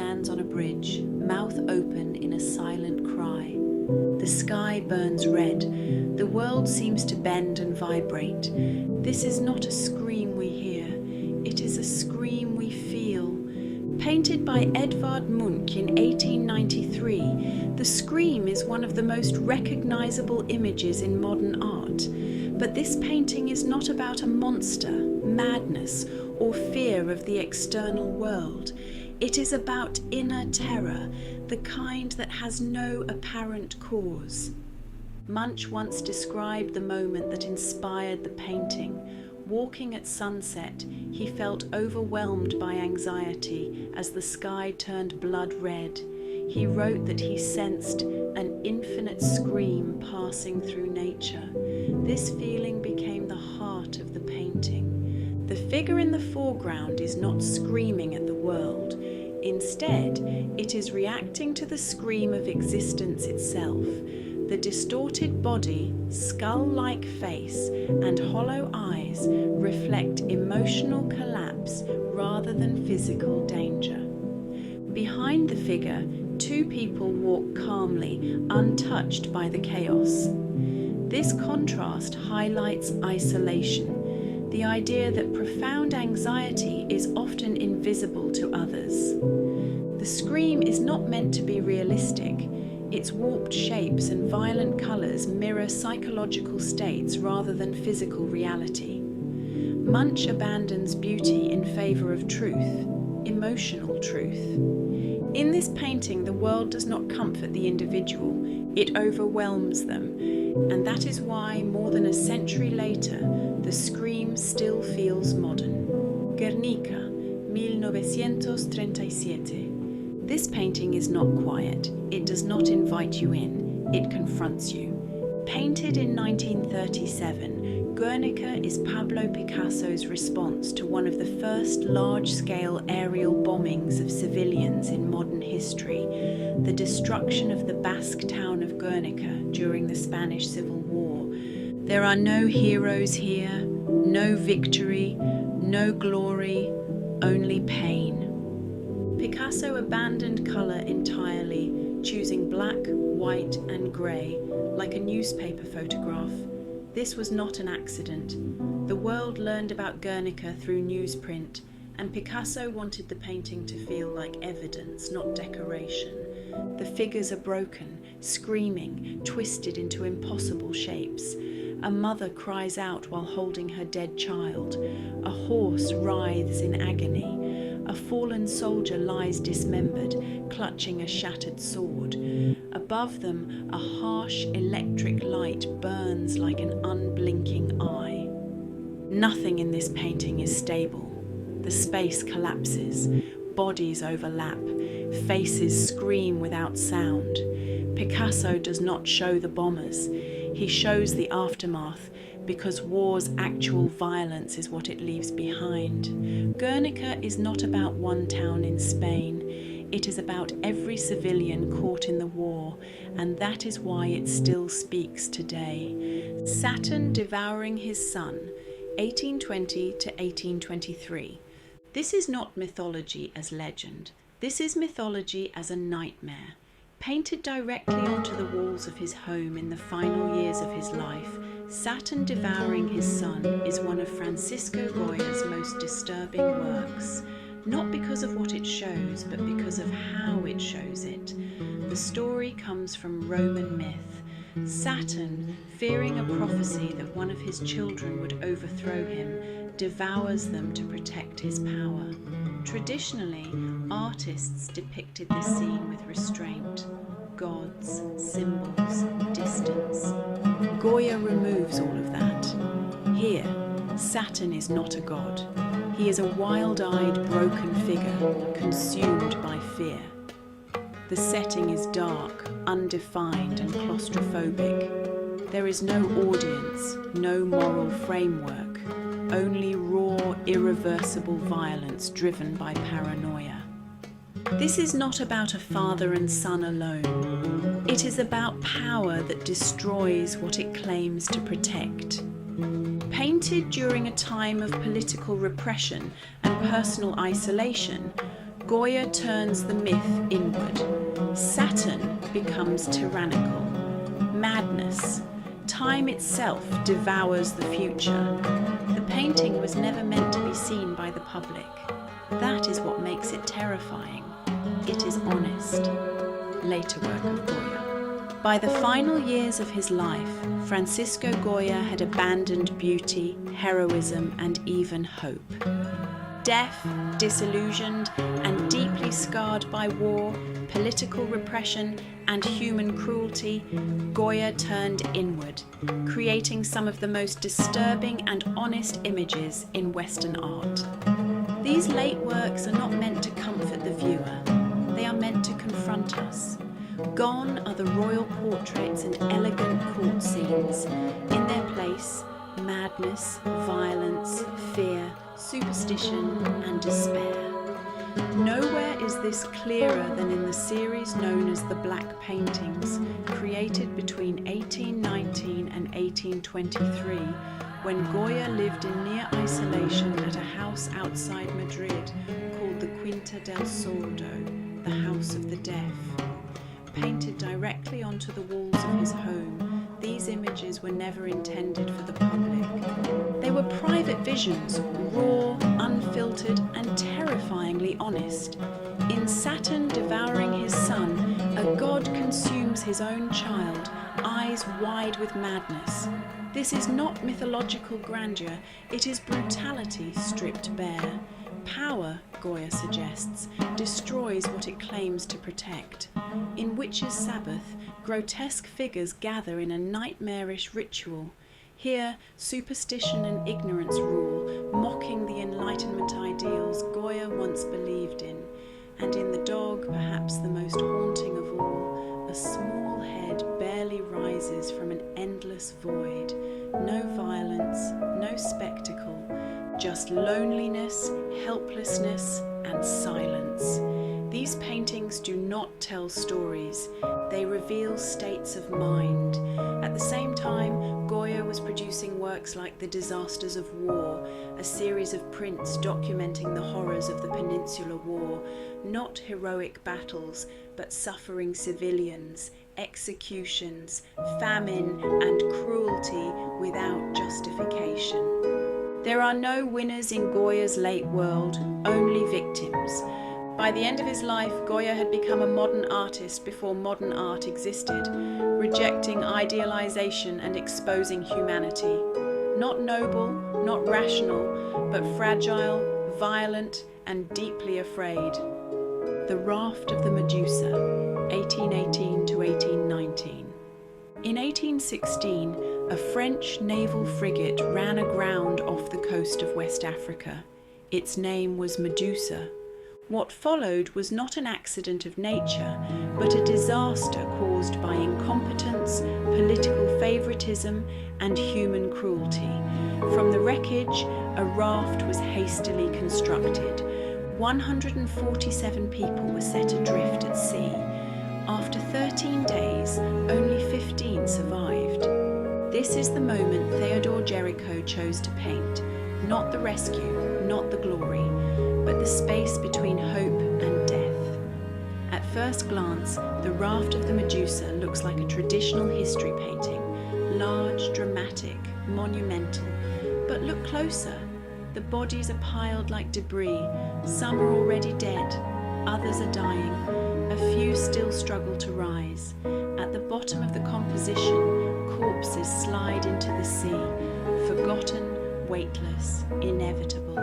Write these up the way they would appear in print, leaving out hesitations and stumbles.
stands on a bridge, mouth open in a silent cry. The sky burns red. The world seems to bend and vibrate. This is not a scream we hear. It is a scream we feel. Painted by Edvard Munch in 1893, the scream is one of the most recognizable images in modern art. But this painting is not about a monster, madness, or fear of the external world. It is about inner terror, the kind that has no apparent cause. Munch once described the moment that inspired the painting. Walking at sunset, he felt overwhelmed by anxiety as the sky turned blood red. He wrote that he sensed an infinite scream passing through nature. This feeling became the heart of the painting. The figure in the foreground is not screaming at the world. Instead, it is reacting to the scream of existence itself. The distorted body, skull-like face, and hollow eyes reflect emotional collapse rather than physical danger. Behind the figure, two people walk calmly, untouched by the chaos. This contrast highlights isolation, the idea that profound anxiety is often invisible to others. The scream is not meant to be realistic. Its warped shapes and violent colours mirror psychological states rather than physical reality. Munch abandons beauty in favour of truth, emotional truth. In this painting, the world does not comfort the individual, it overwhelms them, and that is why, more than a century later, the scream still feels modern. Guernica, 1937. This painting is not quiet. It does not invite you in. It confronts you. Painted in 1937, Guernica is Pablo Picasso's response to one of the first large-scale aerial bombings of civilians in modern history, the destruction of the Basque town of Guernica during the Spanish Civil War. There are no heroes here, no victory, no glory, only pain. Picasso abandoned colour entirely, choosing black, white and grey, like a newspaper photograph. This was not an accident. The world learned about Guernica through newsprint, and Picasso wanted the painting to feel like evidence, not decoration. The figures are broken, screaming, twisted into impossible shapes. A mother cries out while holding her dead child. A horse writhes in agony. A fallen soldier lies dismembered, clutching a shattered sword. Above them, a harsh electric light burns like an unblinking eye. Nothing in this painting is stable. The space collapses, bodies overlap, faces scream without sound. Picasso does not show the bombers. He shows the aftermath, because war's actual violence is what it leaves behind. Guernica is not about one town in Spain. It is about every civilian caught in the war, and that is why it still speaks today. Saturn devouring his son, 1820 to 1823. This is not mythology as legend. This is mythology as a nightmare. Painted directly onto the walls of his home in the final years of his life, Saturn devouring his son is one of Francisco Goya's most disturbing works, not because of what it shows, but because of how it shows it. The story comes from Roman myth. Saturn, fearing a prophecy that one of his children would overthrow him, devours them to protect his power. Traditionally, artists depicted this scene with restraint. Gods, symbols, distance. Goya removes all of that. Here, Saturn is not a god. He is a wild-eyed, broken figure, consumed by fear. The setting is dark, undefined, and claustrophobic. There is no audience, no moral framework, only raw, irreversible violence driven by paranoia. This is not about a father and son alone. It is about power that destroys what it claims to protect. Painted during a time of political repression and personal isolation, Goya turns the myth inward. Saturn becomes tyrannical. Madness. Time itself devours the future. The painting was never meant to be seen by the public. That is what makes it terrifying. It is honest. Later work of Goya. By the final years of his life, Francisco Goya had abandoned beauty, heroism, and even hope. Deaf, disillusioned, and deeply scarred by war, political repression, and human cruelty, Goya turned inward, creating some of the most disturbing and honest images in Western art. These late works are not meant to comfort the viewer, they are meant to confront us. Gone are the royal portraits and elegant court scenes. In their place, madness, violence, fear, superstition, and despair. Nowhere is this clearer than in the series known as the Black Paintings, created between 1819 and 1823, when Goya lived in near isolation at a house outside Madrid called the Quinta del Sordo, the House of the Deaf. Painted directly onto the walls of his home, these images were never intended for the public. They were private visions, raw, unfiltered, and terrifyingly honest. In Saturn devouring his son, a god consumes his own child, eyes wide with madness. This is not mythological grandeur, it is brutality stripped bare. Power, Goya suggests, destroys what it claims to protect. In Witches' Sabbath, grotesque figures gather in a nightmarish ritual. Here, superstition and ignorance rule, mocking the Enlightenment ideals Goya once believed in. And in the dog, perhaps the most haunting of all, a small head barely rises from an endless void. No violence, no spectacle, just loneliness, helplessness, and silence. These paintings do not tell stories, they reveal states of mind. At the same time, Goya was producing works like The Disasters of War, a series of prints documenting the horrors of the Peninsular War, not heroic battles, but suffering civilians, executions, famine, and cruelty without justification. There are no winners in Goya's late world, only victims. By the end of his life, Goya had become a modern artist before modern art existed, rejecting idealization and exposing humanity. Not noble, not rational, but fragile, violent, and deeply afraid. The Raft of the Medusa, 1818 to 1819. In 1816, a French naval frigate ran aground off the coast of West Africa. Its name was Medusa. What followed was not an accident of nature, but a disaster caused by incompetence, political favoritism, and human cruelty. From the wreckage, a raft was hastily constructed. 147 people were set adrift at sea. After 13 days, only 15 survived. This is the moment Theodore Géricault chose to paint, not the rescue, not the glory, but the space between hope and death. At first glance, the Raft of the Medusa looks like a traditional history painting, large, dramatic, monumental. But look closer. The bodies are piled like debris. Some are already dead, others are dying. A few still struggle to rise. At the bottom of the composition, corpses slide into the sea, forgotten, weightless, inevitable.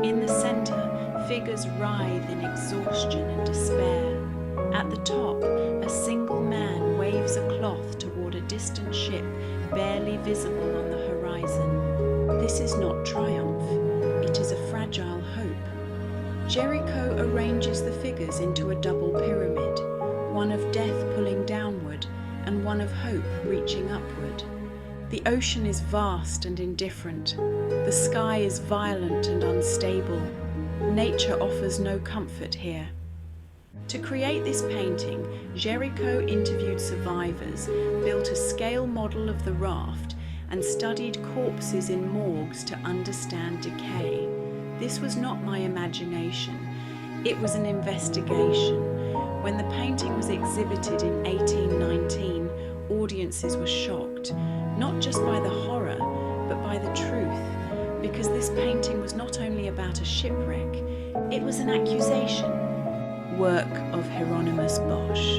In the center, figures writhe in exhaustion and despair. At the top, a single man waves a cloth toward a distant ship barely visible on the horizon. This is not triumph, it is a fragile hope. Géricault arranges the figures into a double pyramid, one of death pulling downward and one of hope reaching upward. The ocean is vast and indifferent. The sky is violent and unstable. Nature offers no comfort here. To create this painting, Géricault interviewed survivors, built a scale model of the raft, and studied corpses in morgues to understand decay. This was not my imagination. It was an investigation. When the painting was exhibited in 1819, audiences were shocked, not just by the horror, but by the truth, because this painting was not only about a shipwreck, it was an accusation. Work of Hieronymus Bosch.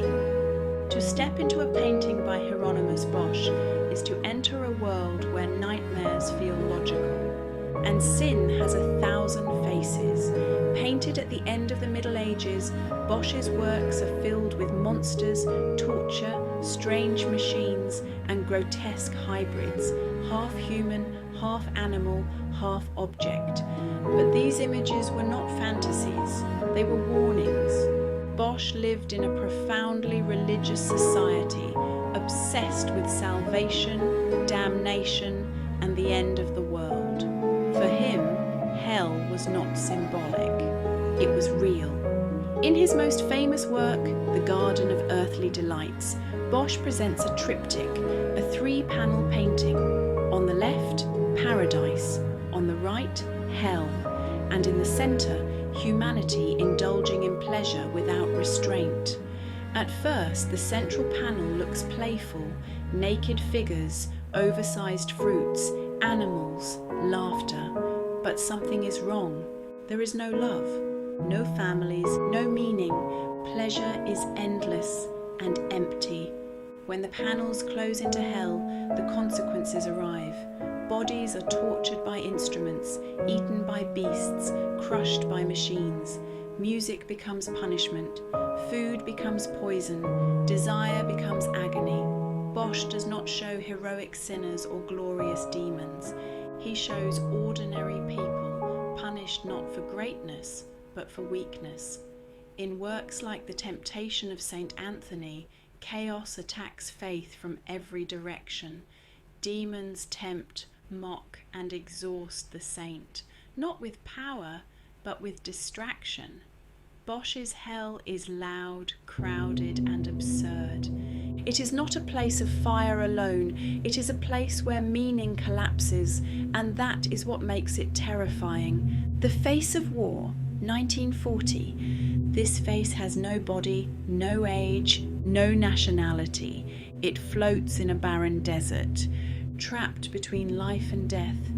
To step into a painting by Hieronymus Bosch is to enter a world where nightmares feel logical, and sin has 1,000 faces. Painted at the end of the Middle Ages, Bosch's works are filled with monsters, torture, strange machines, and grotesque hybrids, half human, half animal, half object. But these images were not fantasies, they were warnings. Bosch lived in a profoundly religious society, obsessed with salvation, damnation, and the end of the world. For him, hell was not symbolic, it was real. In his most famous work, The Garden of Earthly Delights, Bosch presents a triptych, a 3-panel painting. On the left, paradise, on the right, hell, and in the centre, humanity indulging in pleasure without restraint. At first, the central panel looks playful, naked figures, oversized fruits, animals, laughter. But something is wrong. There is no love, no families, no meaning. Pleasure is endless and empty. When the panels close into hell, the consequences arrive. Bodies are tortured by instruments, eaten by beasts, crushed by machines. Music becomes punishment, food becomes poison, desire becomes agony. Bosch does not show heroic sinners or glorious demons. He shows ordinary people, punished not for greatness, but for weakness. In works like The Temptation of St. Anthony, chaos attacks faith from every direction. Demons tempt, mock, and exhaust the saint, not with power, but with distraction. Bosch's hell is loud, crowded, and absurd. It is not a place of fire alone, it is a place where meaning collapses, and that is what makes it terrifying. The Face of War, 1940. This face has no body, no age, no nationality. It floats in a barren desert, trapped between life and death.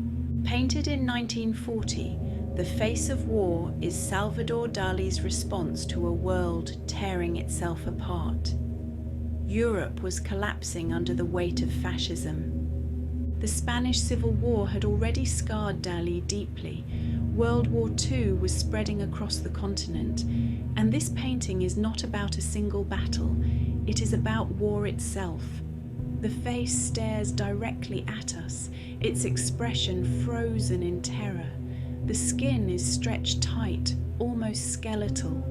Painted in 1940, The Face of War is Salvador Dali's response to a world tearing itself apart. Europe was collapsing under the weight of fascism. The Spanish Civil War had already scarred Dali deeply. World War II was spreading across the continent, and this painting is not about a single battle, it is about war itself. The face stares directly at us, its expression frozen in terror. The skin is stretched tight, almost skeletal.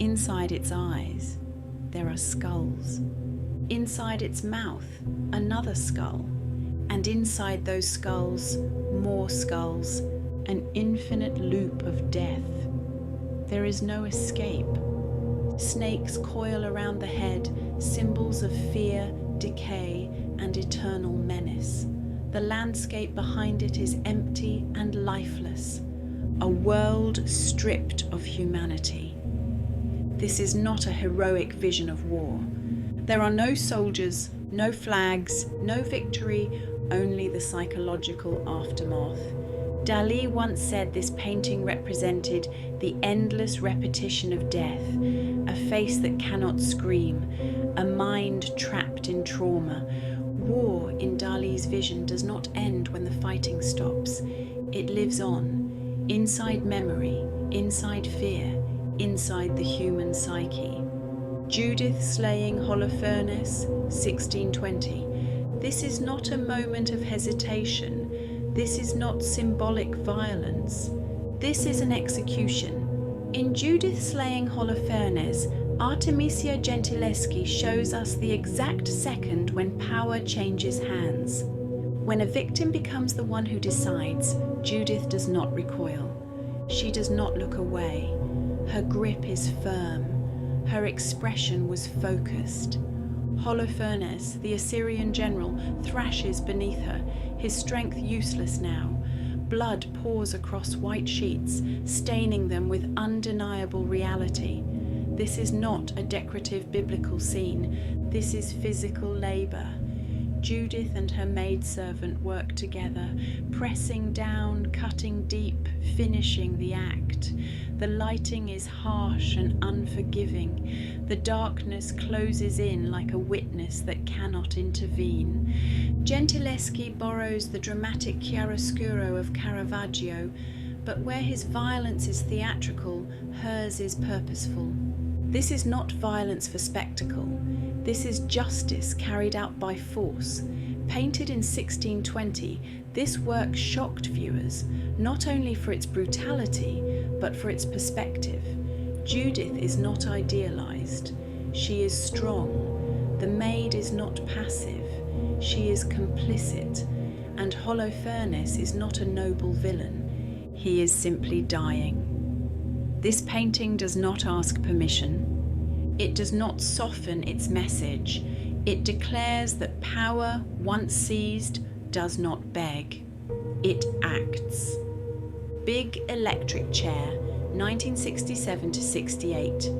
Inside its eyes, there are skulls. Inside its mouth, another skull. And inside those skulls, more skulls, an infinite loop of death. There is no escape. Snakes coil around the head, symbols of fear, decay, and eternal menace. The landscape behind it is empty and lifeless, a world stripped of humanity. This is not a heroic vision of war. There are no soldiers, no flags, no victory, only the psychological aftermath. Dali once said this painting represented the endless repetition of death, a face that cannot scream, a mind trapped in trauma. War, in Dali's vision, does not end when the fighting stops. It lives on, inside memory, inside fear, inside the human psyche. Judith slaying Holofernes, 1620. This is not a moment of hesitation. This is not symbolic violence. This is an execution. In Judith slaying Holofernes, Artemisia Gentileschi shows us the exact second when power changes hands. When a victim becomes the one who decides, Judith does not recoil. She does not look away. Her grip is firm. Her expression was focused. Holofernes, the Assyrian general, thrashes beneath her, his strength useless now. Blood pours across white sheets, staining them with undeniable reality. This is not a decorative biblical scene. This is physical labor. Judith and her maidservant work together, pressing down, cutting deep, finishing the act. The lighting is harsh and unforgiving. The darkness closes in like a witness that cannot intervene. Gentileschi borrows the dramatic chiaroscuro of Caravaggio, but where his violence is theatrical, hers is purposeful. This is not violence for spectacle. This is justice carried out by force. Painted in 1620, this work shocked viewers, not only for its brutality, but for its perspective. Judith is not idealized. She is strong. The maid is not passive. She is complicit. And Holofernes is not a noble villain. He is simply dying. This painting does not ask permission. It does not soften its message. It declares that power, once seized, does not beg. It acts. Big Electric Chair, 1967 to 68.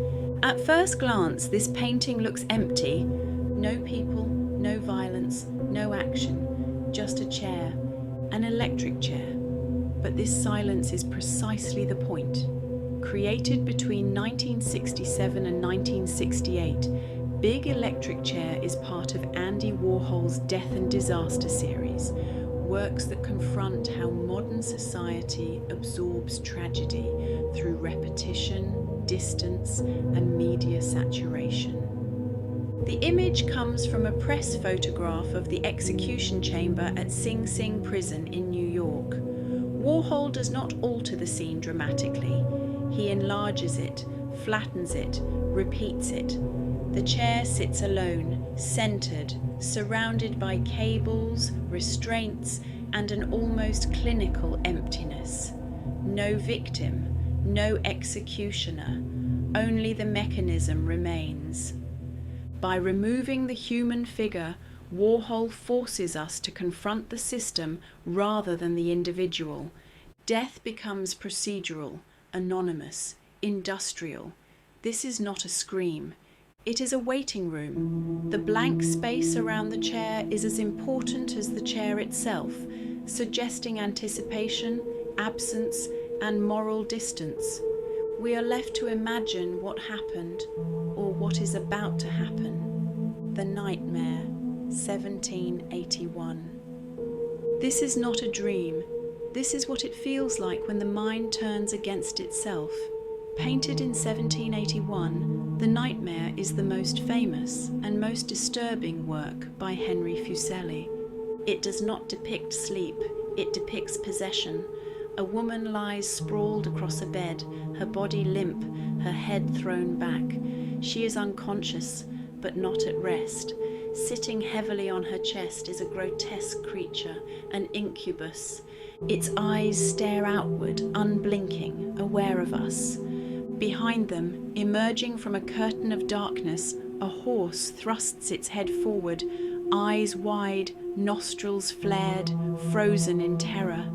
At first glance, this painting looks empty. No people, no violence, no action, just a chair, an electric chair. But this silence is precisely the point. Created between 1967 and 1968, Big Electric Chair is part of Andy Warhol's Death and Disaster series, works that confront how modern society absorbs tragedy through repetition, distance, and media saturation. The image comes from a press photograph of the execution chamber at Sing Sing Prison in New York. Warhol does not alter the scene dramatically. He enlarges it, flattens it, repeats it. The chair sits alone, centered, surrounded by cables, restraints, and an almost clinical emptiness. No victim, no executioner, only the mechanism remains. By removing the human figure, Warhol forces us to confront the system rather than the individual. Death becomes procedural, anonymous, industrial. This is not a scream. It is a waiting room. The blank space around the chair is as important as the chair itself, suggesting anticipation, absence, and moral distance. We are left to imagine what happened or what is about to happen. The Nightmare, 1781. This is not a dream. This is what it feels like when the mind turns against itself. Painted in 1781, The Nightmare is the most famous and most disturbing work by Henry Fuseli. It does not depict sleep, it depicts possession. A woman lies sprawled across a bed, her body limp, her head thrown back. She is unconscious, but not at rest. Sitting heavily on her chest is a grotesque creature, an incubus. Its eyes stare outward, unblinking, aware of us. Behind them, emerging from a curtain of darkness, a horse thrusts its head forward, eyes wide, nostrils flared, frozen in terror.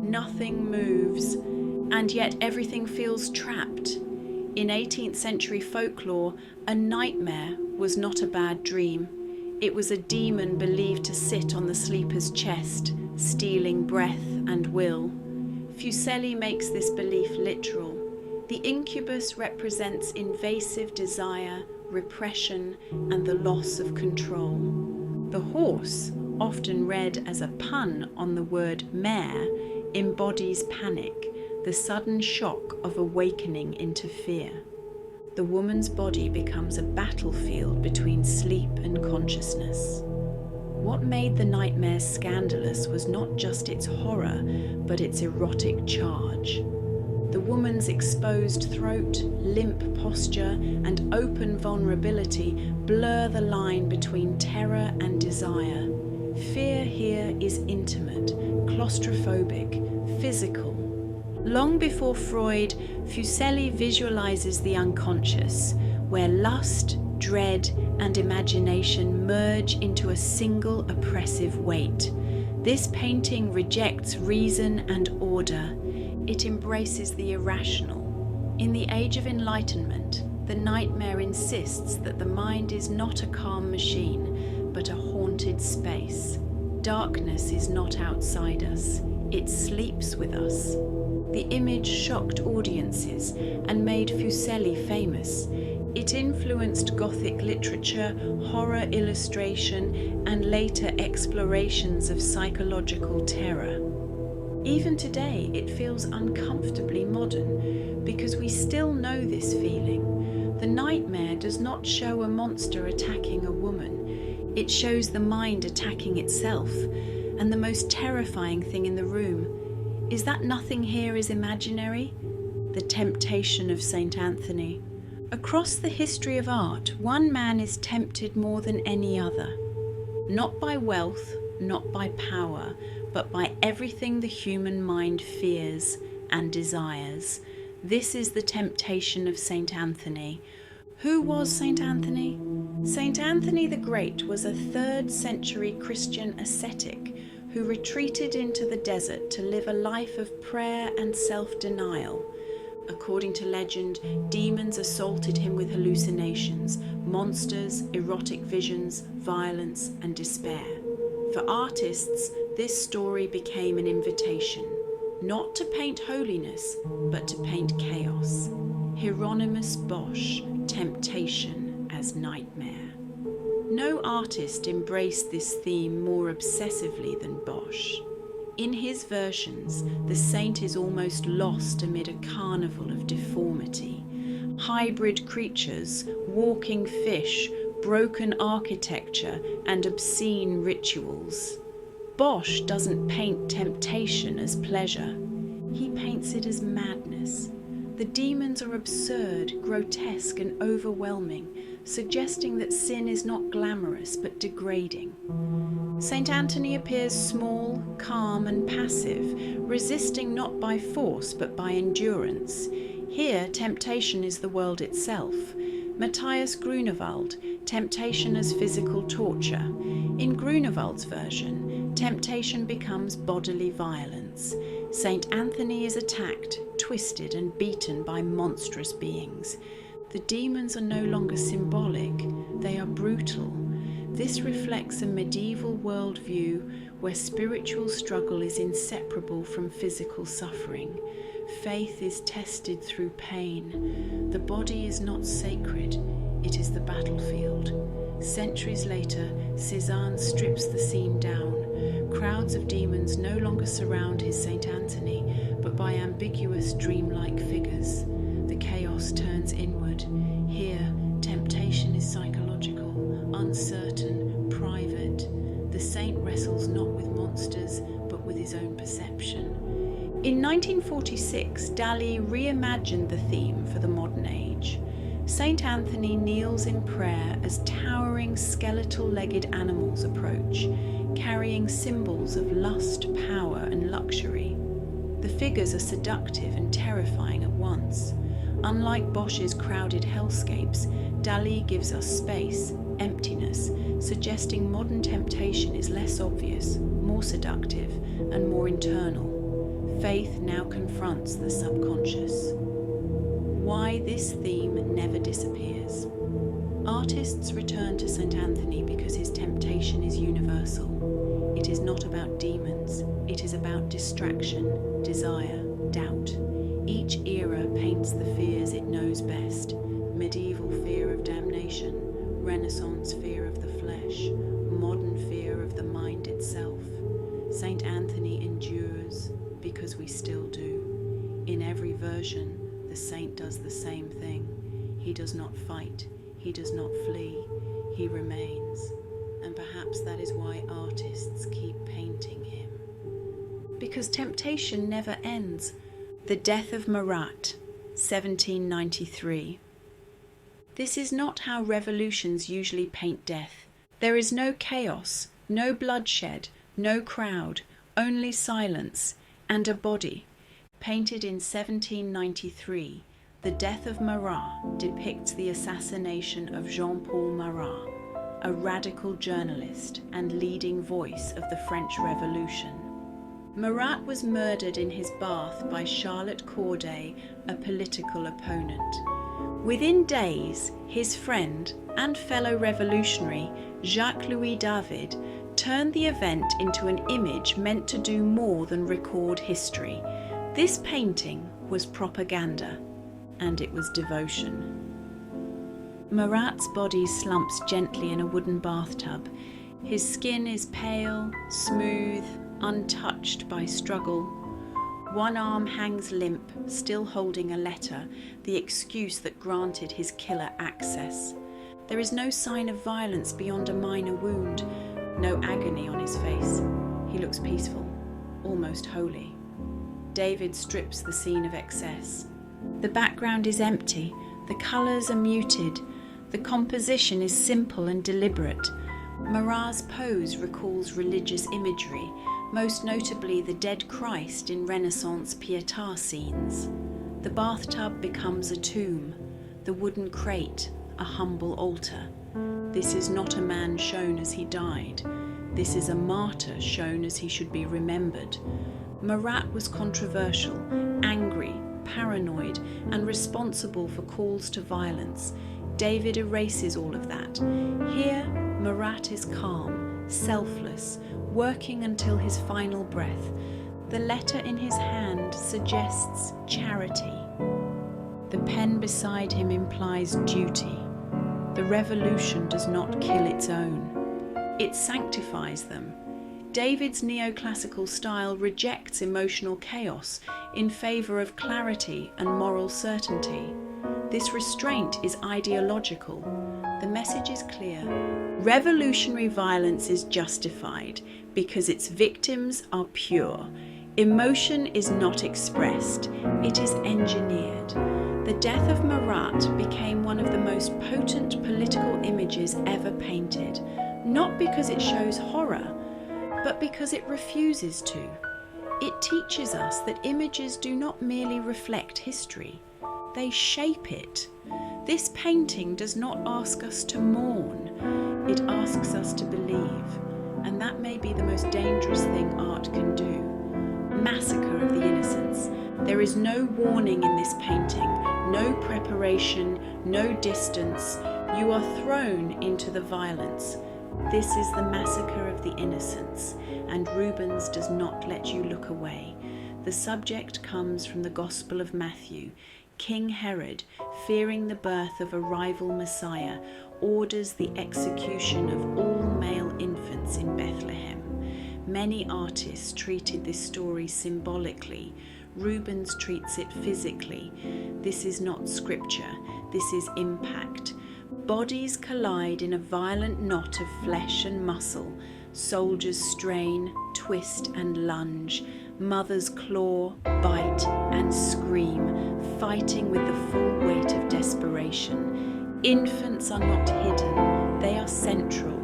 Nothing moves, and yet everything feels trapped. In 18th century folklore, a nightmare was not a bad dream. It was a demon believed to sit on the sleeper's chest, stealing breath and will. Fuseli makes this belief literal. The incubus represents invasive desire, repression, and the loss of control. The horse, often read as a pun on the word mare, embodies panic, the sudden shock of awakening into fear. The woman's body becomes a battlefield between sleep and consciousness. What made The Nightmare scandalous was not just its horror, but its erotic charge. The woman's exposed throat, limp posture, and open vulnerability blur the line between terror and desire. Fear here is intimate, claustrophobic, physical. Long before Freud, Fuseli visualizes the unconscious, where lust, dread, and imagination merge into a single oppressive weight. This painting rejects reason and order. It embraces the irrational. In the Age of Enlightenment, the nightmare insists that the mind is not a calm machine, but a haunted space. Darkness is not outside us, it sleeps with us. The image shocked audiences and made Fuseli famous. It influenced Gothic literature, horror illustration, and later explorations of psychological terror. Even today, it feels uncomfortably modern because we still know this feeling. The nightmare does not show a monster attacking a woman. It shows the mind attacking itself. And the most terrifying thing in the room is that nothing here is imaginary. The temptation of St. Anthony. Across the history of art, one man is tempted more than any other. Not by wealth, not by power, but by everything the human mind fears and desires. This is the temptation of St. Anthony. Who was St. Anthony? St. Anthony the Great was a 3rd century Christian ascetic who retreated into the desert to live a life of prayer and self-denial. According to legend, demons assaulted him with hallucinations, monsters, erotic visions, violence, and despair. For artists, this story became an invitation, not to paint holiness, but to paint chaos. Hieronymus Bosch, Temptation as Nightmare. No artist embraced this theme more obsessively than Bosch. In his versions, the saint is almost lost amid a carnival of deformity. Hybrid creatures, walking fish, broken architecture, and obscene rituals. Bosch doesn't paint temptation as pleasure. He paints it as madness. The demons are absurd, grotesque, and overwhelming, suggesting that sin is not glamorous but degrading. St. Anthony appears small, calm, and passive, resisting not by force but by endurance. Here, temptation is the world itself. Matthias Grunewald, temptation as physical torture. In Grunewald's version, temptation becomes bodily violence. St. Anthony is attacked, twisted, and beaten by monstrous beings. The demons are no longer symbolic, they are brutal. This reflects a medieval worldview where spiritual struggle is inseparable from physical suffering. Faith is tested through pain. The body is not sacred, it is the battlefield. Centuries later, Cézanne strips the scene down. Crowds of demons no longer surround his St. Anthony, but by ambiguous dreamlike figures. The chaos turns inward. Here, temptation is psychological, uncertain, private. The saint wrestles not with monsters, but with his own perception. In 1946, Dali reimagined the theme for the modern age. St. Anthony kneels in prayer as towering skeletal-legged animals approach, carrying symbols of lust, power, and luxury. The figures are seductive and terrifying at once. Unlike Bosch's crowded hellscapes, Dali gives us space, emptiness, suggesting modern temptation is less obvious, more seductive, and more internal. Faith now confronts the subconscious. Why this theme never disappears. Artists return to St. Anthony because his temptation is universal. It is not about demons, it is about distraction, desire, doubt. Each era paints the fears it knows best. Medieval fear of damnation, Renaissance fear of the flesh, modern fear of the mind itself. St. Anthony endures because we still do. In every version, the saint does the same thing. He does not fight, he does not flee, he remains. And perhaps that is why artists keep painting him. Because temptation never ends. The Death of Marat, 1793. This is not how revolutions usually paint death. There is no chaos, no bloodshed, no crowd, only silence, and a body. Painted in 1793, The Death of Marat depicts the assassination of Jean-Paul Marat. a radical journalist and leading voice of the French Revolution. Marat was murdered in his bath by Charlotte Corday, a political opponent. Within days, his friend and fellow revolutionary Jacques-Louis David turned the event into an image meant to do more than record history. This painting was propaganda, and it was devotion. Marat's body slumps gently in a wooden bathtub. His skin is pale, smooth, untouched by struggle. One arm hangs limp, still holding a letter, the excuse that granted his killer access. There is no sign of violence beyond a minor wound, no agony on his face. He looks peaceful, almost holy. David strips the scene of excess. The background is empty, the colours are muted, the composition is simple and deliberate. Marat's pose recalls religious imagery, most notably the dead Christ in Renaissance Pietà scenes. The bathtub becomes a tomb, the wooden crate a humble altar. This is not a man shown as he died. This is a martyr shown as he should be remembered. Marat was controversial, angry, paranoid, and responsible for calls to violence. David erases all of that. Here, Marat is calm, selfless, working until his final breath. The letter in his hand suggests charity. The pen beside him implies duty. The revolution does not kill its own. It sanctifies them. David's neoclassical style rejects emotional chaos in favour of clarity and moral certainty. This restraint is ideological. The message is clear. Revolutionary violence is justified because its victims are pure. Emotion is not expressed, it is engineered. The death of Marat became one of the most potent political images ever painted, not because it shows horror, but because it refuses to. It teaches us that images do not merely reflect history, they shape it. This painting does not ask us to mourn, it asks us to believe, and that may be the most dangerous thing art can do. Massacre of the innocents. There is no warning in this painting, no preparation, no distance. You are thrown into the violence. This is the massacre of the innocents, and Rubens does not let you look away. The subject comes from the Gospel of Matthew. King Herod, fearing the birth of a rival Messiah, orders the execution of all male infants in Bethlehem. Many artists treated this story symbolically. Rubens treats it physically. This is not scripture, this is impact. Bodies collide in a violent knot of flesh and muscle. Soldiers strain, twist and lunge. Mothers claw, bite and scream, fighting with the full weight of desperation. Infants are not hidden, they are central.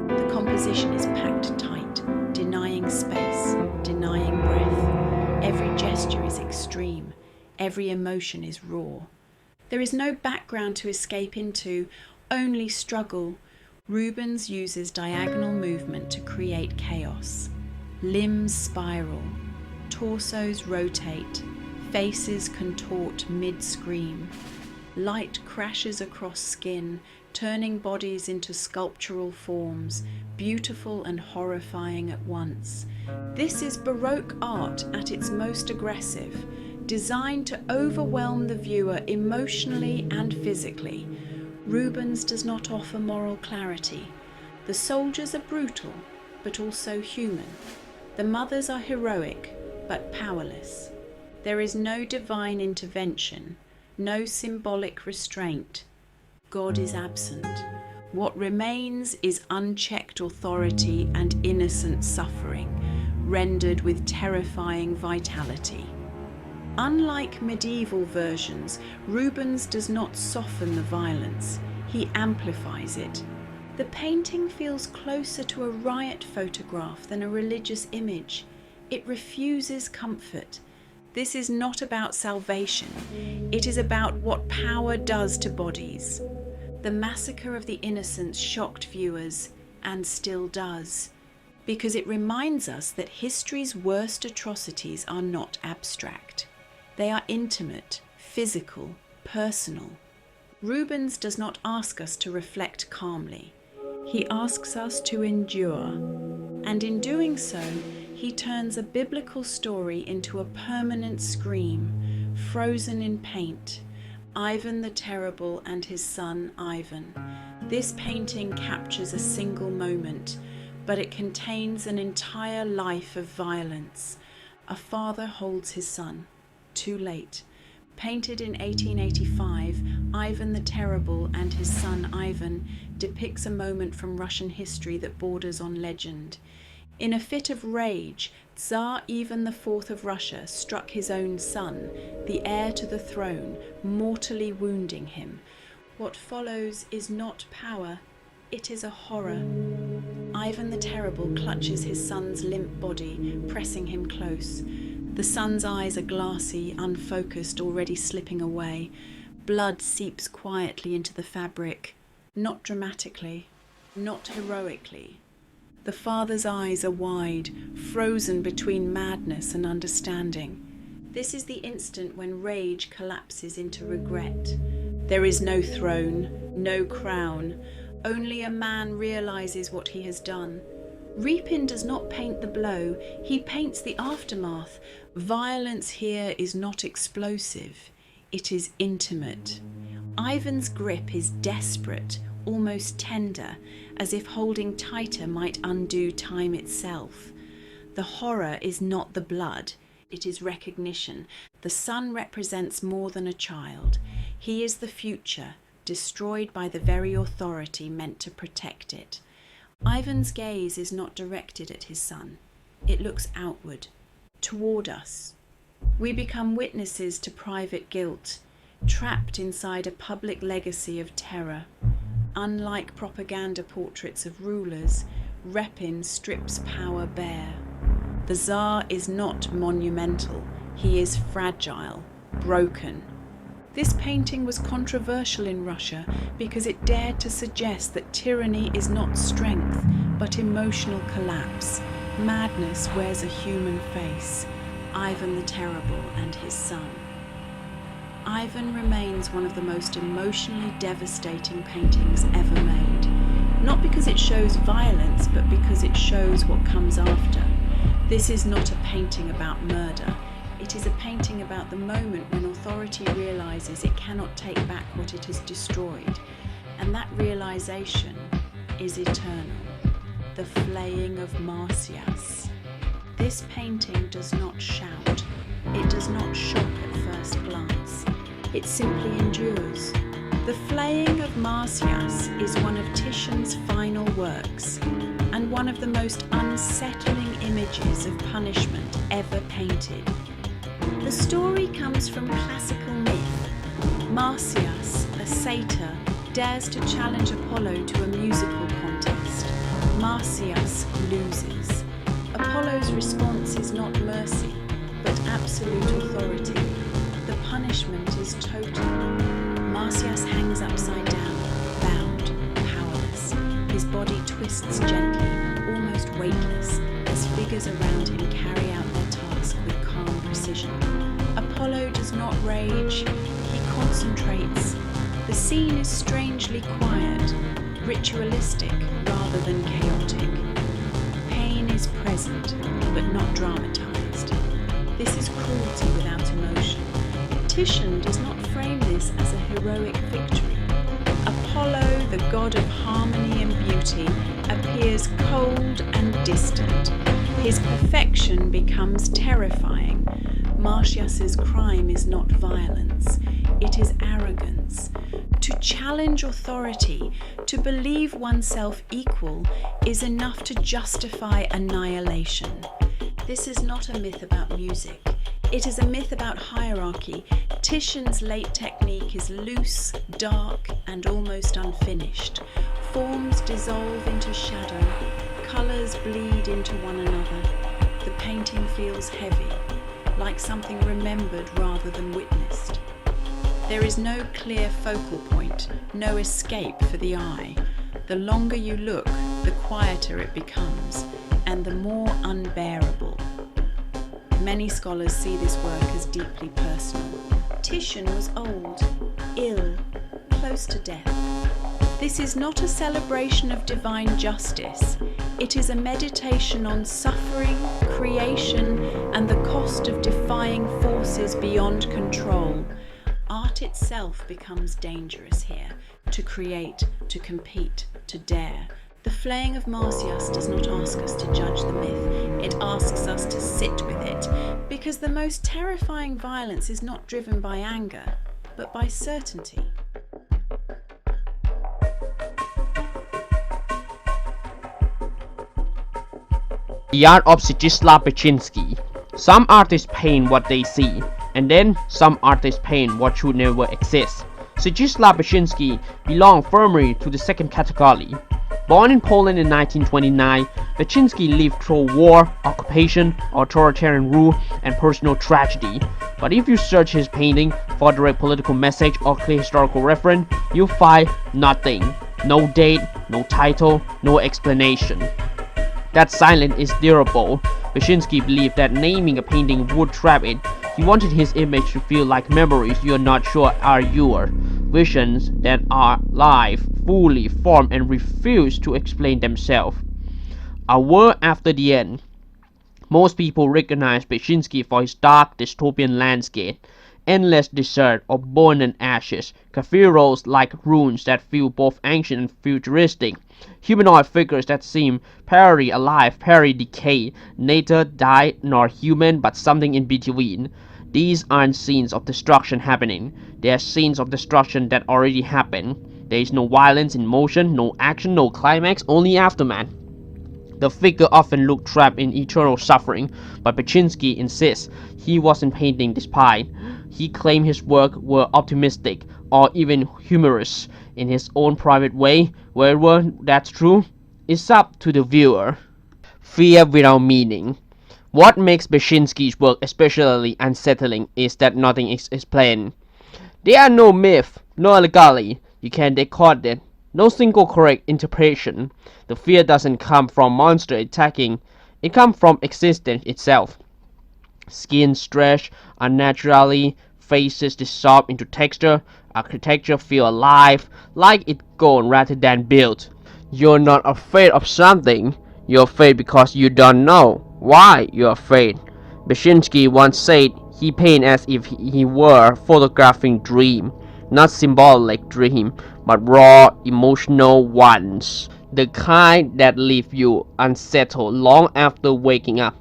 The composition is packed tight, denying space, denying breath. Every gesture is extreme, every emotion is raw. There is no background to escape into, only struggle. Rubens uses diagonal movement to create chaos. Limbs spiral, torsos rotate, faces contort mid-scream. Light crashes across skin, turning bodies into sculptural forms, beautiful and horrifying at once. This is Baroque art at its most aggressive, designed to overwhelm the viewer emotionally and physically. Rubens does not offer moral clarity. The soldiers are brutal, but also human. The mothers are heroic, but powerless. There is no divine intervention, no symbolic restraint. God is absent. What remains is unchecked authority and innocent suffering, rendered with terrifying vitality. Unlike medieval versions, Rubens does not soften the violence, he amplifies it. The painting feels closer to a riot photograph than a religious image. It refuses comfort. This is not about salvation. It is about what power does to bodies. The massacre of the innocents shocked viewers, and still does, because it reminds us that history's worst atrocities are not abstract. They are intimate, physical, personal. Rubens does not ask us to reflect calmly. He asks us to endure, and in doing so, he turns a biblical story into a permanent scream, frozen in paint. Ivan the Terrible and his son Ivan. This painting captures a single moment, but it contains an entire life of violence. A father holds his son. Too late. Painted in 1885, Ivan the Terrible and his son Ivan depicts a moment from Russian history that borders on legend. In a fit of rage, Tsar Ivan IV of Russia struck his own son, the heir to the throne, mortally wounding him. What follows is not power, it is a horror. Ivan the Terrible clutches his son's limp body, pressing him close. The son's eyes are glassy, unfocused, already slipping away. Blood seeps quietly into the fabric, not dramatically, not heroically. The father's eyes are wide, frozen between madness and understanding. This is the instant when rage collapses into regret. There is no throne, no crown. Only a man realizes what he has done. Repin does not paint the blow, he paints the aftermath. Violence here is not explosive, it is intimate. Ivan's grip is desperate, almost tender, as if holding tighter might undo time itself. The horror is not the blood, it is recognition. The son represents more than a child. He is the future, destroyed by the very authority meant to protect it. Ivan's gaze is not directed at his son. It looks outward, toward us. We become witnesses to private guilt, trapped inside a public legacy of terror. Unlike propaganda portraits of rulers, Repin strips power bare. The Tsar is not monumental, he is fragile, broken. This painting was controversial in Russia because it dared to suggest that tyranny is not strength, but emotional collapse. Madness wears a human face. Ivan the Terrible and his son. Ivan remains one of the most emotionally devastating paintings ever made. Not because it shows violence, but because it shows what comes after. This is not a painting about murder. It is a painting about the moment when authority realizes it cannot take back what it has destroyed, and that realization is eternal. The flaying of Marsyas. This painting does not shout. It does not shock at first glance. It simply endures. The flaying of Marsyas is one of Titian's final works, and one of the most unsettling images of punishment ever painted. The story comes from classical myth. Marsyas, a satyr, dares to challenge Apollo to a musical contest. Marsyas loses. Apollo's response is not mercy, but absolute authority. The punishment is total. Marsyas hangs upside down, bound, powerless. His body twists gently, almost weightless, as figures around him carry out their task with calm precision. Apollo does not rage, he concentrates. The scene is strangely quiet, ritualistic rather than chaotic. Pain is present, but not dramatized. This is cruelty without emotion. Titian does not frame this as a heroic victory. Apollo, the god of harmony and beauty, appears cold and distant. His perfection becomes terrifying. Marsyas's crime is not violence, it is arrogance. To challenge authority, to believe oneself equal, is enough to justify annihilation. This is not a myth about music. It is a myth about hierarchy. Titian's late technique is loose, dark, and almost unfinished. Forms dissolve into shadow. Colours bleed into one another. The painting feels heavy, like something remembered rather than witnessed. There is no clear focal point, no escape for the eye. The longer you look, the quieter it becomes, and the more unbearable. Many scholars see this work as deeply personal. Titian was old, ill, close to death. This is not a celebration of divine justice. It is a meditation on suffering, creation, and the cost of defying forces beyond control. Art itself becomes dangerous here, to create, to compete, to dare. The flaying of Marsyas does not ask us to judge the myth, it asks us to sit with it, because the most terrifying violence is not driven by anger, but by certainty. The art of Zdzisław Beksiński. Some artists paint what they see, and then some artists paint what should never exist. Zdzisław Beksiński belonged firmly to the second category. Born in Poland in 1929, Beksiński lived through war, occupation, authoritarian rule, and personal tragedy. But if you search his painting for a direct political message or clear historical reference, you'll find nothing. No date, no title, no explanation. That silence is durable. Beksiński believed that naming a painting would trap it. He wanted his image to feel like memories you're not sure are yours, visions that are live, fully formed and refuse to explain themselves. A world after the end. Most people recognize Beksiński for his dark dystopian landscape, endless desert or burning ashes, cathedrals like ruins that feel both ancient and futuristic, humanoid figures that seem partly alive, partly decayed, neither died nor human but something in between. These aren't scenes of destruction happening, they are scenes of destruction that already happened. There is no violence in motion, no action, no climax, only aftermath. The figure often looked trapped in eternal suffering, but Beksiński insists he wasn't painting despite. He claimed his work were optimistic or even humorous in his own private way. Whether that's true is up to the viewer. Fear without meaning. What makes Beksiński's work especially unsettling is that nothing is explained. There are no myth, no allegory. You can't decode it. No single correct interpretation. The fear doesn't come from monster attacking, it comes from existence itself. Skin stretched unnaturally, faces dissolve into texture, architecture feel alive, like it gone rather than built. You're not afraid of something, you're afraid because you don't know why you're afraid. Beksiński once said he painted as if he were photographing dream. Not symbolic dream, but raw, emotional ones. The kind that leave you unsettled long after waking up.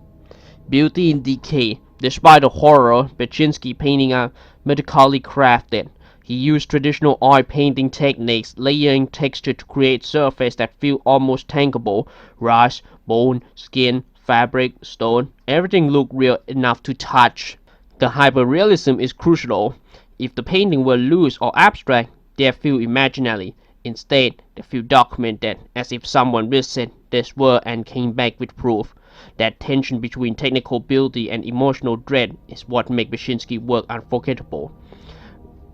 Beauty in decay. Despite the horror, Beksiński painting are methodically crafted. He used traditional oil painting techniques, layering texture to create surfaces that feel almost tangible. Rust, bone, skin, fabric, stone, everything looked real enough to touch. The hyperrealism is crucial. If the painting were loose or abstract, they feel imaginary. Instead, they feel documented, as if someone visited this world and came back with proof. That tension between technical beauty and emotional dread is what makes Beksiński's work unforgettable.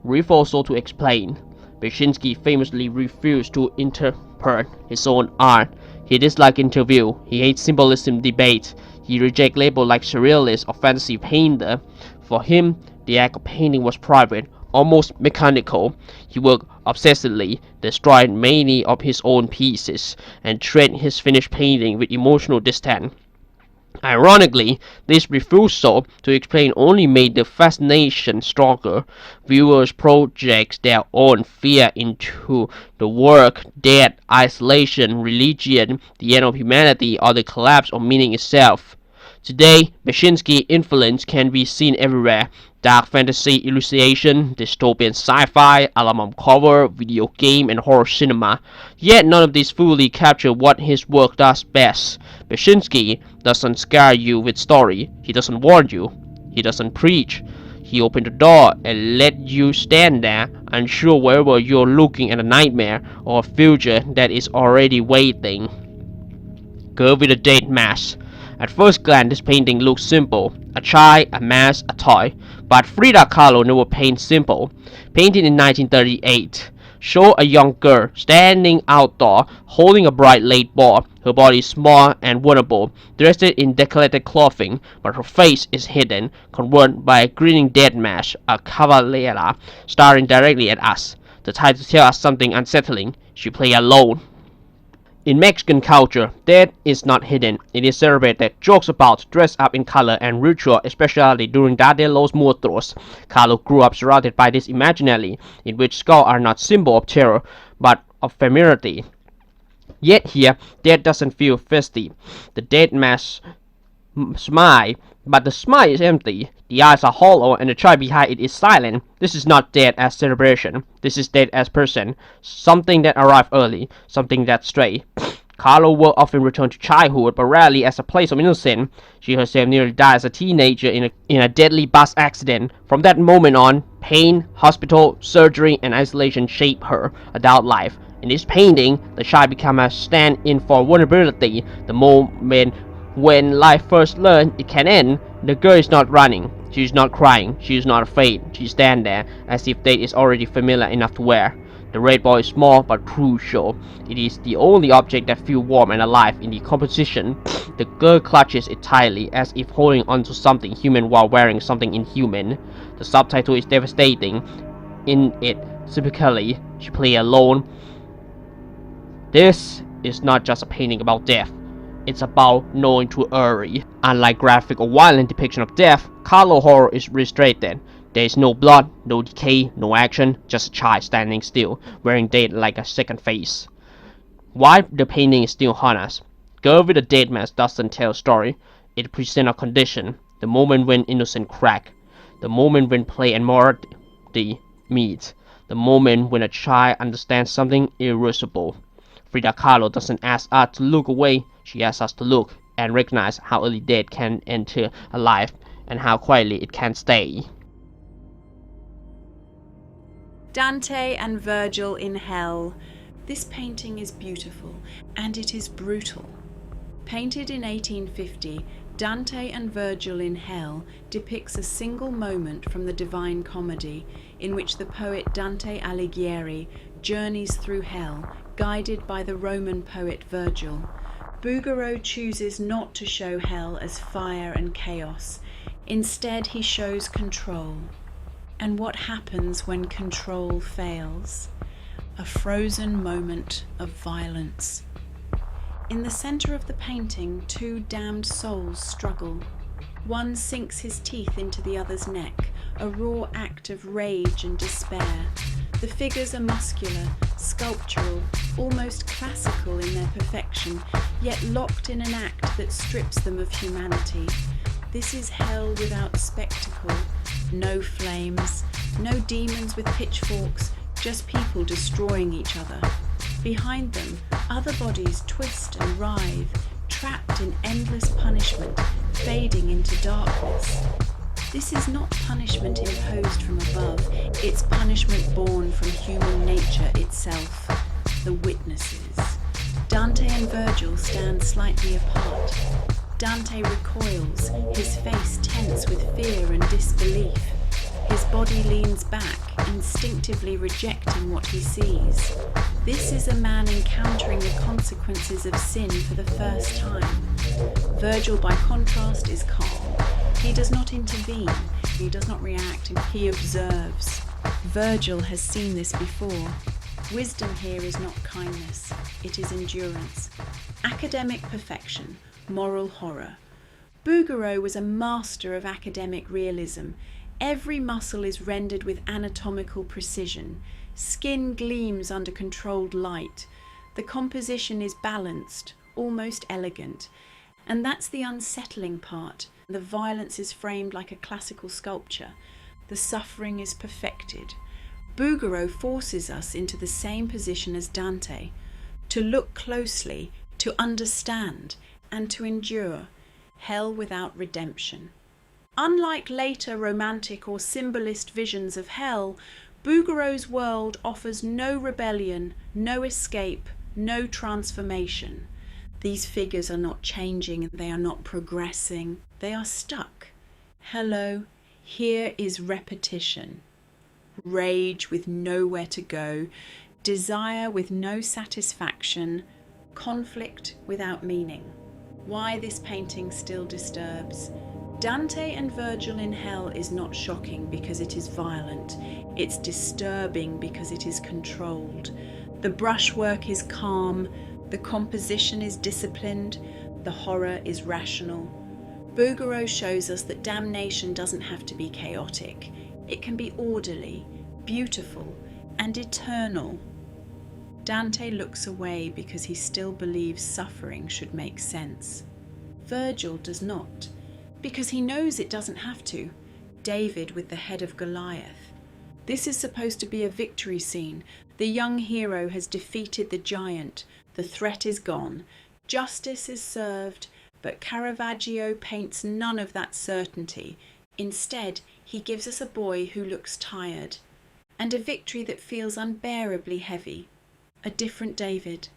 Refusal to explain. Beksiński famously refused to interpret his own art. He disliked interview. He hates symbolism debate. He rejects labels like surrealist or fantasy painter. For him, the act of painting was private, almost mechanical. He worked obsessively, destroyed many of his own pieces, and treated his finished painting with emotional distance. Ironically, this refusal to explain only made the fascination stronger. Viewers project their own fear into the work, death, isolation, religion, the end of humanity, or the collapse of meaning itself. Today, Beksiński's influence can be seen everywhere. Dark fantasy illustration, dystopian sci-fi, album cover, video game, and horror cinema. Yet none of these fully capture what his work does best. Beksiński doesn't scare you with story. He doesn't warn you. He doesn't preach. He opened the door and let you stand there, unsure whether you're looking at a nightmare or a future that is already waiting. Girl with a dead mask. At first glance, this painting looks simple. A child, a mask, a toy. But Frida Kahlo never painted simple. Painted in 1938, show a young girl standing outdoor holding a bright light bulb. Her body is small and vulnerable, dressed in decorated clothing, but her face is hidden, covered by a grinning dead mask, a cavalera, staring directly at us. The title tells us something unsettling. She plays alone. In Mexican culture, death is not hidden. It is celebrated, jokes about, dressed up in color and ritual, especially during Dia de los Muertos. Kahlo grew up surrounded by this imaginary, in which skulls are not symbol of terror, but of familiarity. Yet here, death doesn't feel festive. The dead mask smile, but the smile is empty. The eyes are hollow and the child behind it is silent. This is not death as celebration. This is death as person. Something that arrived early, something that strayed. Kahlo will often return to childhood, but rarely as a place of innocence. She herself nearly died as a teenager in a deadly bus accident. From that moment on, pain, hospital, surgery, and isolation shape her adult life. In this painting, the child becomes a stand-in for vulnerability. The moment when life first learned it can end, the girl is not running. She is not crying. She is not afraid. She stands there as if death is already familiar enough to wear. The red ball is small but crucial. It is the only object that feels warm and alive in the composition. The girl clutches it tightly as if holding onto something human while wearing something inhuman. The subtitle is devastating. In it, typically, she plays alone. This is not just a painting about death. It's about knowing too early. Unlike graphic or violent depiction of death, Kahlo horror is restricted. There is no blood, no decay, no action, just a child standing still, wearing death like a second face. Why the painting is still haunt us? Girl with a dead mask doesn't tell a story. It presents a condition. The moment when innocence crack. The moment when play and morality meet. The moment when a child understands something irreversible. Frida Kahlo doesn't ask us to look away. She asks us to look and recognize how early death can enter a life and how quietly it can stay. Dante and Virgil in Hell. This painting is beautiful and it is brutal. Painted in 1850, Dante and Virgil in Hell depicts a single moment from the Divine Comedy in which the poet Dante Alighieri journeys through hell, guided by the Roman poet Virgil. Bouguereau chooses not to show hell as fire and chaos. Instead, he shows control. And what happens when control fails? A frozen moment of violence. In the center of the painting, two damned souls struggle. One sinks his teeth into the other's neck, a raw act of rage and despair. The figures are muscular, sculptural, almost classical in their perfection, yet locked in an act that strips them of humanity. This is hell without spectacle. No flames, no demons with pitchforks, just people destroying each other. Behind them, other bodies twist and writhe, trapped in endless punishment, fading into darkness. This is not punishment imposed from above, it's punishment born from human nature itself. The witnesses. Dante and Virgil stand slightly apart. Dante recoils, his face tense with fear and disbelief. His body leans back, instinctively rejecting what he sees. This is a man encountering the consequences of sin for the first time. Virgil, by contrast, is calm. He does not intervene, he does not react, he observes. Virgil has seen this before. Wisdom here is not kindness, it is endurance. Academic perfection, moral horror. Bouguereau was a master of academic realism. Every muscle is rendered with anatomical precision. Skin gleams under controlled light. The composition is balanced, almost elegant. And that's the unsettling part. The violence is framed like a classical sculpture. The suffering is perfected. Bouguereau forces us into the same position as Dante, to look closely, to understand, and to endure. Hell without redemption. Unlike later romantic or symbolist visions of hell, Bouguereau's world offers no rebellion, no escape, no transformation. These figures are not changing, they are not progressing, they are stuck. Hello, Here is repetition, rage with nowhere to go, desire with no satisfaction, conflict without meaning. Why this painting still disturbs. Dante and Virgil in hell is not shocking because it is violent. It's disturbing because it is controlled. The brushwork is calm, the composition is disciplined, the horror is rational. Bouguereau shows us that damnation doesn't have to be chaotic. It can be orderly, beautiful, and eternal. Dante looks away because he still believes suffering should make sense. Virgil does not, because he knows it doesn't have to. David with the head of Goliath. This is supposed to be a victory scene. The young hero has defeated the giant. The threat is gone. Justice is served, but Caravaggio paints none of that certainty. Instead, he gives us a boy who looks tired, and a victory that feels unbearably heavy. A different David.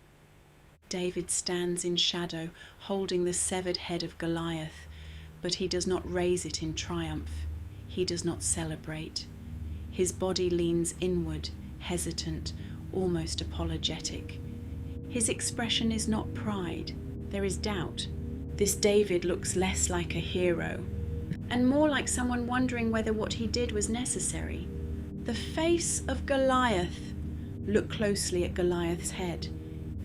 David stands in shadow, holding the severed head of Goliath, but he does not raise it in triumph. He does not celebrate. His body leans inward, hesitant, almost apologetic. His expression is not pride. There is doubt. This David looks less like a hero, and more like someone wondering whether what he did was necessary. The face of Goliath. Look closely at Goliath's head.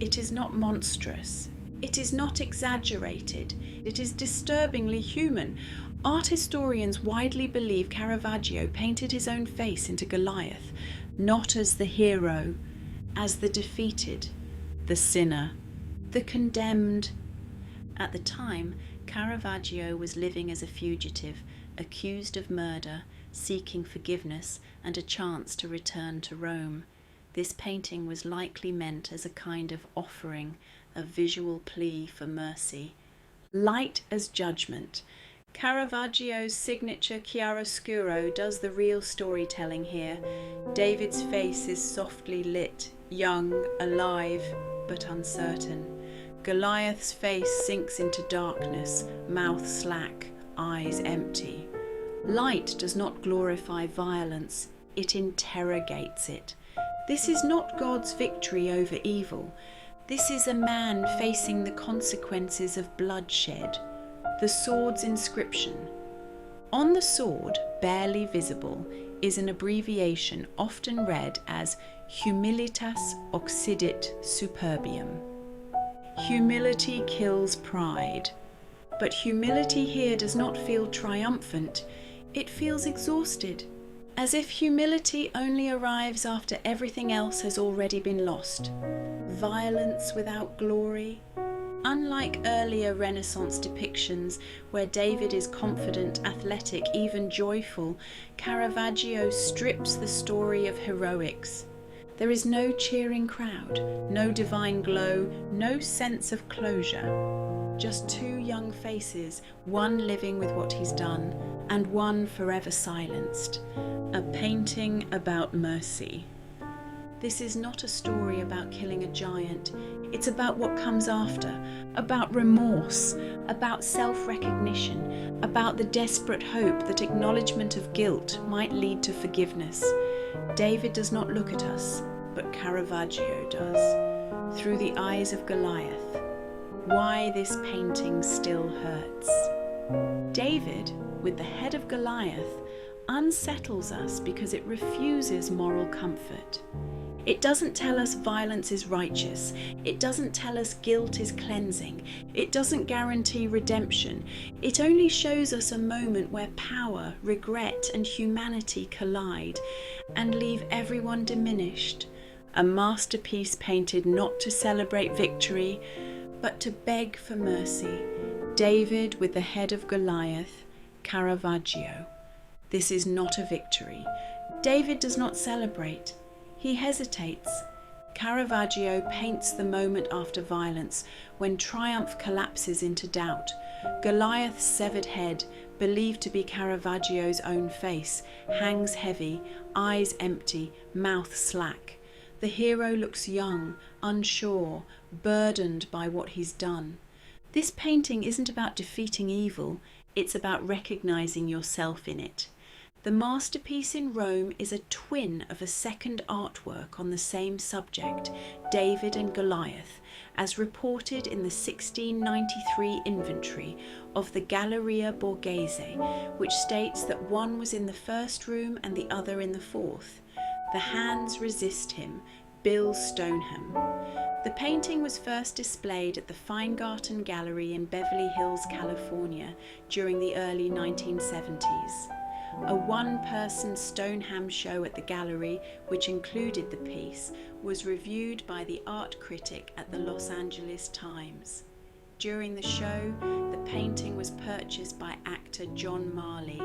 It is not monstrous. It is not exaggerated. It is disturbingly human. Art historians widely believe Caravaggio painted his own face into Goliath, not as the hero, as the defeated, the sinner, the condemned. At the time, Caravaggio was living as a fugitive, accused of murder, seeking forgiveness and a chance to return to Rome. This painting was likely meant as a kind of offering, a visual plea for mercy. Light as judgment. Caravaggio's signature chiaroscuro does the real storytelling here. David's face is softly lit, young, alive, but uncertain. Goliath's face sinks into darkness, mouth slack, eyes empty. Light does not glorify violence, it interrogates it. This is not God's victory over evil. This is a man facing the consequences of bloodshed. The sword's inscription. On the sword, barely visible, is an abbreviation often read as Humilitas occidit superbium. Humility kills pride. But humility here does not feel triumphant. It feels exhausted, as if humility only arrives after everything else has already been lost. Violence without glory. Unlike earlier Renaissance depictions where David is confident, athletic, even joyful, Caravaggio strips the story of heroics. There is no cheering crowd, no divine glow, no sense of closure. Just two young faces, one living with what he's done, and one forever silenced. A painting about mercy. This is not a story about killing a giant. It's about what comes after, about remorse, about self-recognition, about the desperate hope that acknowledgement of guilt might lead to forgiveness. David does not look at us, but Caravaggio does, through the eyes of Goliath. Why this painting still hurts. David, with the head of Goliath, unsettles us because it refuses moral comfort. It doesn't tell us violence is righteous. It doesn't tell us guilt is cleansing. It doesn't guarantee redemption. It only shows us a moment where power, regret, and humanity collide and leave everyone diminished. A masterpiece painted not to celebrate victory, but to beg for mercy. David with the head of Goliath, Caravaggio. This is not a victory. David does not celebrate. He hesitates. Caravaggio paints the moment after violence, when triumph collapses into doubt. Goliath's severed head, believed to be Caravaggio's own face, hangs heavy, eyes empty, mouth slack. The hero looks young, unsure, burdened by what he's done. This painting isn't about defeating evil, it's about recognizing yourself in it. The masterpiece in Rome is a twin of a second artwork on the same subject, David and Goliath, as reported in the 1693 inventory of the Galleria Borghese, which states that one was in the first room and the other in the fourth. The hands resist him, Bill Stoneham. The painting was first displayed at the Feingarten Gallery in Beverly Hills, California, during the early 1970s. A one-person Stoneham show at the gallery, which included the piece, was reviewed by the art critic at the Los Angeles Times. During the show, the painting was purchased by actor John Marley,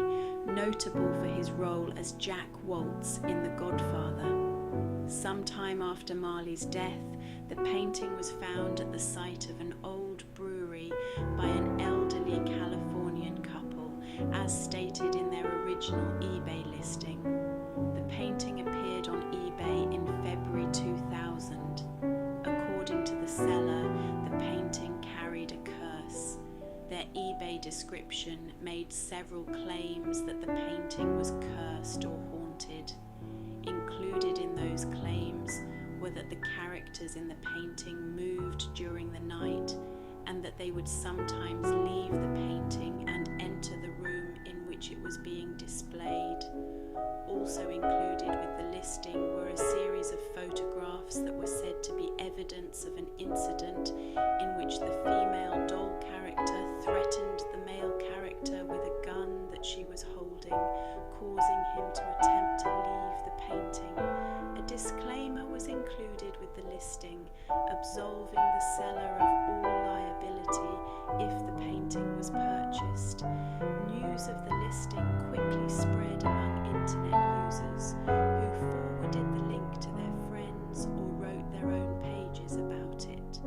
notable for his role as Jack Waltz in The Godfather. Sometime after Marley's death, the painting was found at the site of an old brewery by an elderly Californian couple, as stated in their original eBay listing. The painting appeared on eBay in February 2000. According to the seller, the painting carried a curse. Their eBay description made several claims that the painting was cursed or haunted. Included in those claims were that the characters in the painting moved during the night, and that they would sometimes leave the painting and enter the room in which it was being displayed. Also included with the listing were a series of photographs that were said to be evidence of an incident in which the female doll character threatened the male character with a gun that she was holding, causing him to attempt to leave the painting. A disclaimer was included with the listing, absolving the seller of all liability if the painting was purchased. News of the listing quickly spread among internet users, who forwarded the link to their friends or wrote their own pages about it.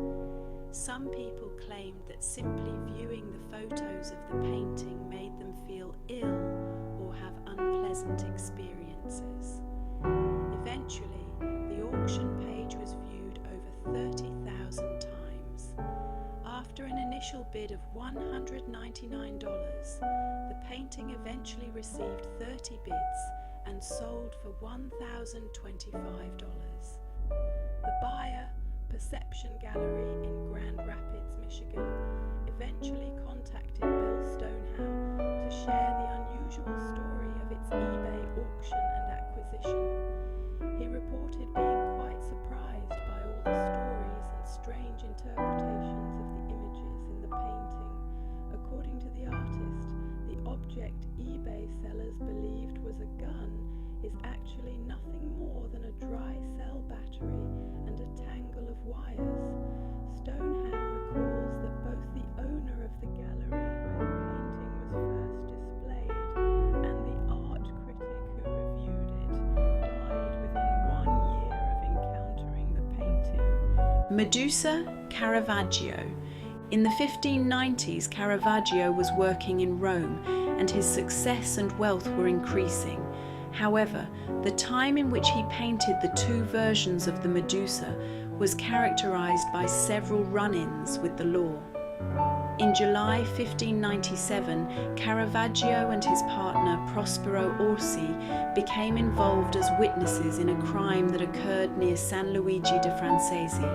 Some people claimed that simply viewing the photos of the painting made them feel ill or have unpleasant experiences. Eventually, the auction page was viewed over 30,000 times. After an initial bid of $199, the painting eventually received 30 bids and sold for $1,025. The buyer, Perception Gallery in Grand Rapids, Michigan, eventually contacted Bill Stoneham to share the unusual story of its eBay auction and acquisition. He reported being quite surprised by all the stories and strange interpretations of the images in the painting. According to the artist, the object eBay sellers believed was a gun is actually nothing more than a dry cell battery and a tangle of wires. Stoneham recalls that both the owner of the gallery where the painting was first displayed and the art critic who reviewed it died within 1 year of encountering the painting. Medusa Caravaggio. In the 1590s, Caravaggio was working in Rome, and his success and wealth were increasing. However, the time in which he painted the two versions of the Medusa was characterized by several run-ins with the law. In July 1597, Caravaggio and his partner Prospero Orsi became involved as witnesses in a crime that occurred near San Luigi de Francesi.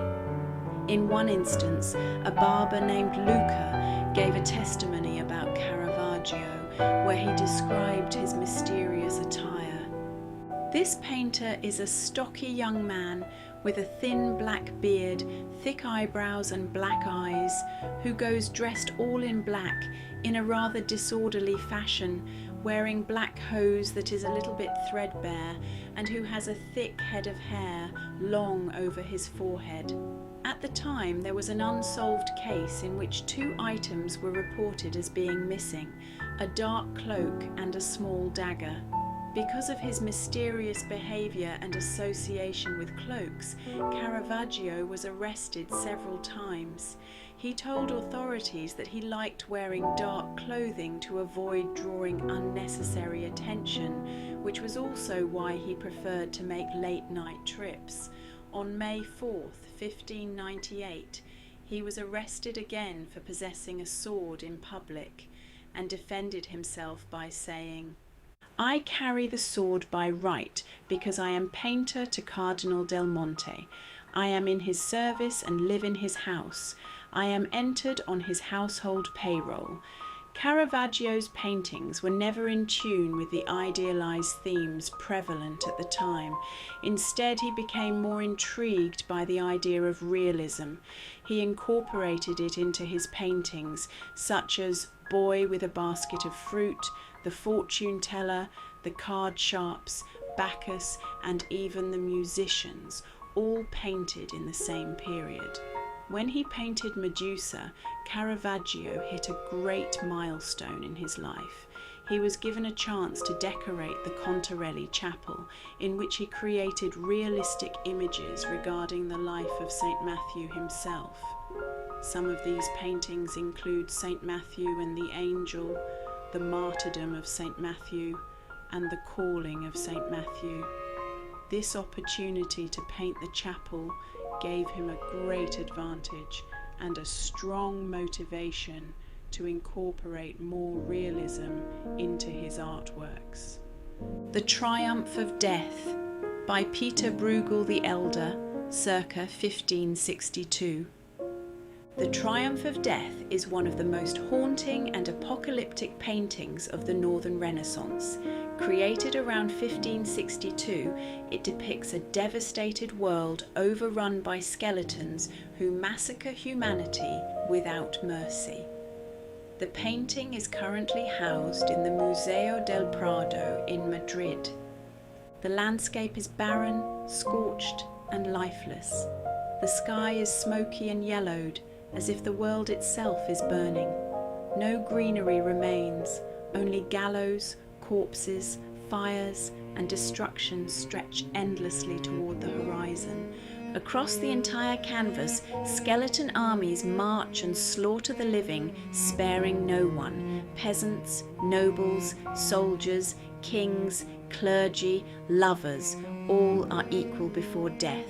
In one instance, a barber named Luca gave a testimony about Caravaggio, where he described his mysterious attire. This painter is a stocky young man with a thin black beard, thick eyebrows and black eyes, who goes dressed all in black in a rather disorderly fashion, wearing black hose that is a little bit threadbare, and who has a thick head of hair long over his forehead. At the time, there was an unsolved case in which two items were reported as being missing, a dark cloak and a small dagger. Because of his mysterious behavior and association with cloaks, Caravaggio was arrested several times. He told authorities that he liked wearing dark clothing to avoid drawing unnecessary attention, which was also why he preferred to make late-night trips. On May 4th, 1598, he was arrested again for possessing a sword in public and defended himself by saying, I carry the sword by right because I am painter to Cardinal del Monte. I am in his service and live in his house. I am entered on his household payroll. Caravaggio's paintings were never in tune with the idealized themes prevalent at the time. Instead, he became more intrigued by the idea of realism. He incorporated it into his paintings, such as Boy with a Basket of Fruit, The Fortune Teller, The Card Sharps, Bacchus, and even The Musicians, all painted in the same period. When he painted Medusa, Caravaggio hit a great milestone in his life. He was given a chance to decorate the Contarelli Chapel, in which he created realistic images regarding the life of St. Matthew himself. Some of these paintings include St. Matthew and the Angel, the Martyrdom of St. Matthew, and the Calling of St. Matthew. This opportunity to paint the chapel gave him a great advantage and a strong motivation to incorporate more realism into his artworks. The Triumph of Death by Peter Bruegel the Elder, circa 1562. The Triumph of Death is one of the most haunting and apocalyptic paintings of the Northern Renaissance. Created around 1562, it depicts a devastated world overrun by skeletons who massacre humanity without mercy. The painting is currently housed in the Museo del Prado in Madrid. The landscape is barren, scorched, and lifeless. The sky is smoky and yellowed, as if the world itself is burning. No greenery remains, only gallows, corpses, fires, and destruction stretch endlessly toward the horizon. Across the entire canvas, skeleton armies march and slaughter the living, sparing no one. Peasants, nobles, soldiers, kings, clergy, lovers, all are equal before death.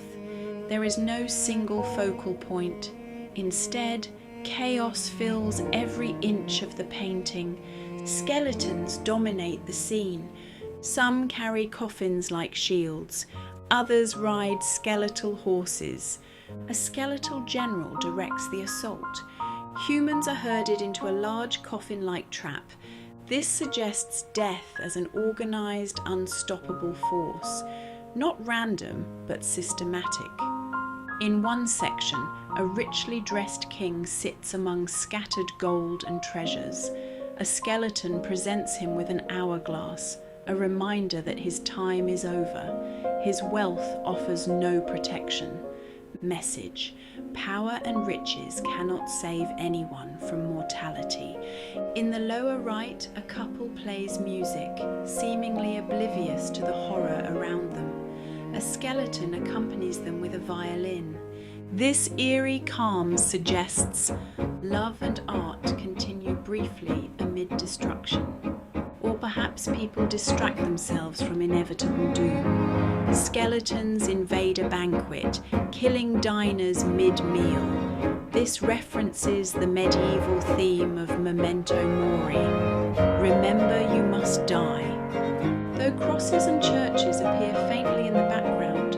There is no single focal point. Instead, chaos fills every inch of the painting. Skeletons dominate the scene. Some carry coffins like shields. Others ride skeletal horses. A skeletal general directs the assault. Humans are herded into a large coffin-like trap. This suggests death as an organized, unstoppable force. Not random, but systematic. In one section, a richly dressed king sits among scattered gold and treasures. A skeleton presents him with an hourglass, a reminder that his time is over. His wealth offers no protection. Message: power and riches cannot save anyone from mortality. In the lower right, a couple plays music, seemingly oblivious to the horror around them. A skeleton accompanies them with a violin. This eerie calm suggests love and art continue briefly amid destruction. Or perhaps people distract themselves from inevitable doom. Skeletons invade a banquet, killing diners mid-meal. This references the medieval theme of memento mori. Remember you must die. Though crosses and churches appear faintly in the background,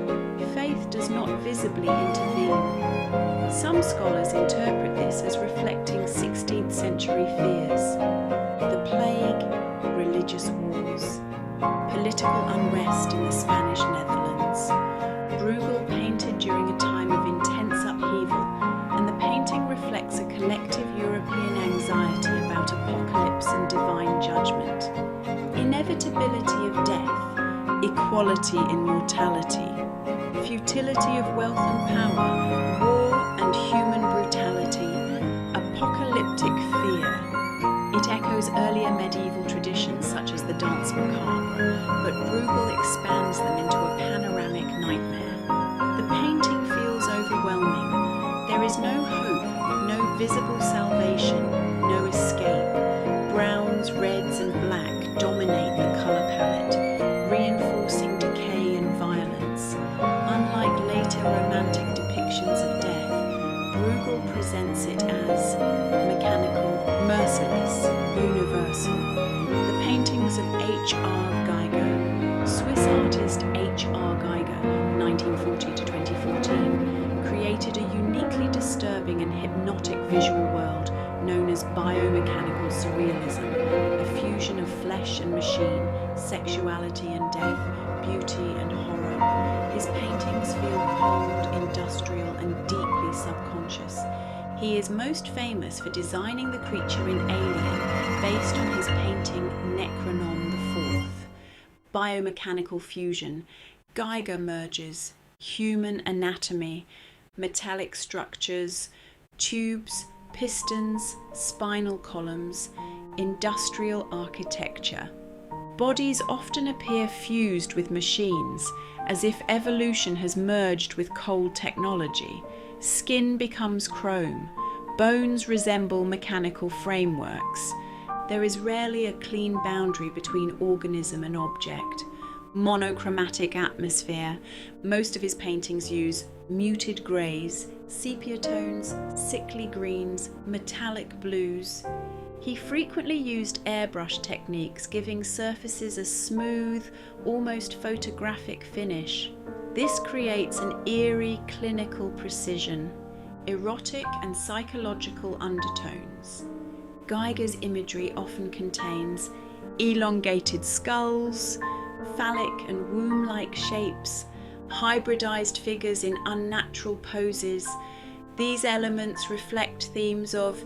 faith does not visibly intervene. Some scholars interpret this as reflecting 16th century fears. The plague, religious wars, political unrest in the Spanish Netherlands. Bruegel painted during a time of intense upheaval, and the painting reflects a collective European anxiety about apocalypse and divine judgment. Inevitability of death, equality in mortality, futility of wealth and power, war and human brutality, apocalyptic fear. It echoes earlier medieval traditions such as the Danse Macabre, but Bruegel expands them into a panoramic nightmare. The painting feels overwhelming. There is no hope, no visible salvation, no escape. Browns, reds and black dominate the colour palette, reinforcing decay and violence. Unlike later romantic depictions of death, Bruegel presents it as mechanical, merciless, universal. The paintings of H.R. Geiger. Swiss artist H.R. Geiger, 1940 to 2014, created a uniquely disturbing and hypnotic visual world known as biomechanical surrealism, a fusion of flesh and machine, sexuality and death, beauty and horror. His paintings feel cold, industrial, and deeply subconscious. He is most famous for designing the creature in Alien, based on his painting Necronom IV. Biomechanical fusion. Geiger merges human anatomy, metallic structures, tubes, pistons, spinal columns, industrial architecture. Bodies often appear fused with machines, as if evolution has merged with cold technology. Skin becomes chrome. Bones resemble mechanical frameworks. There is rarely a clean boundary between organism and object. Monochromatic atmosphere. Most of his paintings use muted greys, sepia tones, sickly greens, metallic blues. He frequently used airbrush techniques, giving surfaces a smooth, almost photographic finish. This creates an eerie, clinical precision, erotic and psychological undertones. Geiger's imagery often contains elongated skulls, phallic and womb-like shapes, hybridized figures in unnatural poses. These elements reflect themes of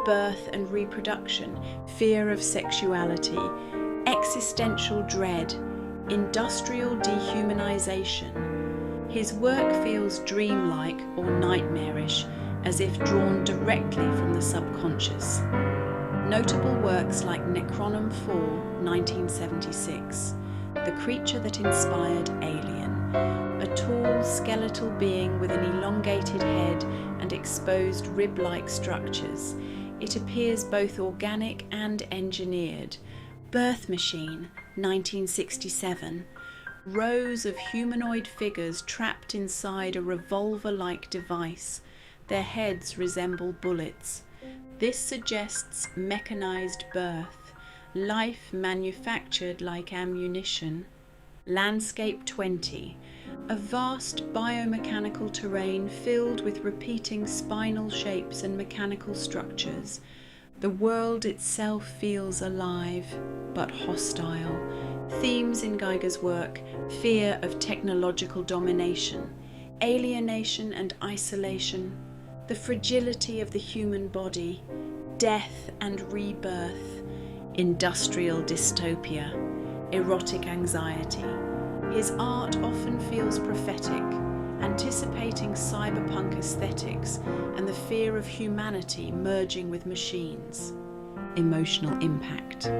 birth and reproduction, fear of sexuality, existential dread, industrial dehumanization. His work feels dreamlike or nightmarish, as if drawn directly from the subconscious. Notable works like Necronom IV, 1976, the creature that inspired Alien, a tall skeletal being with an elongated head and exposed rib-like structures. It appears both organic and engineered. Birth Machine, 1967, rows of humanoid figures trapped inside a revolver-like device. Their heads resemble bullets. This suggests mechanized birth, life manufactured like ammunition. Landscape 20, a vast biomechanical terrain filled with repeating spinal shapes and mechanical structures. The world itself feels alive, but hostile. Themes in Geiger's work: fear of technological domination, alienation and isolation, the fragility of the human body, death and rebirth, industrial dystopia, erotic anxiety. His art often feels prophetic, anticipating cyberpunk aesthetics and the fear of humanity merging with machines. Emotional impact.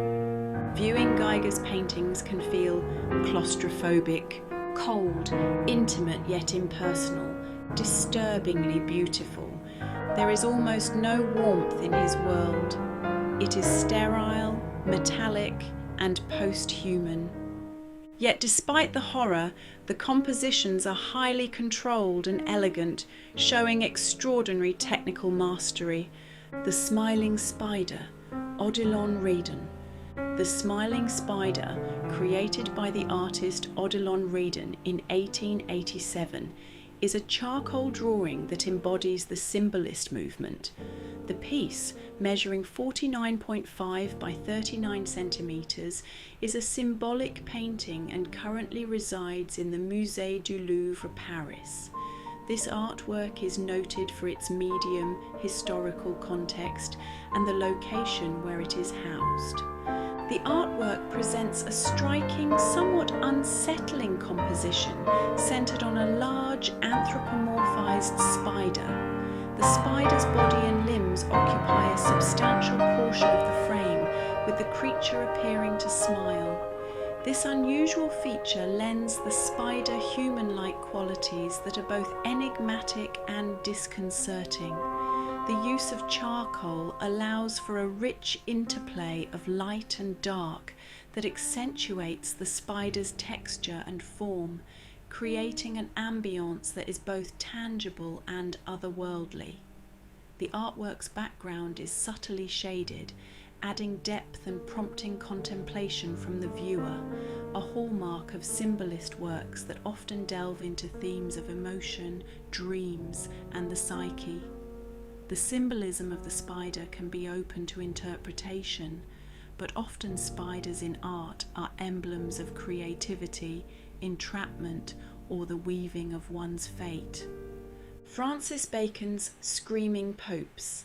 Viewing Geiger's paintings can feel claustrophobic, cold, intimate yet impersonal, disturbingly beautiful. There is almost no warmth in his world. It is sterile, metallic, and post-human. Yet despite the horror, the compositions are highly controlled and elegant, showing extraordinary technical mastery. The Smiling Spider, Odilon Redon. The Smiling Spider, created by the artist Odilon Redon in 1887, is a charcoal drawing that embodies the symbolist movement. The piece, measuring 49.5 by 39 centimetres, is a symbolic painting and currently resides in the Musée du Louvre, Paris. This artwork is noted for its medium, historical context, and the location where it is housed. The artwork presents a striking, somewhat unsettling composition centred on a large anthropomorphized spider. The spider's body and limbs occupy a substantial portion of the frame, with the creature appearing to smile. This unusual feature lends the spider human-like qualities that are both enigmatic and disconcerting. The use of charcoal allows for a rich interplay of light and dark that accentuates the spider's texture and form, creating an ambience that is both tangible and otherworldly. The artwork's background is subtly shaded, adding depth and prompting contemplation from the viewer, a hallmark of symbolist works that often delve into themes of emotion, dreams, and the psyche. The symbolism of the spider can be open to interpretation, but often spiders in art are emblems of creativity, entrapment, or the weaving of one's fate. Francis Bacon's Screaming Popes.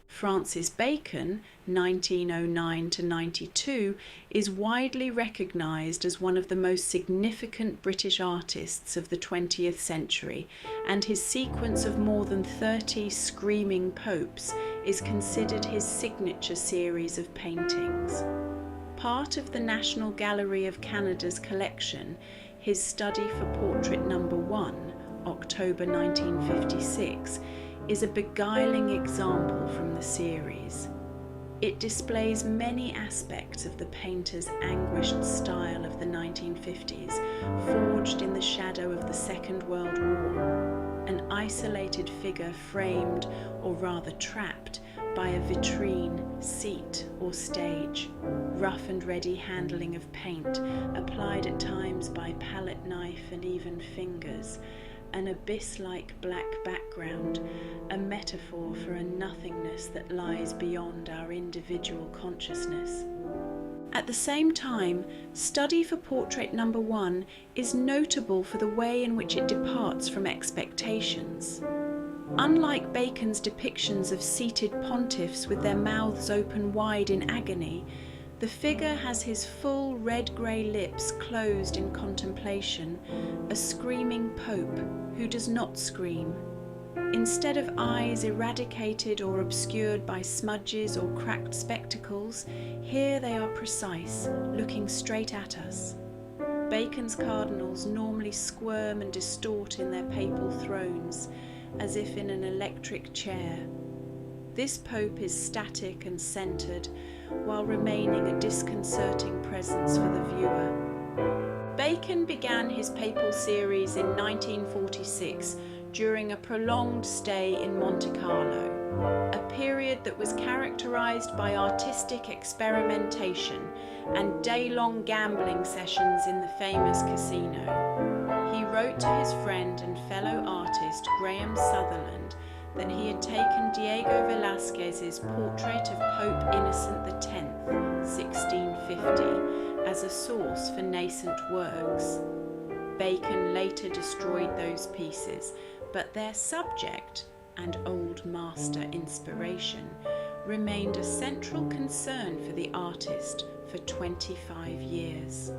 Francis Bacon, 1909 to 92, is widely recognised as one of the most significant British artists of the 20th century, and his sequence of more than 30 Screaming Popes is considered his signature series of paintings. Part of the National Gallery of Canada's collection, his study for Portrait No. 1, October 1956, is a beguiling example from the series. It displays many aspects of the painter's anguished style of the 1950s, forged in the shadow of the Second World War. An isolated figure framed, or rather trapped, by a vitrine, seat, or stage. Rough and ready handling of paint, applied at times by palette knife and even fingers. An abyss-like black background, a metaphor for a nothingness that lies beyond our individual consciousness. At the same time, Study for Portrait No. 1 is notable for the way in which it departs from expectations. Unlike Bacon's depictions of seated pontiffs with their mouths open wide in agony, the figure has his full red-grey lips closed in contemplation, a screaming pope who does not scream. Instead of eyes eradicated or obscured by smudges or cracked spectacles, here they are precise, looking straight at us. Bacon's cardinals normally squirm and distort in their papal thrones, as if in an electric chair. This pope is static and centred, while remaining a disconcerting presence for the viewer. Bacon began his papal series in 1946 during a prolonged stay in Monte Carlo, a period that was characterised by artistic experimentation and day-long gambling sessions in the famous casino. He wrote to his friend and fellow artist Graham Sutherland that he had taken Diego Velázquez's portrait of Pope Innocent X, 1650, as a source for nascent works. Bacon later destroyed those pieces, but their subject, and old master inspiration, remained a central concern for the artist for 25 years.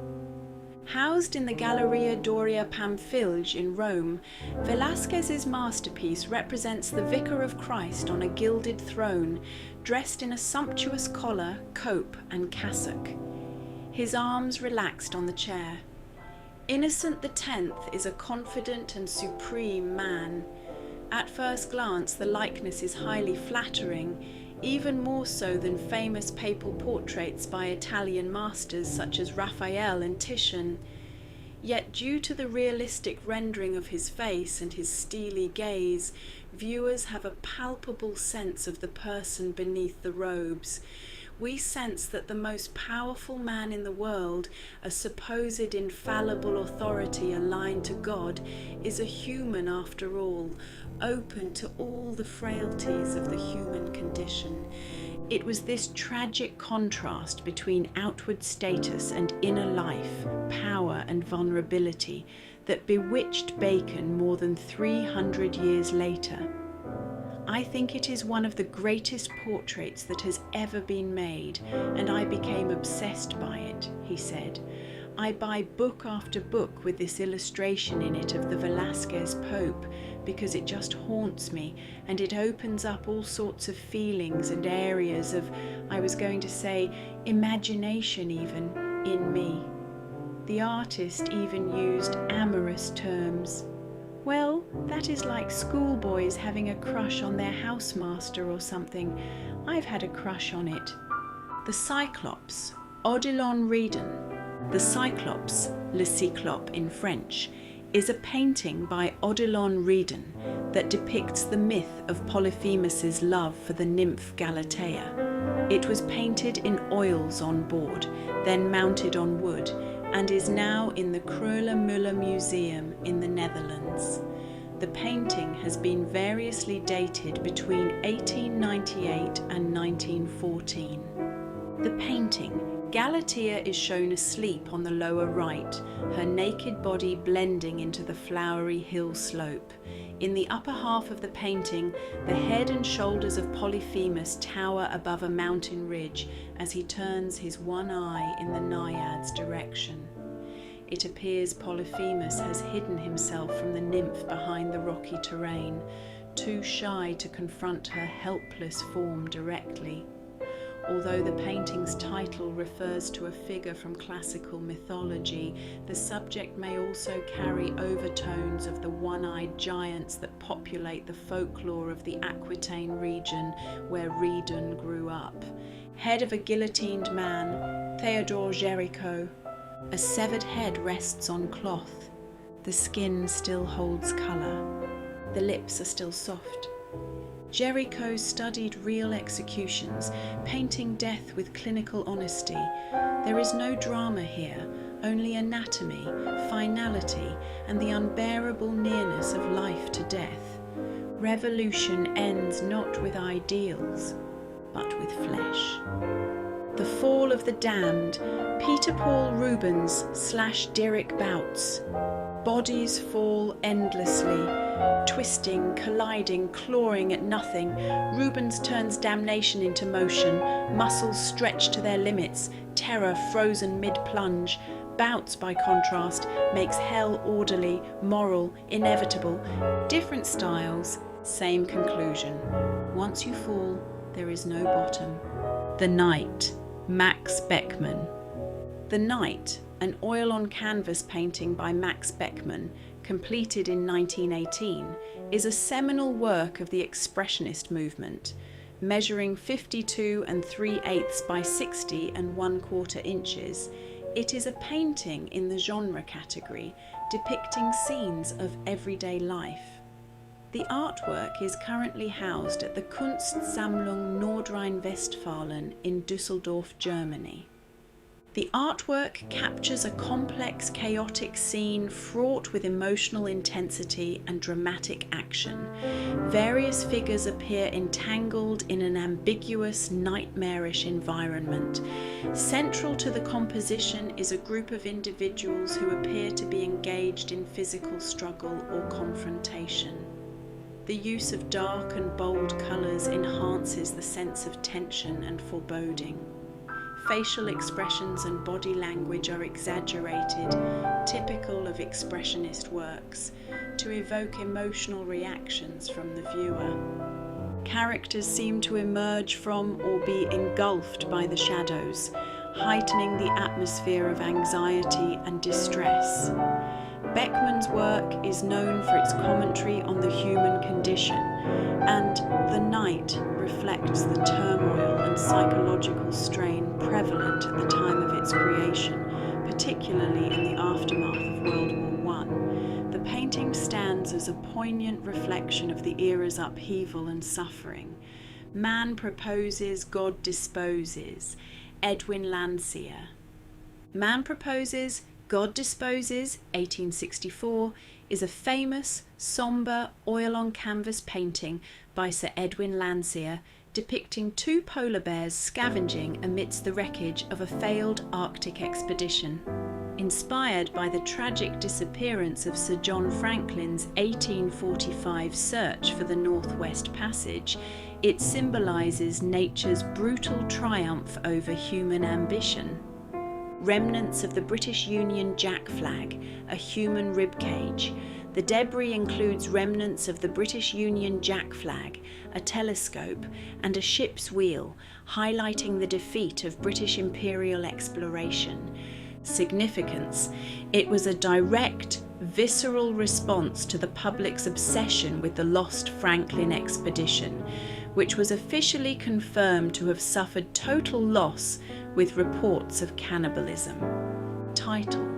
Housed in the Galleria Doria Pamphilj in Rome, Velázquez's masterpiece represents the Vicar of Christ on a gilded throne, dressed in a sumptuous collar, cope, and cassock. His arms relaxed on the chair. Innocent X is a confident and supreme man. At first glance, the likeness is highly flattering, even more so than famous papal portraits by Italian masters such as Raphael and Titian. Yet due to the realistic rendering of his face and his steely gaze, viewers have a palpable sense of the person beneath the robes. We sense that the most powerful man in the world, a supposed infallible authority aligned to God, is a human after all, open to all the frailties of the human condition. It was this tragic contrast between outward status and inner life, power and vulnerability, that bewitched Bacon more than 300 years later. I think it is one of the greatest portraits that has ever been made, and I became obsessed by it, he said. I buy book after book with this illustration in it of the Velázquez Pope because it just haunts me, and it opens up all sorts of feelings and areas of, I was going to say, imagination even, in me. The artist even used amorous terms. Well, that is like schoolboys having a crush on their housemaster or something. I've had a crush on it. The Cyclops, Odilon Redon. The Cyclops, Le Cyclope in French, is a painting by Odilon Redon that depicts the myth of Polyphemus's love for the nymph Galatea. It was painted in oils on board, then mounted on wood, and is now in the Kröller-Müller Museum in the Netherlands. The painting has been variously dated between 1898 and 1914. The painting, Galatea, is shown asleep on the lower right, her naked body blending into the flowery hill slope. In the upper half of the painting, the head and shoulders of Polyphemus tower above a mountain ridge as he turns his one eye in the Naiad's direction. It appears Polyphemus has hidden himself from the nymph behind the rocky terrain, too shy to confront her helpless form directly. Although the painting's title refers to a figure from classical mythology, the subject may also carry overtones of the one-eyed giants that populate the folklore of the Aquitaine region where Redon grew up. Head of a guillotined man, Theodore Géricault. A severed head rests on cloth. The skin still holds colour. The lips are still soft. Géricault studied real executions, painting death with clinical honesty. There is no drama here, only anatomy, finality, and the unbearable nearness of life to death. Revolution ends not with ideals, but with flesh. The Fall of the Damned, Peter Paul Rubens / Dirk Bouts. Bodies fall endlessly, twisting, colliding, clawing at nothing. Rubens turns damnation into motion, muscles stretched to their limits, terror frozen mid-plunge. Bouts, by contrast, makes hell orderly, moral, inevitable. Different styles, same conclusion. Once you fall, there is no bottom. The Night, Max Beckmann. The Night, an oil-on-canvas painting by Max Beckmann, completed in 1918, is a seminal work of the Expressionist movement. Measuring 52 3/8 by 60 1/4 inches, it is a painting in the genre category, depicting scenes of everyday life. The artwork is currently housed at the Kunstsammlung Nordrhein-Westfalen in Düsseldorf, Germany. The artwork captures a complex, chaotic scene fraught with emotional intensity and dramatic action. Various figures appear entangled in an ambiguous, nightmarish environment. Central to the composition is a group of individuals who appear to be engaged in physical struggle or confrontation. The use of dark and bold colours enhances the sense of tension and foreboding. Facial expressions and body language are exaggerated, typical of expressionist works, to evoke emotional reactions from the viewer. Characters seem to emerge from or be engulfed by the shadows, heightening the atmosphere of anxiety and distress. Beckmann's work is known for its commentary on the human condition, and The Night reflects the turmoil and psychological strain prevalent at the time of its creation, particularly in the aftermath of World War I. The painting stands as a poignant reflection of the era's upheaval and suffering. Man proposes, God disposes. Edwin Landseer. Man proposes, God disposes, 1864, is a famous, sombre, oil-on-canvas painting by Sir Edwin Landseer depicting two polar bears scavenging amidst the wreckage of a failed Arctic expedition. Inspired by the tragic disappearance of Sir John Franklin's 1845 search for the Northwest Passage, it symbolises nature's brutal triumph over human ambition. Remnants of the British Union Jack flag, a human ribcage. The debris includes remnants of the British Union Jack flag, a telescope, and a ship's wheel, highlighting the defeat of British imperial exploration. Significance: it was a direct, visceral response to the public's obsession with the lost Franklin expedition, which was officially confirmed to have suffered total loss with reports of cannibalism. Title: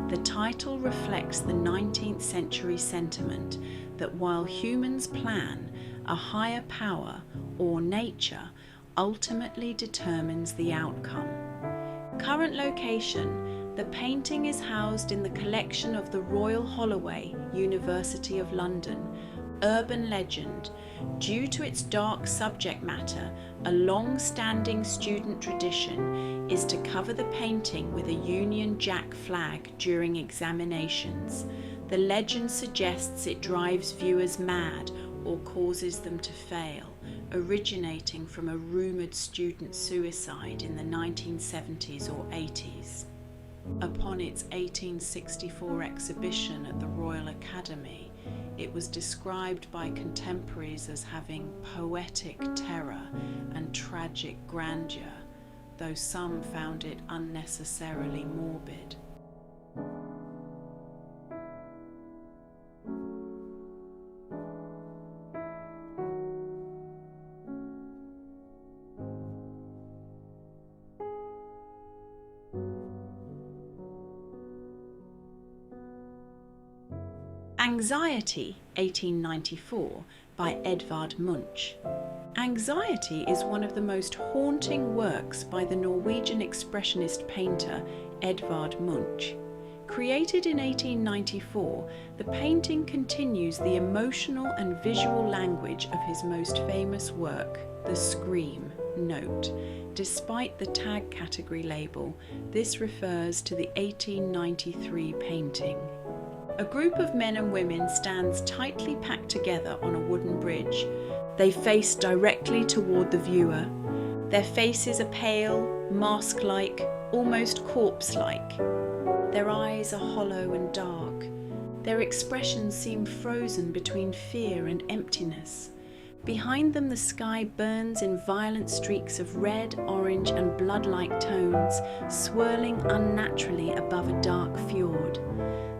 the title reflects the 19th century sentiment that while humans plan, a higher power, or nature, ultimately determines the outcome. Current location: the painting is housed in the collection of the Royal Holloway, University of London. Urban legend: due to its dark subject matter, a long-standing student tradition is to cover the painting with a Union Jack flag during examinations. The legend suggests it drives viewers mad or causes them to fail, originating from a rumoured student suicide in the 1970s or 80s. Upon its 1864 exhibition at the Royal Academy, it was described by contemporaries as having poetic terror and tragic grandeur, though some found it unnecessarily morbid. Anxiety, 1894, by Edvard Munch. Anxiety is one of the most haunting works by the Norwegian expressionist painter Edvard Munch. Created in 1894, the painting continues the emotional and visual language of his most famous work, The Scream. Note: despite the tag category label, this refers to the 1893 painting. A group of men and women stands tightly packed together on a wooden bridge. They face directly toward the viewer. Their faces are pale, mask-like, almost corpse-like. Their eyes are hollow and dark. Their expressions seem frozen between fear and emptiness. Behind them, the sky burns in violent streaks of red, orange, and blood-like tones, swirling unnaturally above a dark fjord.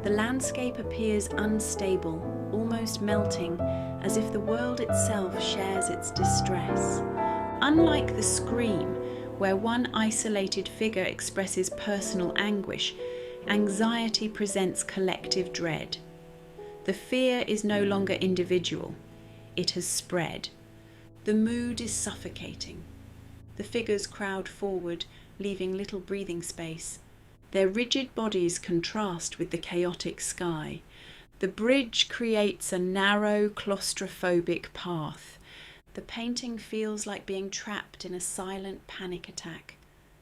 The landscape appears unstable, almost melting, as if the world itself shares its distress. Unlike The Scream, where one isolated figure expresses personal anguish, anxiety presents collective dread. The fear is no longer individual. It has spread. The mood is suffocating. The figures crowd forward, leaving little breathing space. Their rigid bodies contrast with the chaotic sky. The bridge creates a narrow, claustrophobic path. The painting feels like being trapped in a silent panic attack,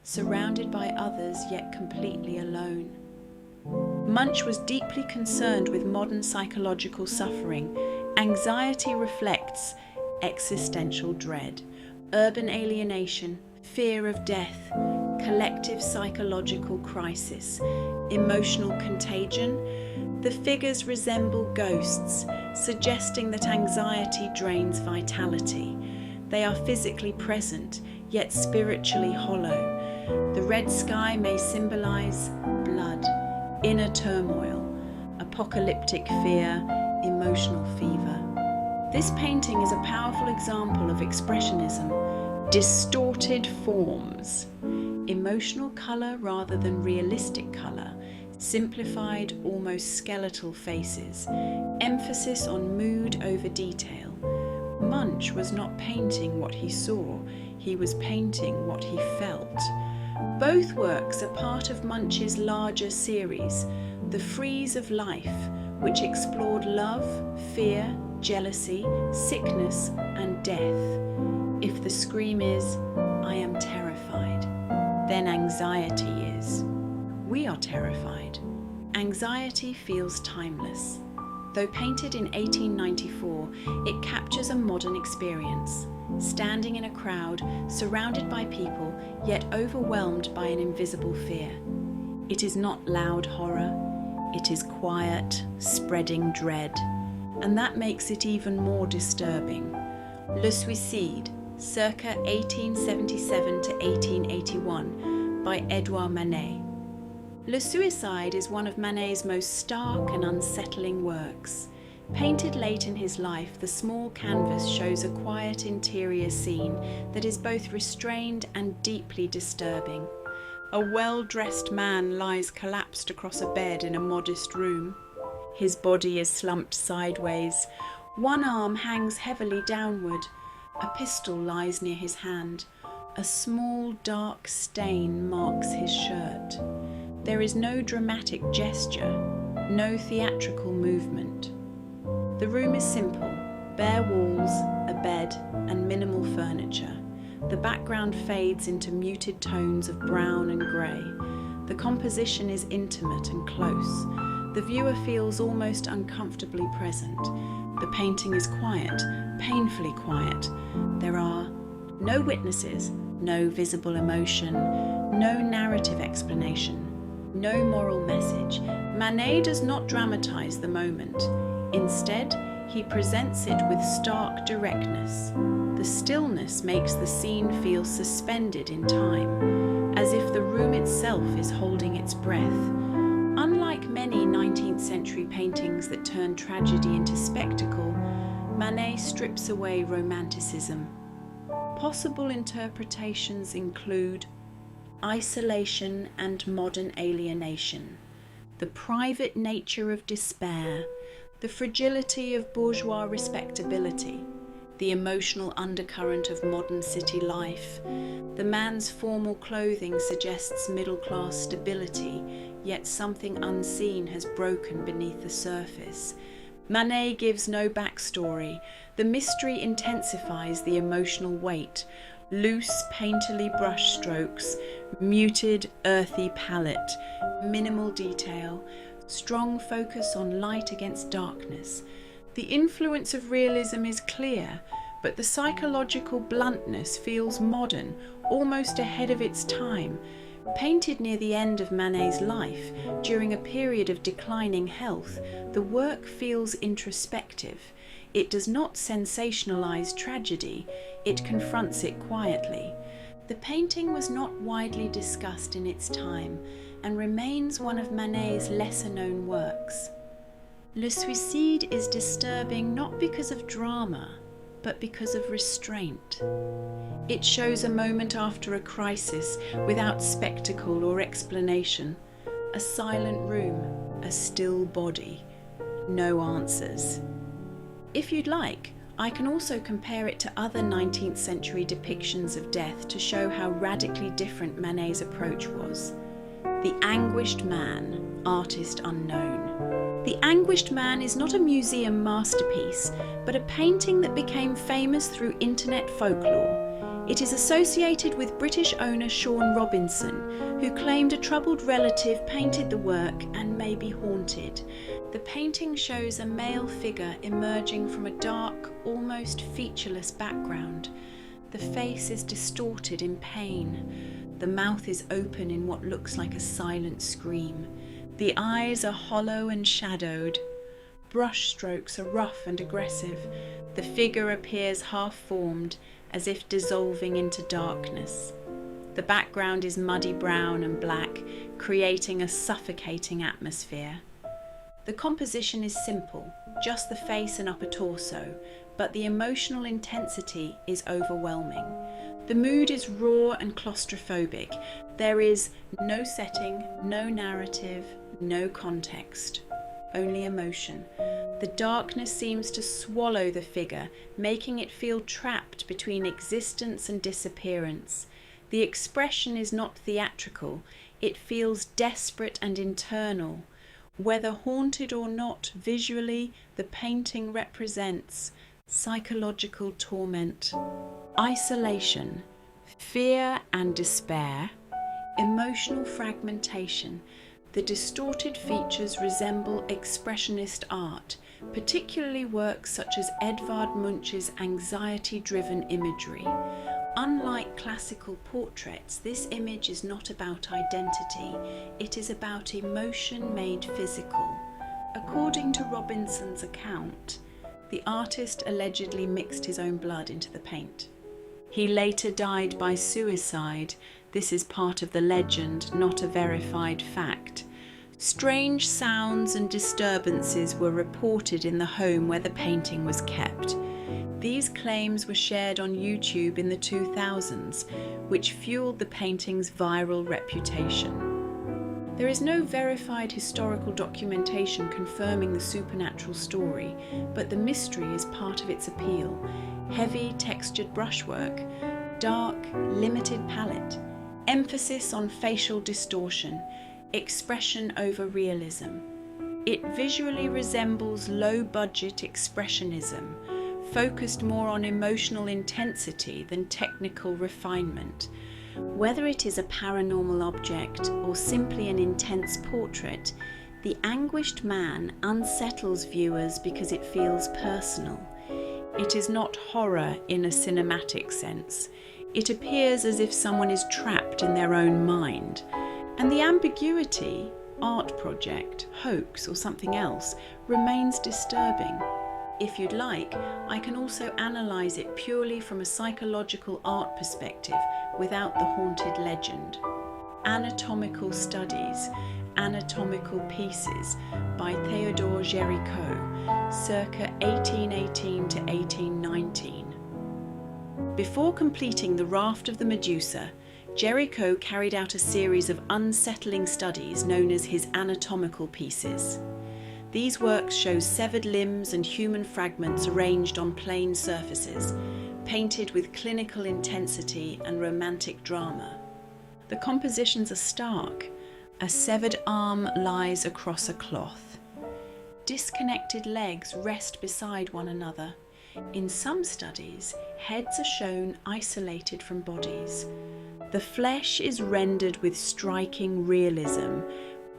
surrounded by others yet completely alone. Munch was deeply concerned with modern psychological suffering. Anxiety reflects existential dread, urban alienation, fear of death, collective psychological crisis, emotional contagion. The figures resemble ghosts, suggesting that anxiety drains vitality. They are physically present, yet spiritually hollow. The red sky may symbolize blood, inner turmoil, apocalyptic fear, emotional fever. This painting is a powerful example of expressionism, distorted forms, emotional colour rather than realistic colour, simplified, almost skeletal faces, emphasis on mood over detail. Munch was not painting what he saw, he was painting what he felt. Both works are part of Munch's larger series, The Frieze of Life, which explored love, fear, jealousy, sickness, and death. If The Scream is, I am terrified, then anxiety is. We are terrified. Anxiety feels timeless. Though painted in 1894, it captures a modern experience, standing in a crowd, surrounded by people, yet overwhelmed by an invisible fear. It is not loud horror, it is quiet, spreading dread, and that makes it even more disturbing. Le Suicide, circa 1877 to 1881, by Edouard Manet. Le Suicide is one of Manet's most stark and unsettling works. Painted late in his life, the small canvas shows a quiet interior scene that is both restrained and deeply disturbing. A well-dressed man lies collapsed across a bed in a modest room. His body is slumped sideways. One arm hangs heavily downward. A pistol lies near his hand. A small dark stain marks his shirt. There is no dramatic gesture, no theatrical movement. The room is simple, bare walls, a bed, and minimal furniture. The background fades into muted tones of brown and grey. The composition is intimate and close. The viewer feels almost uncomfortably present. The painting is quiet, painfully quiet. There are no witnesses, no visible emotion, no narrative explanation, no moral message. Manet does not dramatize the moment. Instead, he presents it with stark directness. The stillness makes the scene feel suspended in time, as if the room itself is holding its breath. Unlike many 19th century paintings that turn tragedy into spectacle, Manet strips away romanticism. Possible interpretations include isolation and modern alienation, the private nature of despair, the fragility of bourgeois respectability, the emotional undercurrent of modern city life. The man's formal clothing suggests middle-class stability, yet something unseen has broken beneath the surface. Manet gives no backstory. The mystery intensifies the emotional weight. Loose, painterly brushstrokes, muted, earthy palette, minimal detail, strong focus on light against darkness. The influence of realism is clear, but the psychological bluntness feels modern, almost ahead of its time. Painted near the end of Manet's life, during a period of declining health, the work feels introspective. It does not sensationalize tragedy, it confronts it quietly. The painting was not widely discussed in its time and remains one of Manet's lesser-known works. Le Suicide is disturbing not because of drama, but because of restraint. It shows a moment after a crisis without spectacle or explanation. A silent room, a still body, no answers. If you'd like, I can also compare it to other 19th century depictions of death to show how radically different Manet's approach was. The Anguished Man, Artist Unknown. The Anguished Man is not a museum masterpiece, but a painting that became famous through internet folklore. It is associated with British owner Sean Robinson, who claimed a troubled relative painted the work and may be haunted. The painting shows a male figure emerging from a dark, almost featureless background. The face is distorted in pain. The mouth is open in what looks like a silent scream. The eyes are hollow and shadowed. Brush strokes are rough and aggressive. The figure appears half-formed, as if dissolving into darkness. The background is muddy brown and black, creating a suffocating atmosphere. The composition is simple, just the face and upper torso, but the emotional intensity is overwhelming. The mood is raw and claustrophobic. There is no setting, no narrative, no context, only emotion. The darkness seems to swallow the figure, making it feel trapped between existence and disappearance. The expression is not theatrical, it feels desperate and internal. Whether haunted or not, visually, the painting represents psychological torment, isolation, fear and despair, emotional fragmentation. The distorted features resemble expressionist art, particularly works such as Edvard Munch's anxiety-driven imagery. Unlike classical portraits, this image is not about identity, it is about emotion made physical. According to Robinson's account, the artist allegedly mixed his own blood into the paint. He later died by suicide. This is part of the legend, not a verified fact. Strange sounds and disturbances were reported in the home where the painting was kept. These claims were shared on YouTube in the 2000s, which fueled the painting's viral reputation. There is no verified historical documentation confirming the supernatural story, but the mystery is part of its appeal. heavy textured brushwork, dark, limited palette, emphasis on facial distortion, expression over realism. It visually resembles low-budget expressionism, focused more on emotional intensity than technical refinement. Whether it is a paranormal object or simply an intense portrait, The Anguished Man unsettles viewers because it feels personal. It is not horror in a cinematic sense. It appears as if someone is trapped in their own mind. And the ambiguity, art project, hoax, or something else, remains disturbing. If you'd like, I can also analyse it purely from a psychological art perspective without the haunted legend. Anatomical Studies, Anatomical Pieces by Theodore Géricault, circa 1818 to 1819. Before completing The Raft of the Medusa, Géricault carried out a series of unsettling studies known as his anatomical pieces. These works show severed limbs and human fragments arranged on plain surfaces, painted with clinical intensity and romantic drama. The compositions are stark. A severed arm lies across a cloth. Disconnected legs rest beside one another. In some studies, heads are shown isolated from bodies. The flesh is rendered with striking realism,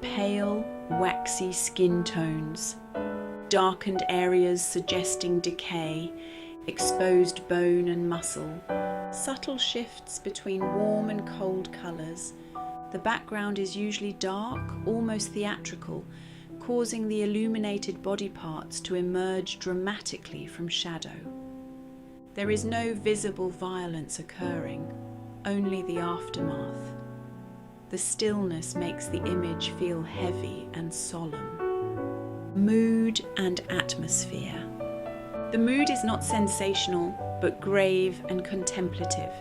pale, waxy skin tones, darkened areas suggesting decay, exposed bone and muscle, subtle shifts between warm and cold colours. The background is usually dark, almost theatrical, causing the illuminated body parts to emerge dramatically from shadow. There is no visible violence occurring, only the aftermath. The stillness makes the image feel heavy and solemn. Mood and atmosphere. The mood is not sensational, but grave and contemplative.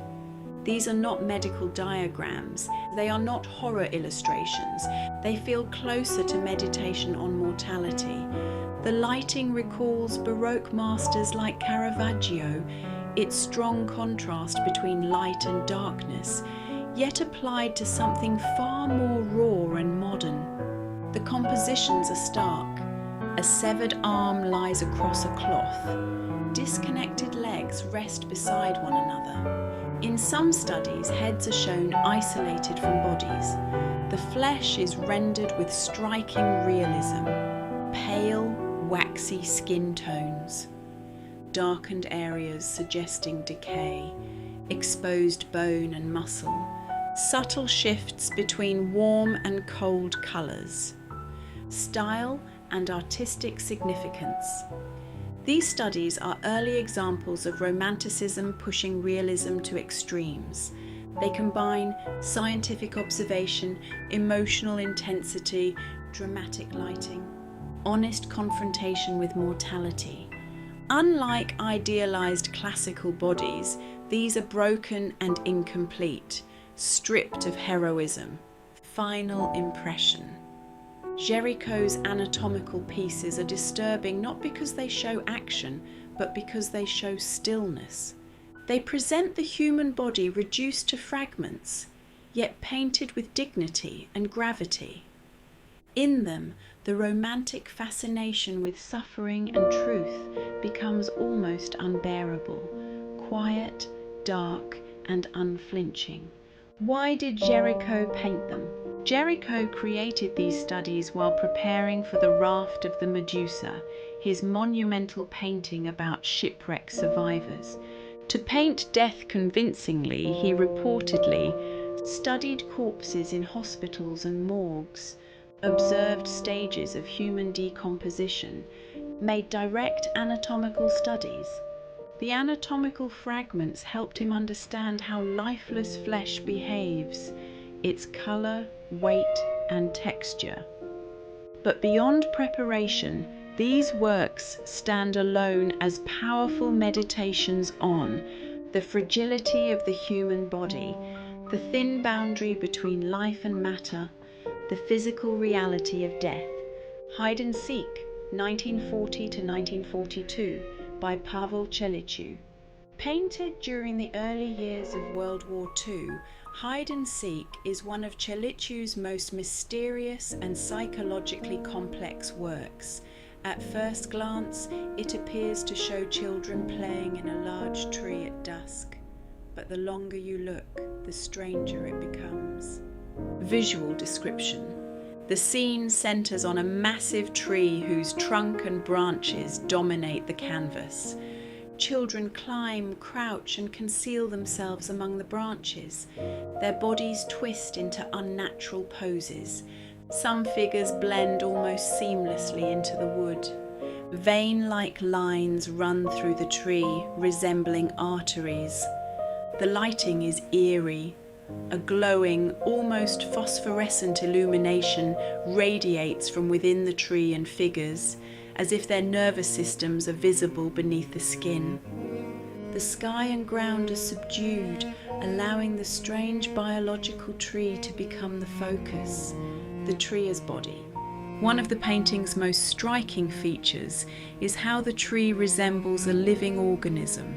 These are not medical diagrams. They are not horror illustrations. They feel closer to meditation on mortality. The lighting recalls Baroque masters like Caravaggio, its strong contrast between light and darkness, yet applied to something far more raw and modern. The compositions are stark. A severed arm lies across a cloth. Disconnected legs rest beside one another. In some studies, heads are shown isolated from bodies. The flesh is rendered with striking realism, pale, waxy skin tones, darkened areas suggesting decay, exposed bone and muscle, subtle shifts between warm and cold colours, style and artistic significance. These studies are early examples of Romanticism pushing realism to extremes. They combine scientific observation, emotional intensity, dramatic lighting, honest confrontation with mortality. Unlike idealized classical bodies, these are broken and incomplete, stripped of heroism. Final impression. Géricault's anatomical pieces are disturbing not because they show action, but because they show stillness. They present the human body reduced to fragments, yet painted with dignity and gravity. In them, the romantic fascination with suffering and truth becomes almost unbearable, quiet, dark, and unflinching. Why did Géricault paint them? Géricault created these studies while preparing for The Raft of the Medusa, his monumental painting about shipwreck survivors. To paint death convincingly, he reportedly studied corpses in hospitals and morgues, observed stages of human decomposition, made direct anatomical studies. The anatomical fragments helped him understand how lifeless flesh behaves, its colour, weight, and texture. But beyond preparation, these works stand alone as powerful meditations on the fragility of the human body, the thin boundary between life and matter, the physical reality of death. Hide and Seek, 1940 to 1942, by Pavel Cheliciu. Painted during the early years of World War II, Hide and Seek is one of Celicu's most mysterious and psychologically complex works. At first glance, it appears to show children playing in a large tree at dusk, but the longer you look, the stranger it becomes. Visual description. The scene centers on a massive tree whose trunk and branches dominate the canvas. Children climb, crouch, and conceal themselves among the branches. Their bodies twist into unnatural poses. Some figures blend almost seamlessly into the wood. Vein-like lines run through the tree, resembling arteries. The lighting is eerie. A glowing, almost phosphorescent illumination radiates from within the tree and figures, as if their nervous systems are visible beneath the skin. The sky and ground are subdued, allowing the strange biological tree to become the focus, the trier's body. One of the painting's most striking features is how the tree resembles a living organism.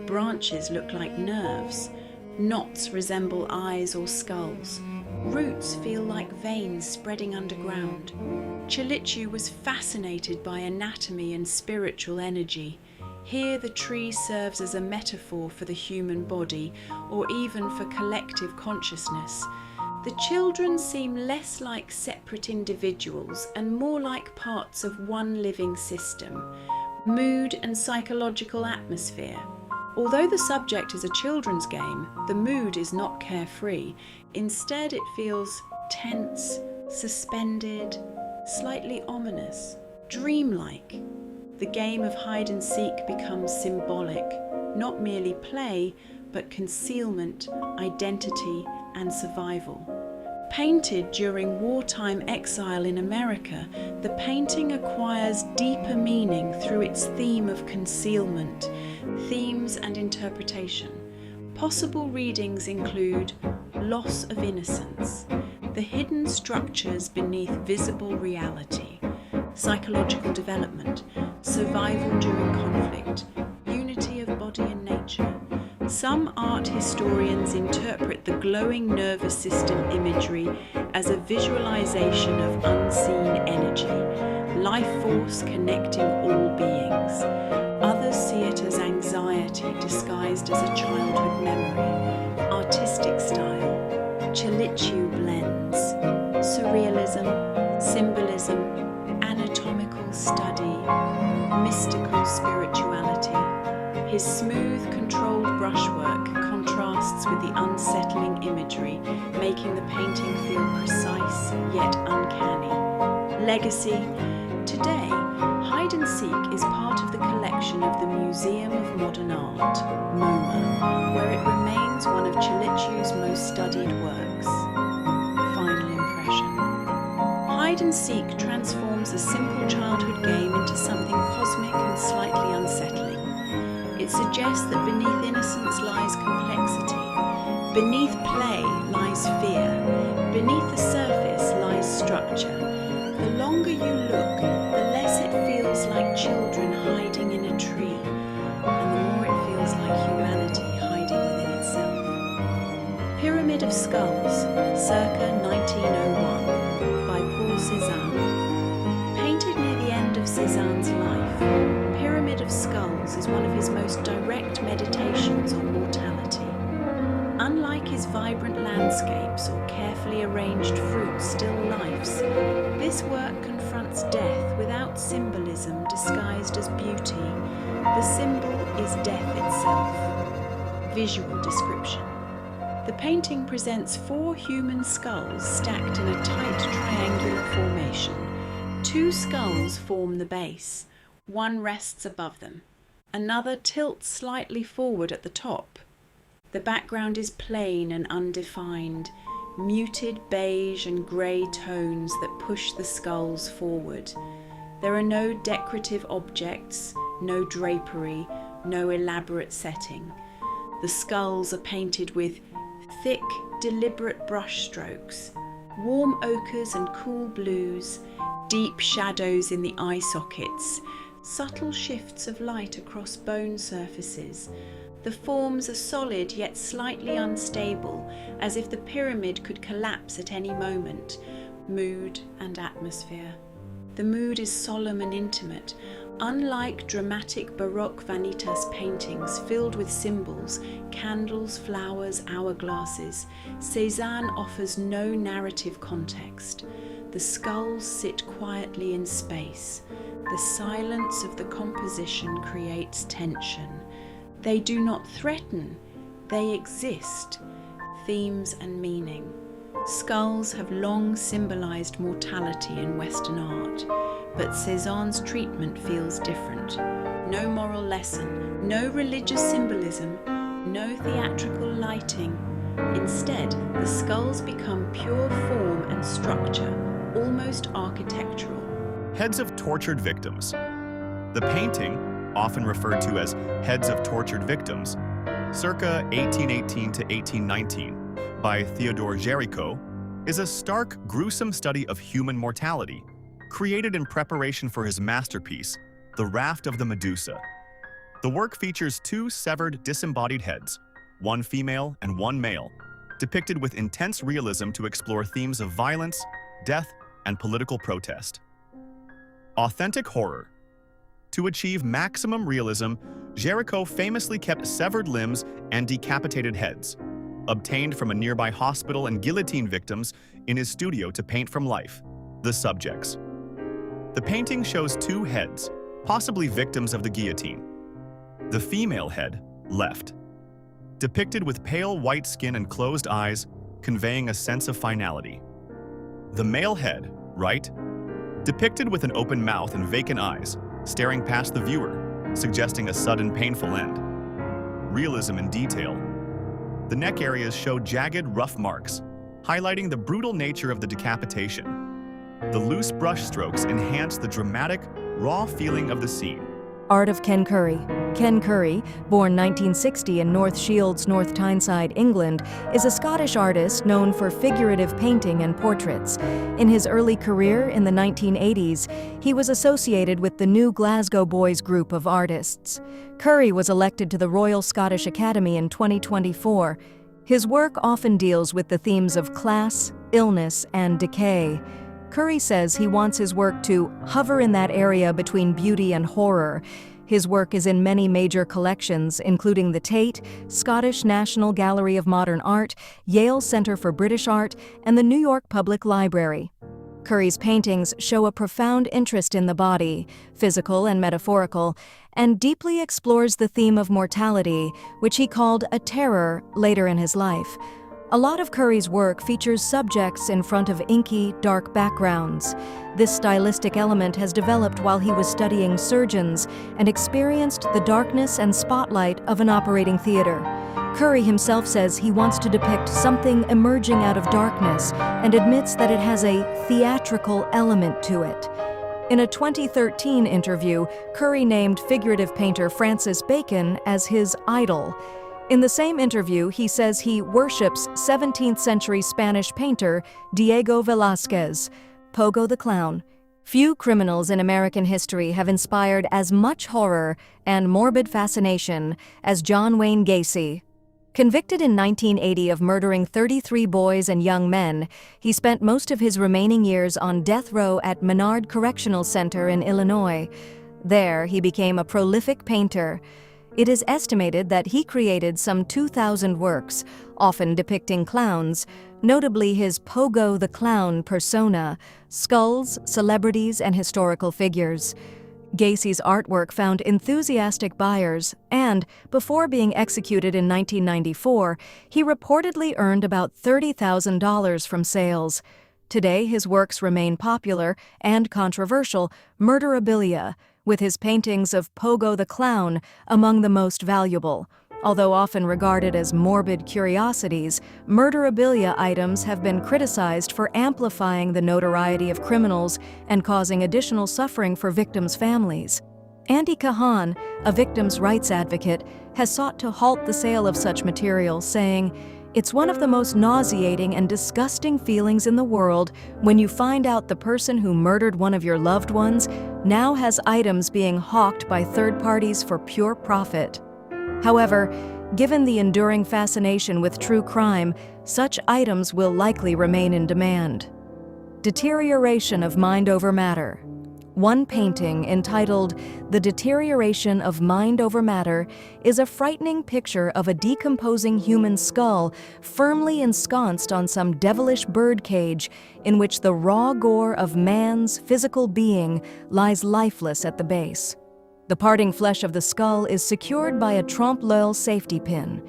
Branches look like nerves, knots resemble eyes or skulls, roots feel like veins spreading underground. Celicu was fascinated by anatomy and spiritual energy. Here the tree serves as a metaphor for the human body, or even for collective consciousness. The children seem less like separate individuals and more like parts of one living system. Mood and psychological atmosphere. Although the subject is a children's game, the mood is not carefree. Instead, it feels tense, suspended, slightly ominous, dreamlike. The game of hide and seek becomes symbolic, not merely play, but concealment, identity, and survival. Painted during wartime exile in America, the painting acquires deeper meaning through its theme of concealment, themes and interpretation. Possible readings include loss of innocence, the hidden structures beneath visible reality, psychological development, survival during conflict, unity of body and nature. Some art historians interpret the glowing nervous system imagery as a visualization of unseen energy, life force connecting all beings. Others see it as anxiety disguised as a childhood memory. Artistic style. Celicu blends surrealism, symbolism, anatomical study, mystical spirituality. His smooth, controlled brushwork contrasts with the unsettling imagery, making the painting feel precise yet uncanny. Legacy. Today, Hide and Seek is part of the collection of the Museum of Modern Art, MoMA, where it remains one of Celicu's most studied works. Final impression. Hide and Seek transforms a simple childhood game into something cosmic and slightly unsettling. It suggests that beneath innocence lies complexity. Beneath play lies fear. Beneath the surface lies structure. The longer you look, the less it feels like children hiding in a tree, and the more it feels like humanity hiding within itself. Pyramid of Skulls, circa 1901, by Paul Cézanne. Painted near the end of Cézanne's life, Pyramid of Skulls is one of his most direct meditations on mortality. Unlike his vibrant landscapes or carefully arranged fruit still lifes, this work confronts death without symbolism disguised as beauty. The symbol is death itself. Visual description. The painting presents 4 human skulls stacked in a tight triangular formation. 2 skulls form the base. One rests above them. Another tilts slightly forward at the top. The background is plain and undefined, muted beige and grey tones that push the skulls forward. There are no decorative objects, no drapery, no elaborate setting. The skulls are painted with thick, deliberate brush strokes, warm ochres and cool blues, deep shadows in the eye sockets, subtle shifts of light across bone surfaces. The forms are solid yet slightly unstable, as if the pyramid could collapse at any moment. Mood and atmosphere. The mood is solemn and intimate. Unlike dramatic Baroque vanitas paintings filled with symbols, candles, flowers, hourglasses, Cézanne offers no narrative context. The skulls sit quietly in space. The silence of the composition creates tension. They do not threaten, they exist. Themes and meaning. Skulls have long symbolized mortality in Western art, but Cézanne's treatment feels different. No moral lesson, no religious symbolism, no theatrical lighting. Instead, the skulls become pure form and structure, almost architectural. Heads of tortured victims. The painting, often referred to as Heads of Tortured Victims, circa 1818 to 1819, by Theodore Géricault, is a stark, gruesome study of human mortality, created in preparation for his masterpiece, The Raft of the Medusa. The work features two severed, disembodied heads, one female and one male, depicted with intense realism to explore themes of violence, death, and political protest. Authentic horror. To achieve maximum realism, Géricault famously kept severed limbs and decapitated heads, obtained from a nearby hospital, and guillotine victims in his studio to paint from life, the subjects. The painting shows two heads, possibly victims of the guillotine. The female head, left, depicted with pale white skin and closed eyes, conveying a sense of finality. The male head, right, depicted with an open mouth and vacant eyes, staring past the viewer, suggesting a sudden, painful end. Realism in detail. The neck areas show jagged, rough marks, highlighting the brutal nature of the decapitation. The loose brush strokes enhance the dramatic, raw feeling of the scene. Art of Ken Curry. Ken Curry, born 1960 in North Shields, North Tyneside, England, is a Scottish artist known for figurative painting and portraits. In his early career in the 1980s, he was associated with the New Glasgow Boys group of artists. Curry was elected to the Royal Scottish Academy in 2024. His work often deals with the themes of class, illness, and decay. Curry says he wants his work to hover in that area between beauty and horror. His work is in many major collections, including the Tate, Scottish National Gallery of Modern Art, Yale Center for British Art, and the New York Public Library. Curry's paintings show a profound interest in the body, physical and metaphorical, and deeply explores the theme of mortality, which he called a terror later in his life. A lot of Curry's work features subjects in front of inky, dark backgrounds. This stylistic element has developed while he was studying surgeons and experienced the darkness and spotlight of an operating theater. Curry himself says he wants to depict something emerging out of darkness and admits that it has a theatrical element to it. In a 2013 interview, Curry named figurative painter Francis Bacon as his idol. In the same interview, he says he worships 17th century Spanish painter Diego Velázquez, Pogo the Clown. Few criminals in American history have inspired as much horror and morbid fascination as John Wayne Gacy. Convicted in 1980 of murdering 33 boys and young men, he spent most of his remaining years on death row at Menard Correctional Center in Illinois. There, he became a prolific painter. It is estimated that he created some 2,000 works, often depicting clowns, notably his Pogo the Clown persona, skulls, celebrities, and historical figures. Gacy's artwork found enthusiastic buyers, and, before being executed in 1994, he reportedly earned about $30,000 from sales. Today, his works remain popular and controversial murderabilia, with his paintings of Pogo the Clown among the most valuable. Although often regarded as morbid curiosities, murderabilia items have been criticized for amplifying the notoriety of criminals and causing additional suffering for victims' families. Andy Kahan, a victims' rights advocate, has sought to halt the sale of such material, saying, "It's one of the most nauseating and disgusting feelings in the world when you find out the person who murdered one of your loved ones now has items being hawked by third parties for pure profit." However, Given the enduring fascination with true crime, such items will likely remain in demand. Deterioration of mind over matter. One painting, entitled "The Deterioration of Mind Over Matter," is a frightening picture of a decomposing human skull firmly ensconced on some devilish birdcage in which the raw gore of man's physical being lies lifeless at the base. The parting flesh of the skull is secured by a trompe-l'oeil safety pin.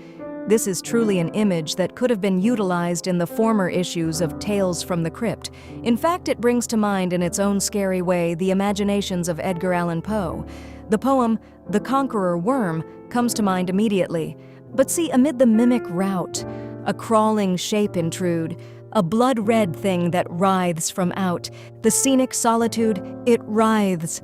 This is truly an image that could have been utilized in the former issues of Tales from the Crypt. In fact, it brings to mind in its own scary way the imaginations of Edgar Allan Poe. The poem, "The Conqueror Worm," comes to mind immediately. But see, amid the mimic rout, a crawling shape intrude, a blood-red thing that writhes from out. The scenic solitude, it writhes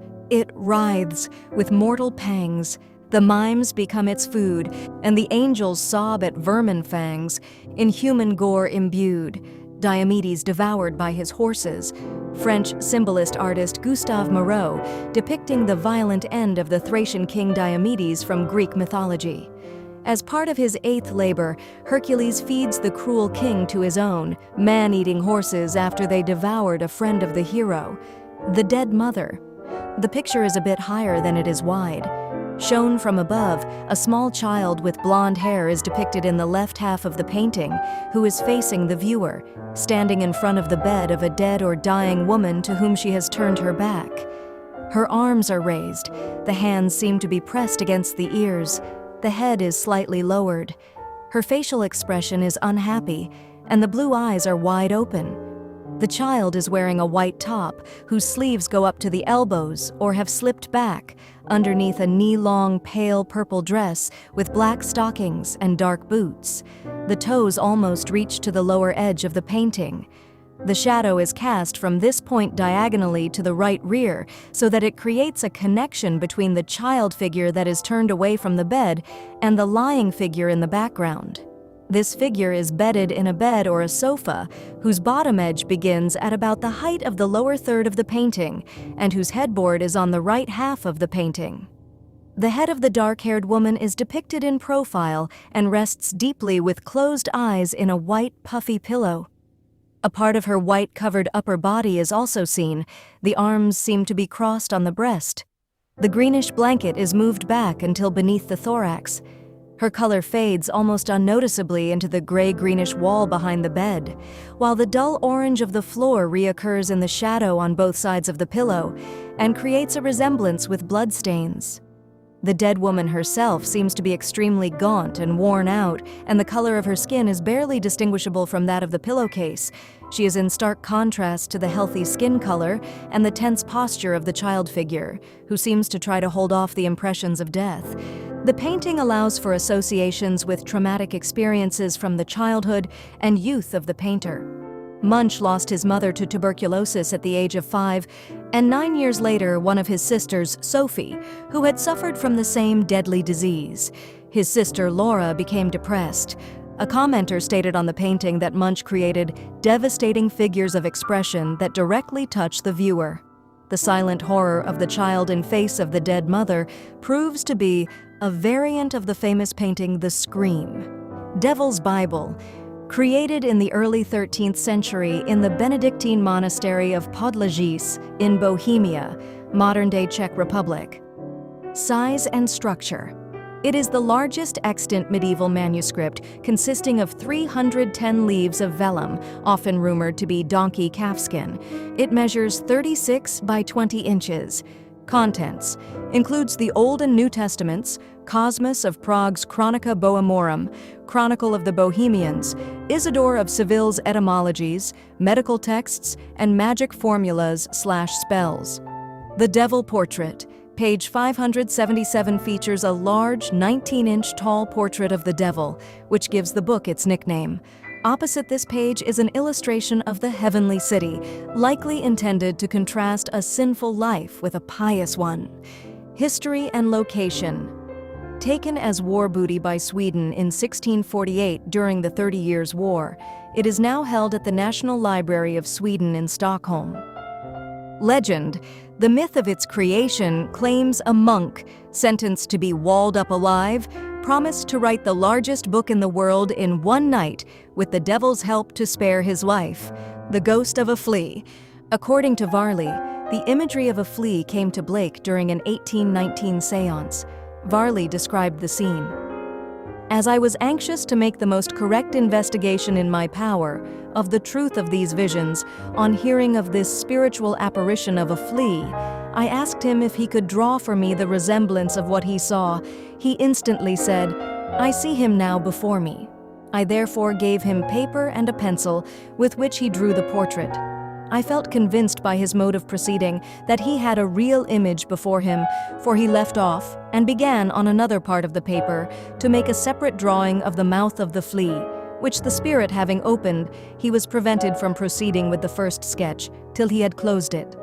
with mortal pangs. The mimes become its food, and the angels sob at vermin fangs, in human gore imbued. Diomedes devoured by his horses. French symbolist artist Gustave Moreau, depicting the violent end of the Thracian king Diomedes from Greek mythology. As part of his 8th labor, Hercules feeds the cruel king to his own, man-eating horses after they devoured a friend of the hero. The dead mother. The picture is a bit higher than it is wide. Shown from above, a small child with blonde hair is depicted in the left half of the painting, who is facing the viewer, standing in front of the bed of a dead or dying woman to whom she has turned her back. Her arms are raised, the hands seem to be pressed against the ears, the head is slightly lowered. Her facial expression is unhappy, and the blue eyes are wide open. The child is wearing a white top, whose sleeves go up to the elbows or have slipped back, underneath a knee-long pale purple dress with black stockings and dark boots. The toes almost reach to the lower edge of the painting. The shadow is cast from this point diagonally to the right rear, so that it creates a connection between the child figure that is turned away from the bed and the lying figure in the background. This figure is bedded in a bed or a sofa, whose bottom edge begins at about the height of the lower third of the painting, and whose headboard is on the right half of the painting. The head of the dark-haired woman is depicted in profile and rests deeply with closed eyes in a white, puffy pillow. A part of her white-covered upper body is also seen. The arms seem to be crossed on the breast. The greenish blanket is moved back until beneath the thorax. Her color fades almost unnoticeably into the gray-greenish wall behind the bed, while the dull orange of the floor reoccurs in the shadow on both sides of the pillow and creates a resemblance with bloodstains. The dead woman herself seems to be extremely gaunt and worn out, and the color of her skin is barely distinguishable from that of the pillowcase. She is in stark contrast to the healthy skin color and the tense posture of the child figure, who seems to try to hold off the impressions of death. The painting allows for associations with traumatic experiences from the childhood and youth of the painter. Munch lost his mother to tuberculosis at the age of 5, and 9 years later, one of his sisters, Sophie, who had suffered from the same deadly disease. His sister, Laura, became depressed. A commenter stated on the painting that Munch created devastating figures of expression that directly touch the viewer. The silent horror of the child in face of the dead mother proves to be a variant of the famous painting The Scream. Devil's Bible, created in the early 13th century in the Benedictine monastery of Podlažís in Bohemia, modern-day Czech Republic. Size and structure. It is the largest extant medieval manuscript, consisting of 310 leaves of vellum, often rumored to be donkey calfskin. It measures 36 by 20 inches. Contents includes the Old and New Testaments, Cosmas of Prague's Chronica Bohemorum, Chronicle of the Bohemians, Isidore of Seville's Etymologies, medical texts, and magic formulas/spells. The Devil Portrait. Page 577 features a large 19-inch tall portrait of the devil, which gives the book its nickname. Opposite this page is an illustration of the heavenly city, likely intended to contrast a sinful life with a pious one. History and location. Taken as war booty by Sweden in 1648 during the 30 Years' War, it is now held at the National Library of Sweden in Stockholm. Legend. The myth of its creation claims a monk, sentenced to be walled up alive, promised to write the largest book in the world in one night with the devil's help to spare his wife, the ghost of a flea. According to Varley, the imagery of a flea came to Blake during an 1819 seance. Varley described the scene. As I was anxious to make the most correct investigation in my power of the truth of these visions, on hearing of this spiritual apparition of a flea, I asked him if he could draw for me the resemblance of what he saw. He instantly said, "I see him now before me." I therefore gave him paper and a pencil with which he drew the portrait. I felt convinced by his mode of proceeding that he had a real image before him, for he left off and began on another part of the paper to make a separate drawing of the mouth of the flea, which the spirit having opened, he was prevented from proceeding with the first sketch till he had closed it.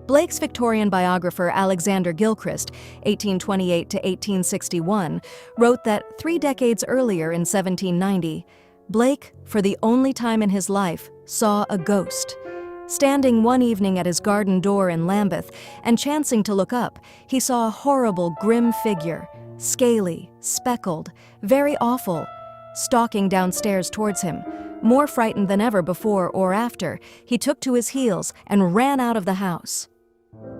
Blake's Victorian biographer Alexander Gilchrist, 1828 to 1861, wrote that 3 decades earlier in 1790, Blake, for the only time in his life, saw a ghost. Standing one evening at his garden door in Lambeth and chancing to look up, he saw a horrible, grim figure, scaly, speckled, very awful, stalking downstairs towards him. More frightened than ever before or after, he took to his heels and ran out of the house.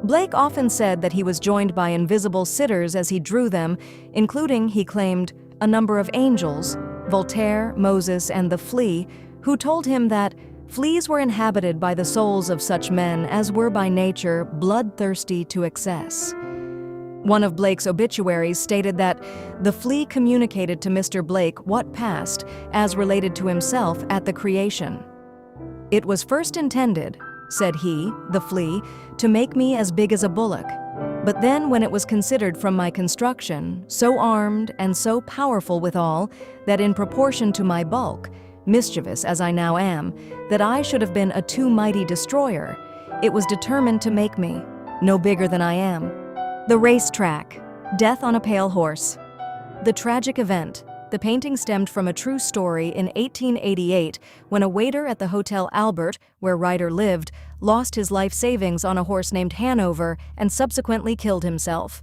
Blake often said that he was joined by invisible sitters as he drew them, including, he claimed, a number of angels, Voltaire, Moses, and the flea, who told him that fleas were inhabited by the souls of such men as were by nature bloodthirsty to excess. One of Blake's obituaries stated that the flea communicated to Mr. Blake what passed, as related to himself, at the creation. "It was first intended," said he, the flea, "to make me as big as a bullock. But then when it was considered from my construction, so armed and so powerful withal, that in proportion to my bulk, mischievous as I now am, that I should have been a too mighty destroyer, it was determined to make me no bigger than I am." The racetrack, death on a pale horse. The tragic event. The painting stemmed from a true story in 1888 when a waiter at the Hotel Albert, where Ryder lived, lost his life savings on a horse named Hanover and subsequently killed himself.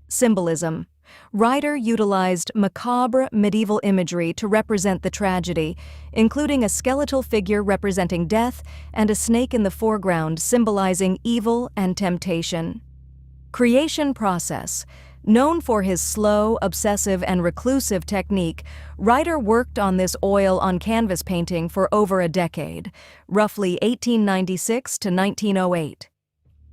Symbolism. Ryder utilized macabre medieval imagery to represent the tragedy, including a skeletal figure representing death and a snake in the foreground symbolizing evil and temptation. Creation process. Known for his slow, obsessive, and reclusive technique, Ryder worked on this oil-on-canvas painting for over a decade, roughly 1896 to 1908.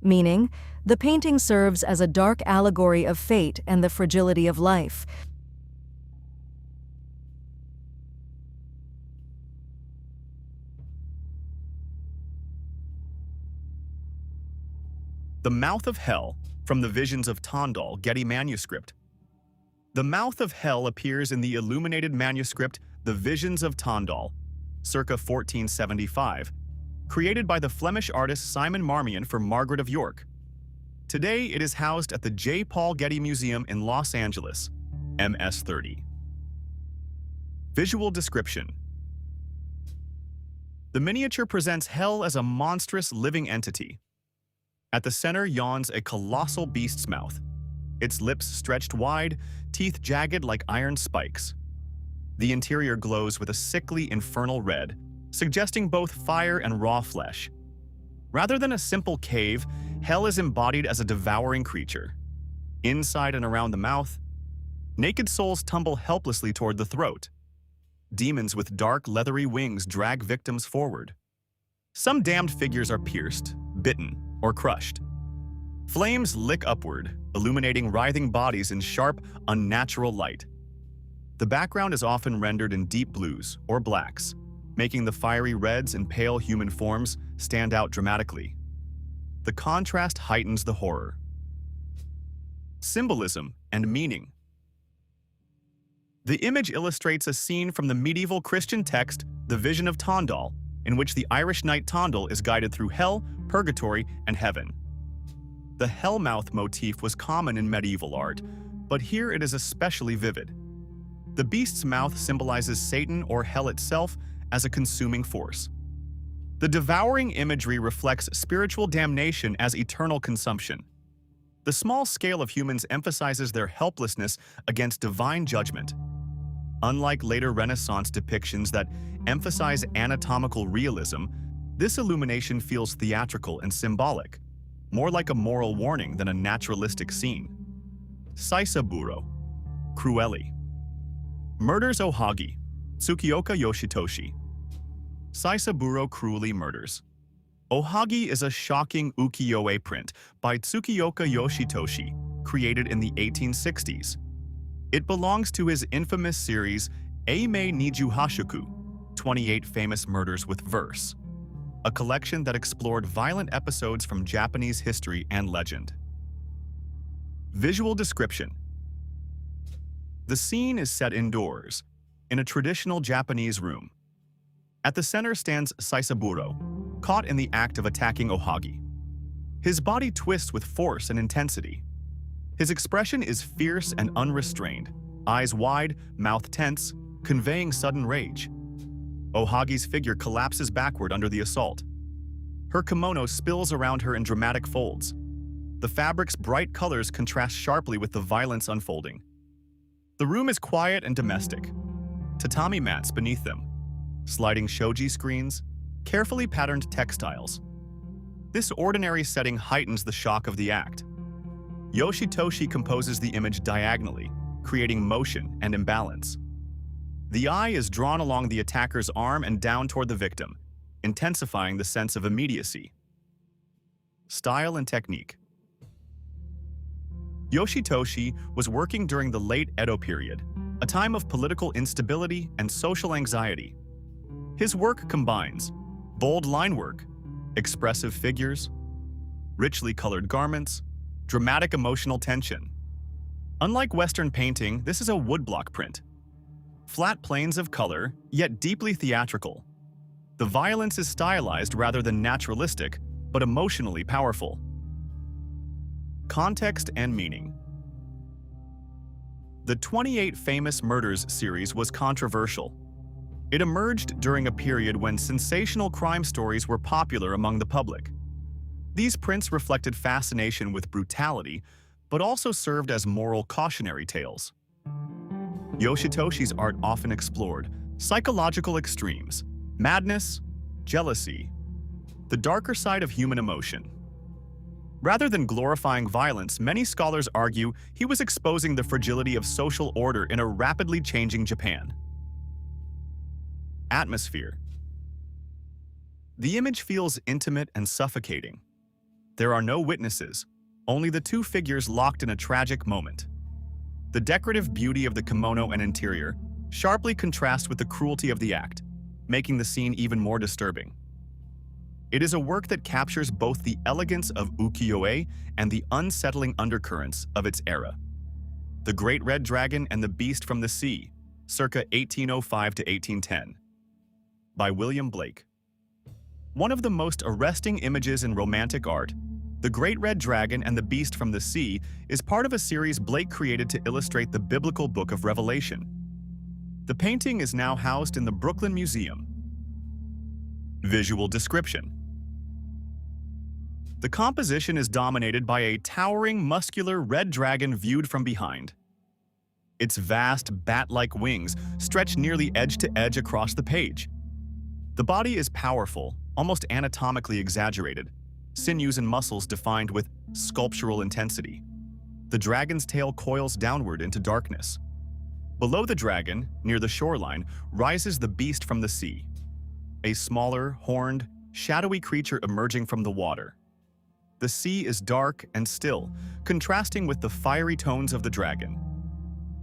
Meaning, the painting serves as a dark allegory of fate and the fragility of life. The Mouth of Hell, from the Visions of Tondal, Getty Manuscript. The Mouth of Hell appears in the illuminated manuscript The Visions of Tondal, circa 1475, created by the Flemish artist Simon Marmion for Margaret of York. Today, it is housed at the J. Paul Getty Museum in Los Angeles, MS-30. Visual description. The miniature presents hell as a monstrous living entity. At the center yawns a colossal beast's mouth, its lips stretched wide, teeth jagged like iron spikes. The interior glows with a sickly, infernal red, suggesting both fire and raw flesh. Rather than a simple cave, hell is embodied as a devouring creature. Inside and around the mouth, naked souls tumble helplessly toward the throat. Demons with dark, leathery wings drag victims forward. Some damned figures are pierced, bitten, or crushed. Flames lick upward, illuminating writhing bodies in sharp, unnatural light. The background is often rendered in deep blues or blacks, making the fiery reds and pale human forms stand out dramatically. The contrast heightens the horror. Symbolism and meaning. The image illustrates a scene from the medieval Christian text, The Vision of Tondal, in which the Irish knight Tondal is guided through hell, purgatory, and heaven. The hellmouth motif was common in medieval art, but here it is especially vivid. The beast's mouth symbolizes Satan or hell itself as a consuming force. The devouring imagery reflects spiritual damnation as eternal consumption. The small scale of humans emphasizes their helplessness against divine judgment. Unlike later Renaissance depictions that emphasize anatomical realism, this illumination feels theatrical and symbolic, more like a moral warning than a naturalistic scene. Saisaburo, Cruelli. Murders Ohagi, Tsukioka Yoshitoshi. Saisaburo cruelly murders. Ohagi is a shocking ukiyo-e print by Tsukioka Yoshitoshi, created in the 1860s. It belongs to his infamous series Eimei Niju Hashuku, 28 Famous Murders with Verse, a collection that explored violent episodes from Japanese history and legend. Visual description. The scene is set indoors, in a traditional Japanese room. At the center stands Saisaburo, caught in the act of attacking Ohagi. His body twists with force and intensity. His expression is fierce and unrestrained, eyes wide, mouth tense, conveying sudden rage. Ohagi's figure collapses backward under the assault. Her kimono spills around her in dramatic folds. The fabric's bright colors contrast sharply with the violence unfolding. The room is quiet and domestic. Tatami mats beneath them, sliding shoji screens, carefully patterned textiles. This ordinary setting heightens the shock of the act. Yoshitoshi composes the image diagonally, creating motion and imbalance. The eye is drawn along the attacker's arm and down toward the victim, intensifying the sense of immediacy. Style and technique. Yoshitoshi was working during the late Edo period, a time of political instability and social anxiety. His work combines bold line work, expressive figures, richly colored garments, dramatic emotional tension. Unlike Western painting, this is a woodblock print. Flat planes of color, yet deeply theatrical. The violence is stylized rather than naturalistic, but emotionally powerful. Context and meaning. The 28 Famous Murders series was controversial. It emerged during a period when sensational crime stories were popular among the public. These prints reflected fascination with brutality, but also served as moral cautionary tales. Yoshitoshi's art often explored psychological extremes, madness, jealousy, the darker side of human emotion. Rather than glorifying violence, many scholars argue he was exposing the fragility of social order in a rapidly changing Japan. Atmosphere. The image feels intimate and suffocating. There are no witnesses, only the two figures locked in a tragic moment. The decorative beauty of the kimono and interior sharply contrasts with the cruelty of the act, making the scene even more disturbing. It is a work that captures both the elegance of ukiyo-e and the unsettling undercurrents of its era. The Great Red Dragon and the Beast from the Sea, circa 1805 to 1810. By William Blake. One of the most arresting images in romantic art, The Great Red Dragon and the Beast from the Sea is part of a series Blake created to illustrate the biblical book of Revelation. The painting is now housed in the Brooklyn Museum. Visual description. The composition is dominated by a towering, muscular red dragon viewed from behind. Its vast, bat-like wings stretch nearly edge to edge across the page. The body is powerful, almost anatomically exaggerated, sinews and muscles defined with sculptural intensity. The dragon's tail coils downward into darkness. Below the dragon, near the shoreline, rises the beast from the sea, a smaller, horned, shadowy creature emerging from the water. The sea is dark and still, contrasting with the fiery tones of the dragon.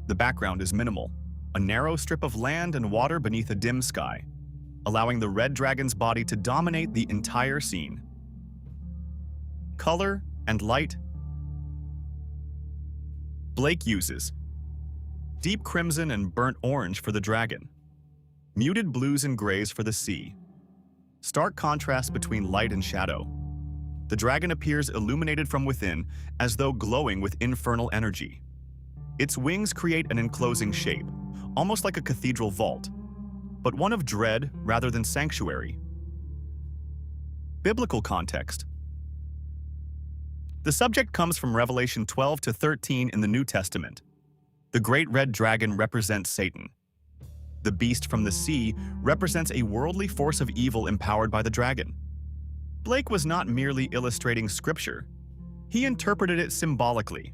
The background is minimal, a narrow strip of land and water beneath a dim sky, allowing the red dragon's body to dominate the entire scene. Color and light. Blake uses deep crimson and burnt orange for the dragon, muted blues and grays for the sea. Stark contrast between light and shadow. The dragon appears illuminated from within, as though glowing with infernal energy. Its wings create an enclosing shape, almost like a cathedral vault, but one of dread rather than sanctuary. Biblical context. The subject comes from Revelation 12 to 13 in the New Testament. The great red dragon represents Satan. The beast from the sea represents a worldly force of evil empowered by the dragon. Blake was not merely illustrating scripture. He interpreted it symbolically.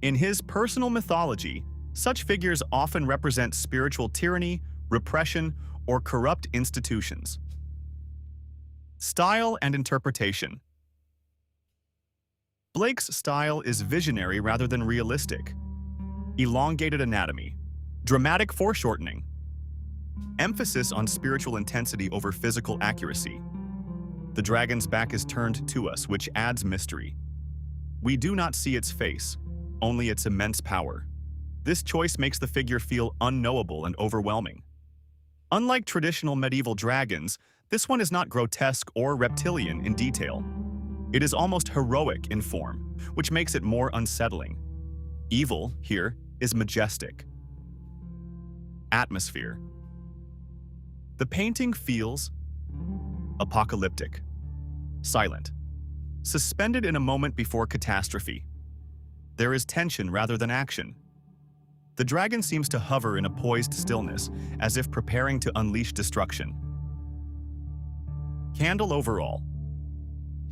In his personal mythology, such figures often represent spiritual tyranny, repression, or corrupt institutions. Style and interpretation. Blake's style is visionary rather than realistic. Elongated anatomy, dramatic foreshortening, emphasis on spiritual intensity over physical accuracy. The dragon's back is turned to us, which adds mystery. We do not see its face, only its immense power. This choice makes the figure feel unknowable and overwhelming. Unlike traditional medieval dragons, this one is not grotesque or reptilian in detail. It is almost heroic in form, which makes it more unsettling. Evil, here, is majestic. Atmosphere. The painting feels apocalyptic, silent, suspended in a moment before catastrophe. There is tension rather than action. The dragon seems to hover in a poised stillness, as if preparing to unleash destruction. Candle overall.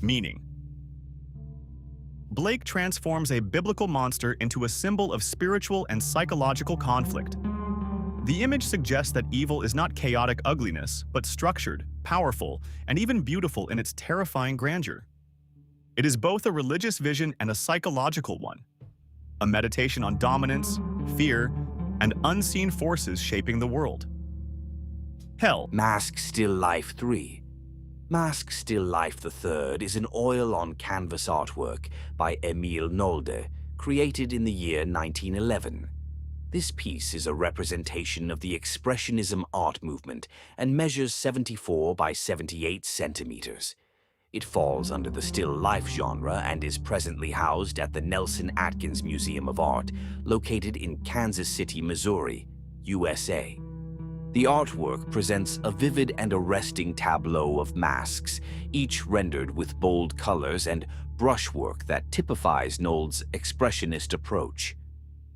Meaning. Blake transforms a biblical monster into a symbol of spiritual and psychological conflict. The image suggests that evil is not chaotic ugliness, but structured, powerful, and even beautiful in its terrifying grandeur. It is both a religious vision and a psychological one, a meditation on dominance, fear, and unseen forces shaping the world. Hell. Mask Still Life 3. Mask Still Life III is an oil-on-canvas artwork by Emil Nolde, created in the year 1911. This piece is a representation of the Expressionism art movement and measures 74 by 78 centimeters. It falls under the still life genre and is presently housed at the Nelson Atkins Museum of Art, located in Kansas City, Missouri, USA. The artwork presents a vivid and arresting tableau of masks, each rendered with bold colors and brushwork that typifies Nolde's expressionist approach.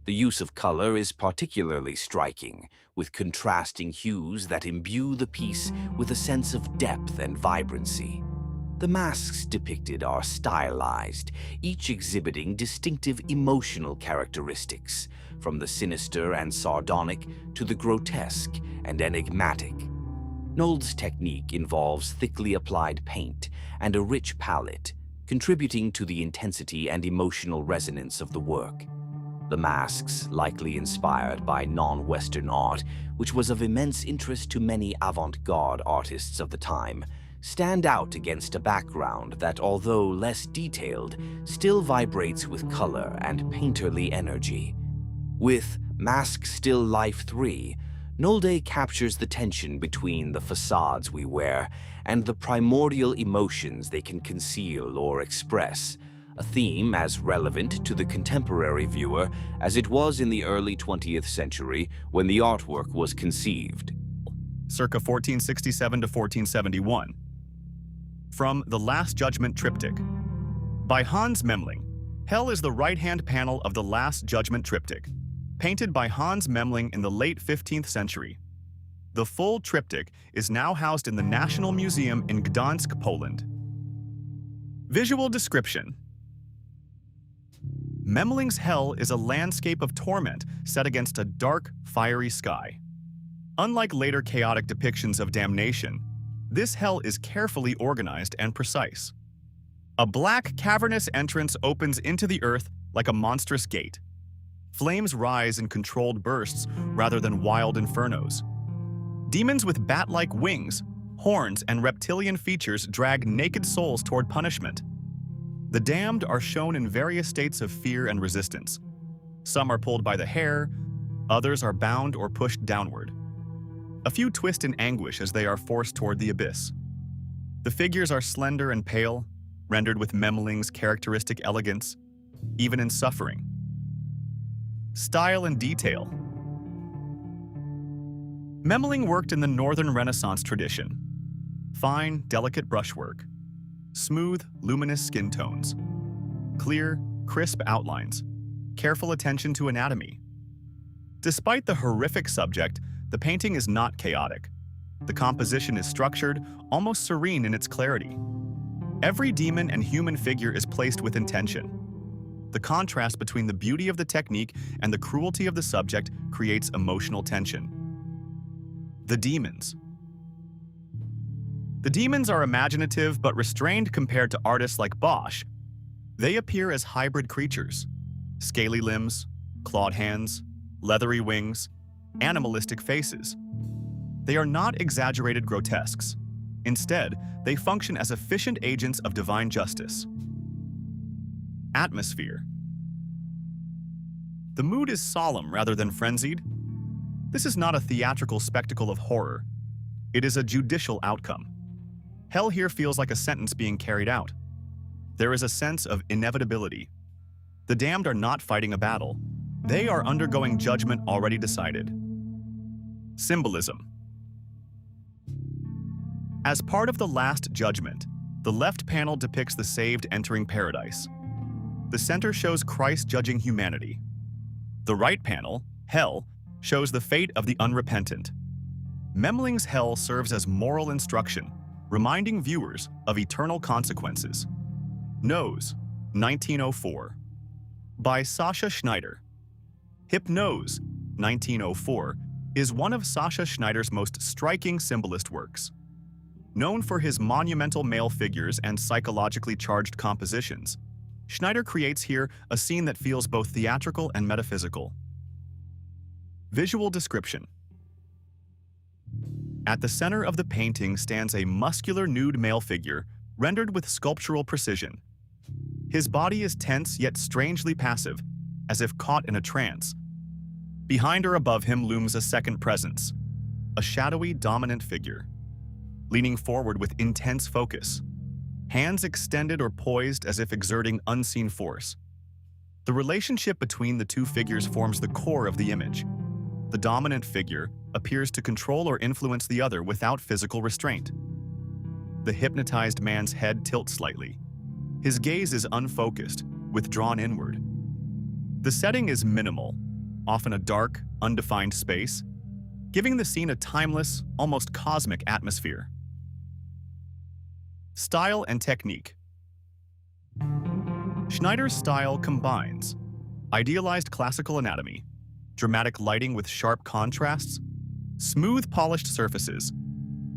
The use of color is particularly striking, with contrasting hues that imbue the piece with a sense of depth and vibrancy. The masks depicted are stylized, each exhibiting distinctive emotional characteristics, from the sinister and sardonic to the grotesque and enigmatic. Nolde's technique involves thickly applied paint and a rich palette, contributing to the intensity and emotional resonance of the work. The masks, likely inspired by non-Western art, which was of immense interest to many avant-garde artists of the time, stand out against a background that, although less detailed, still vibrates with color and painterly energy. With Mask Still Life 3, Nolde captures the tension between the facades we wear and the primordial emotions they can conceal or express, a theme as relevant to the contemporary viewer as it was in the early 20th century when the artwork was conceived. Circa 1467 to 1471. From The Last Judgment Triptych. By Hans Memling. Hell is the right-hand panel of The Last Judgment Triptych, painted by Hans Memling in the late 15th century. The full triptych is now housed in the National Museum in Gdansk, Poland. Visual description. Memling's Hell is a landscape of torment set against a dark, fiery sky. Unlike later chaotic depictions of damnation, this hell is carefully organized and precise. A black, cavernous entrance opens into the earth like a monstrous gate. Flames rise in controlled bursts rather than wild infernos. Demons with bat-like wings, horns, and reptilian features drag naked souls toward punishment. The damned are shown in various states of fear and resistance. Some are pulled by the hair, others are bound or pushed downward. A few twist in anguish as they are forced toward the abyss. The figures are slender and pale, rendered with Memling's characteristic elegance, even in suffering. Style and detail. Memling worked in the Northern Renaissance tradition. Fine, delicate brushwork. Smooth, luminous skin tones. clear, crisp outlines, careful attention to anatomy. Despite the horrific subject, the painting is not chaotic. The composition is structured, almost serene in its clarity. Every demon and human figure is placed with intention. The contrast between the beauty of the technique and the cruelty of the subject creates emotional tension. The demons. The demons are imaginative but restrained compared to artists like Bosch. They appear as hybrid creatures: scaly limbs, clawed hands, leathery wings, animalistic faces. They are not exaggerated grotesques. Instead, they function as efficient agents of divine justice. Atmosphere. The mood is solemn rather than frenzied. This is not a theatrical spectacle of horror. It is a judicial outcome. Hell here feels like a sentence being carried out. There is a sense of inevitability. The damned are not fighting a battle. They are undergoing judgment already decided. Symbolism. As part of the Last Judgment, the left panel depicts the saved entering paradise. The center shows Christ judging humanity. The right panel, Hell, shows the fate of the unrepentant. Memling's Hell serves as moral instruction, reminding viewers of eternal consequences. Nose, 1904. By Sascha Schneider. Hypnose, 1904, is one of Sascha Schneider's most striking symbolist works. Known for his monumental male figures and psychologically charged compositions, Schneider creates here a scene that feels both theatrical and metaphysical. Visual description. At the center of the painting stands a muscular nude male figure rendered with sculptural precision. His body is tense yet strangely passive, as if caught in a trance. Behind or above him looms a second presence, a shadowy, dominant figure, leaning forward with intense focus, hands extended or poised as if exerting unseen force. The relationship between the two figures forms the core of the image. The dominant figure appears to control or influence the other without physical restraint. The hypnotized man's head tilts slightly. His gaze is unfocused, withdrawn inward. The setting is minimal, often a dark, undefined space, giving the scene a timeless, almost cosmic atmosphere. Style and technique. Schneider's style combines idealized classical anatomy, dramatic lighting with sharp contrasts, smooth polished surfaces,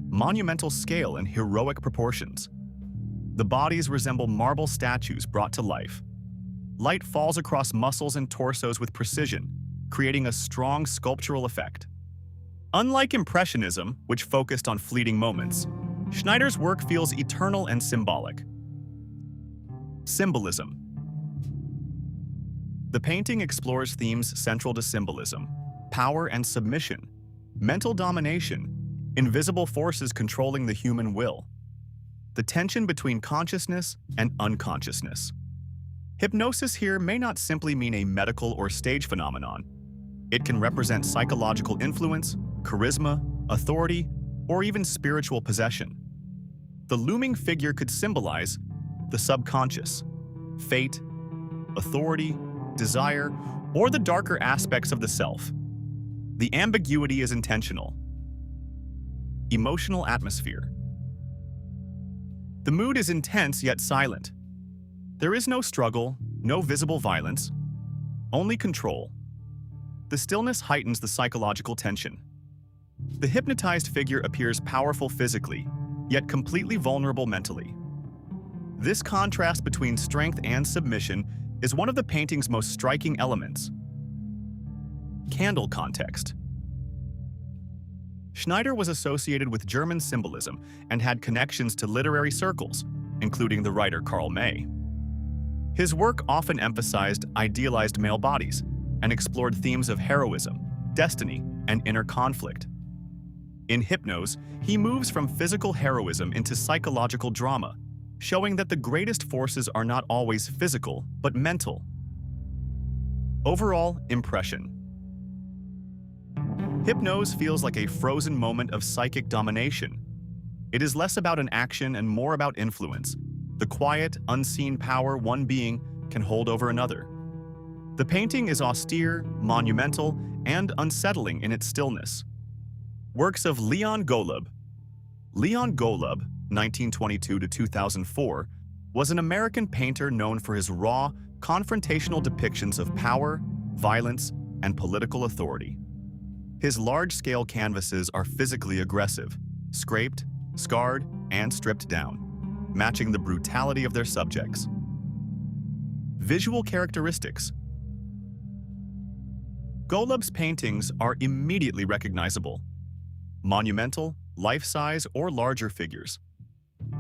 monumental scale and heroic proportions. The bodies resemble marble statues brought to life. Light falls across muscles and torsos with precision, creating a strong sculptural effect. Unlike Impressionism, which focused on fleeting moments, Schneider's work feels eternal and symbolic. Symbolism. The painting explores themes central to symbolism: power and submission, mental domination, invisible forces controlling the human will, the tension between consciousness and unconsciousness. Hypnosis here may not simply mean a medical or stage phenomenon. It can represent psychological influence, charisma, authority, or even spiritual possession. The looming figure could symbolize the subconscious, fate, authority, desire, or the darker aspects of the self. The ambiguity is intentional. Emotional atmosphere. The mood is intense yet silent. There is no struggle, no visible violence, only control. The stillness heightens the psychological tension. The hypnotized figure appears powerful physically, yet completely vulnerable mentally. This contrast between strength and submission is one of the painting's most striking elements. Candle context. Schneider was associated with German symbolism and had connections to literary circles, including the writer Karl May. His work often emphasized idealized male bodies and explored themes of heroism, destiny, and inner conflict. In Hypnose, he moves from physical heroism into psychological drama, showing that the greatest forces are not always physical, but mental. Overall impression. Hypnose feels like a frozen moment of psychic domination. It is less about an action and more about influence, the quiet, unseen power one being can hold over another. The painting is austere, monumental, and unsettling in its stillness. Works of Leon Golub. Leon Golub, 1922 to 2004, was an American painter known for his raw, confrontational depictions of power, violence, and political authority. His large-scale canvases are physically aggressive, scraped, scarred, and stripped down, matching the brutality of their subjects. Visual characteristics. Golub's paintings are immediately recognizable. Monumental, life-size, or larger figures.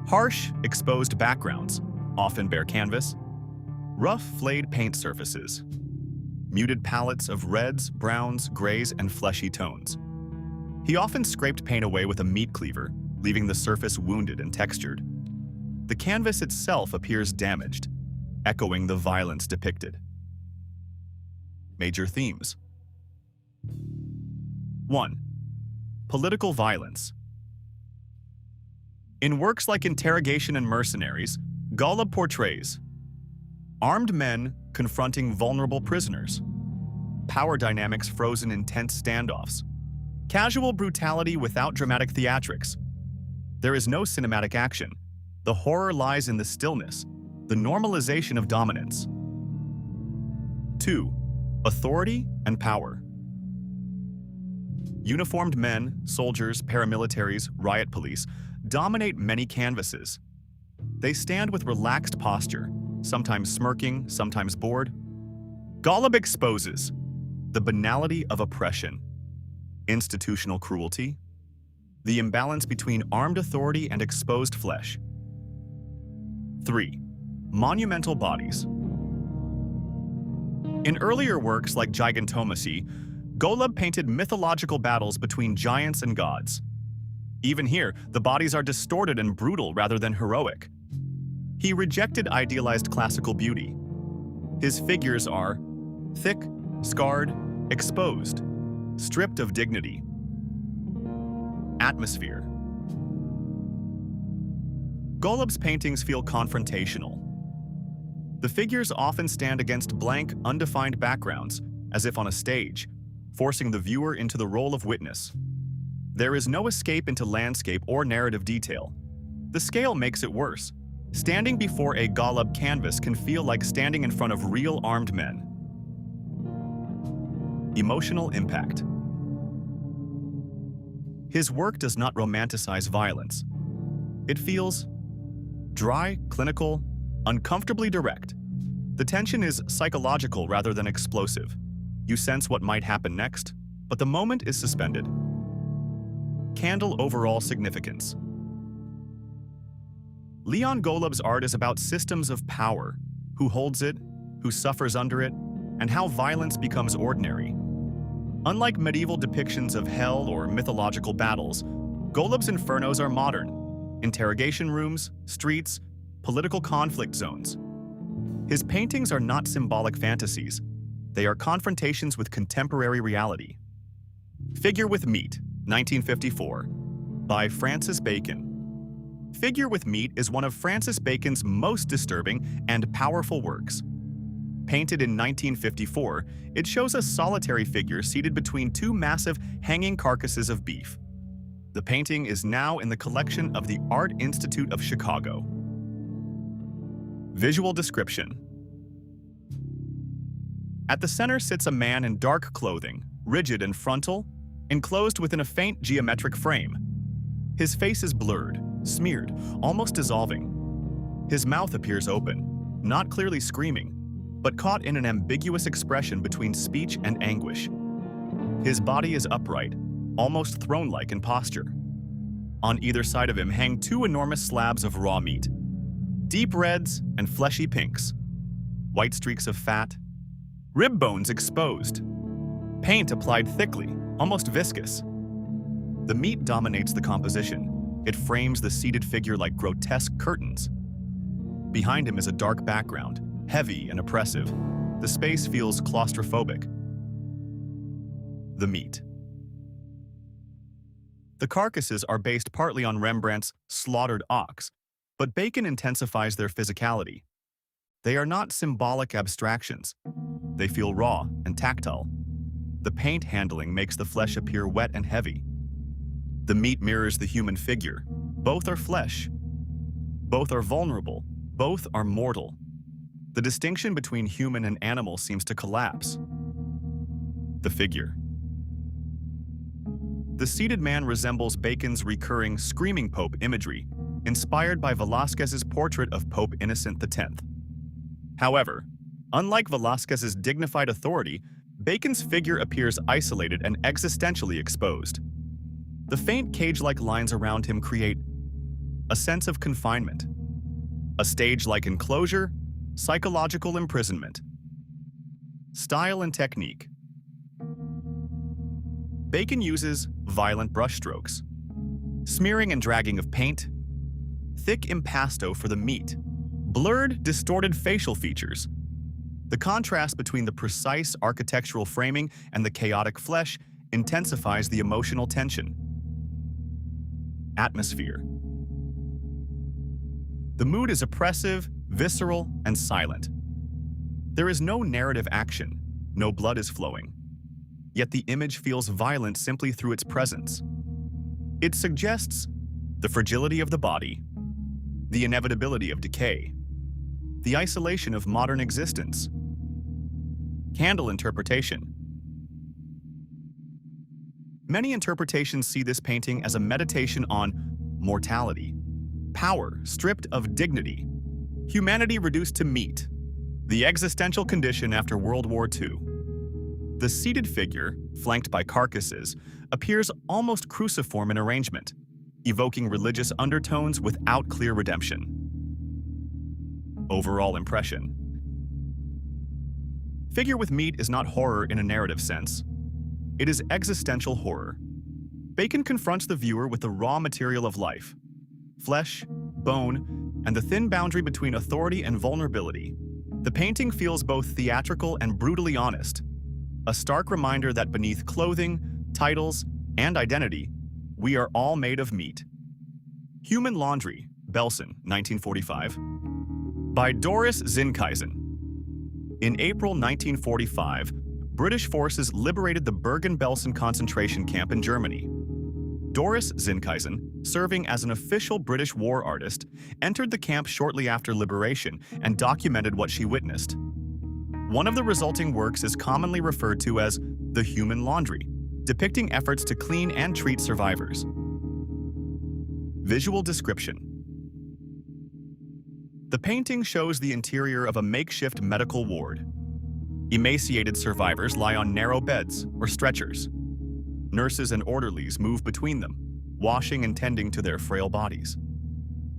Harsh, exposed backgrounds, often bare canvas. Rough, flayed paint surfaces. Muted palettes of reds, browns, grays, and fleshy tones. He often scraped paint away with a meat cleaver, leaving the surface wounded and textured. The canvas itself appears damaged, echoing the violence depicted. Major themes. 1. Political violence. In works like Interrogation and Mercenaries, Golub portrays armed men confronting vulnerable prisoners, power dynamics frozen in tense standoffs, casual brutality without dramatic theatrics. There is no cinematic action. The horror lies in the stillness, the normalization of dominance. 2. Authority and power. Uniformed men, soldiers, paramilitaries, riot police dominate many canvases. They stand with relaxed posture, sometimes smirking, sometimes bored. Golub exposes the banality of oppression, institutional cruelty, the imbalance between armed authority and exposed flesh. 3. Monumental bodies. In earlier works like Gigantomachy, Golub painted mythological battles between giants and gods. Even here, the bodies are distorted and brutal rather than heroic. He rejected idealized classical beauty. His figures are thick, scarred, exposed, stripped of dignity. Atmosphere. Golub's paintings feel confrontational. The figures often stand against blank, undefined backgrounds, as if on a stage, forcing the viewer into the role of witness. There is no escape into landscape or narrative detail. The scale makes it worse. Standing before a Golub canvas can feel like standing in front of real armed men. Emotional impact. His work does not romanticize violence. It feels dry, clinical, uncomfortably direct. The tension is psychological rather than explosive. You sense what might happen next, but the moment is suspended. Candle overall significance. Leon Golub's art is about systems of power, who holds it, who suffers under it, and how violence becomes ordinary. Unlike medieval depictions of hell or mythological battles, Golub's infernos are modern. Interrogation rooms, streets, political conflict zones. His paintings are not symbolic fantasies. They are confrontations with contemporary reality. Figure with Meat, 1954, by Francis Bacon. Figure with Meat is one of Francis Bacon's most disturbing and powerful works. Painted in 1954, it shows a solitary figure seated between two massive hanging carcasses of beef. The painting is now in the collection of the Art Institute of Chicago. Visual description. At the center sits a man in dark clothing, rigid and frontal, enclosed within a faint geometric frame. His face is blurred, smeared, almost dissolving. His mouth appears open, not clearly screaming, but caught in an ambiguous expression between speech and anguish. His body is upright, almost throne-like in posture. On either side of him hang two enormous slabs of raw meat. Deep reds and fleshy pinks. White streaks of fat. Rib bones exposed. Paint applied thickly, almost viscous. The meat dominates the composition. It frames the seated figure like grotesque curtains. Behind him is a dark background, heavy and oppressive. The space feels claustrophobic. The meat. The carcasses are based partly on Rembrandt's Slaughtered Ox, but Bacon intensifies their physicality. They are not symbolic abstractions. They feel raw and tactile. The paint handling makes the flesh appear wet and heavy. The meat mirrors the human figure. Both are flesh. Both are vulnerable. Both are mortal. The distinction between human and animal seems to collapse. The figure. The seated man resembles Bacon's recurring screaming Pope imagery, inspired by Velázquez's portrait of Pope Innocent X. However, unlike Velázquez's dignified authority, Bacon's figure appears isolated and existentially exposed. The faint cage-like lines around him create a sense of confinement, a stage-like enclosure, psychological imprisonment. Style and technique. Bacon uses violent brushstrokes, smearing and dragging of paint, thick impasto for the meat, blurred, distorted facial features. The contrast between the precise architectural framing and the chaotic flesh intensifies the emotional tension. Atmosphere. The mood is oppressive, visceral, and silent. There is no narrative action, no blood is flowing. Yet the image feels violent simply through its presence. It suggests the fragility of the body, the inevitability of decay, the isolation of modern existence. Candle interpretation. Many interpretations see this painting as a meditation on mortality, power stripped of dignity, humanity reduced to meat, the existential condition after World War II. The seated figure, flanked by carcasses, appears almost cruciform in arrangement, evoking religious undertones without clear redemption. Overall impression. Figure with Meat is not horror in a narrative sense. It is existential horror. Bacon confronts the viewer with the raw material of life, flesh, bone, and the thin boundary between authority and vulnerability. The painting feels both theatrical and brutally honest, a stark reminder that beneath clothing, titles, and identity, we are all made of meat. Human Laundry, Belsen, 1945. By Doris Zinkeisen. In April 1945, British forces liberated the Bergen-Belsen concentration camp in Germany. Doris Zinkeisen, serving as an official British war artist, entered the camp shortly after liberation and documented what she witnessed. One of the resulting works is commonly referred to as the Human Laundry, depicting efforts to clean and treat survivors. Visual description. The painting shows the interior of a makeshift medical ward. Emaciated survivors lie on narrow beds or stretchers. Nurses and orderlies move between them, washing and tending to their frail bodies.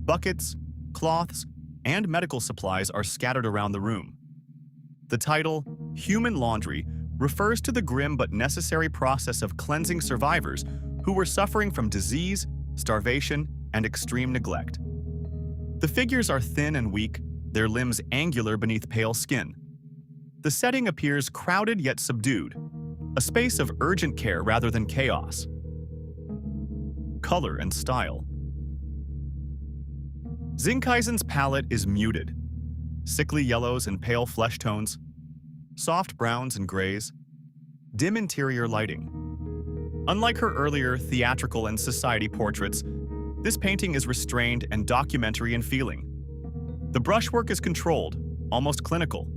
Buckets, cloths, and medical supplies are scattered around the room. The title, Human Laundry, refers to the grim but necessary process of cleansing survivors who were suffering from disease, starvation, and extreme neglect. The figures are thin and weak, their limbs angular beneath pale skin. The setting appears crowded yet subdued, a space of urgent care rather than chaos. Color and style. Zinkeisen's palette is muted. Sickly yellows and pale flesh tones, soft browns and grays, dim interior lighting. Unlike her earlier theatrical and society portraits, this painting is restrained and documentary in feeling. The brushwork is controlled, almost clinical.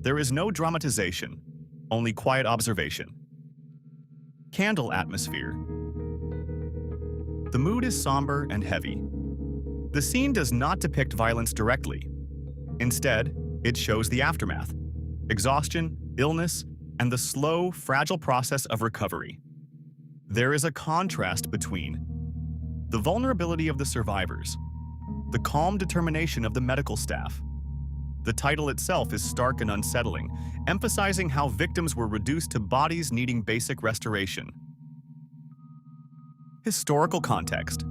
There is no dramatization, only quiet observation. Candle atmosphere. The mood is somber and heavy. The scene does not depict violence directly. Instead, it shows the aftermath, exhaustion, illness, and the slow, fragile process of recovery. There is a contrast between the vulnerability of the survivors, the calm determination of the medical staff. The title itself is stark and unsettling, emphasizing how victims were reduced to bodies needing basic restoration. Historical context.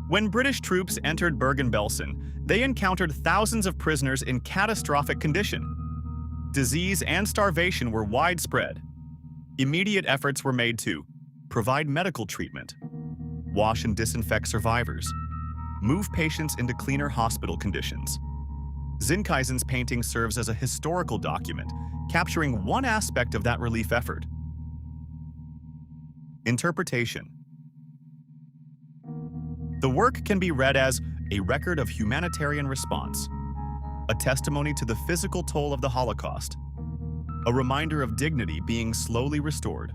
When British troops entered Bergen-Belsen, they encountered thousands of prisoners in catastrophic condition. Disease and starvation were widespread. Immediate efforts were made to provide medical treatment, wash and disinfect survivors, move patients into cleaner hospital conditions, Zinckaisen's painting serves as a historical document, capturing one aspect of that relief effort. Interpretation. The work can be read as a record of humanitarian response, a testimony to the physical toll of the Holocaust, a reminder of dignity being slowly restored.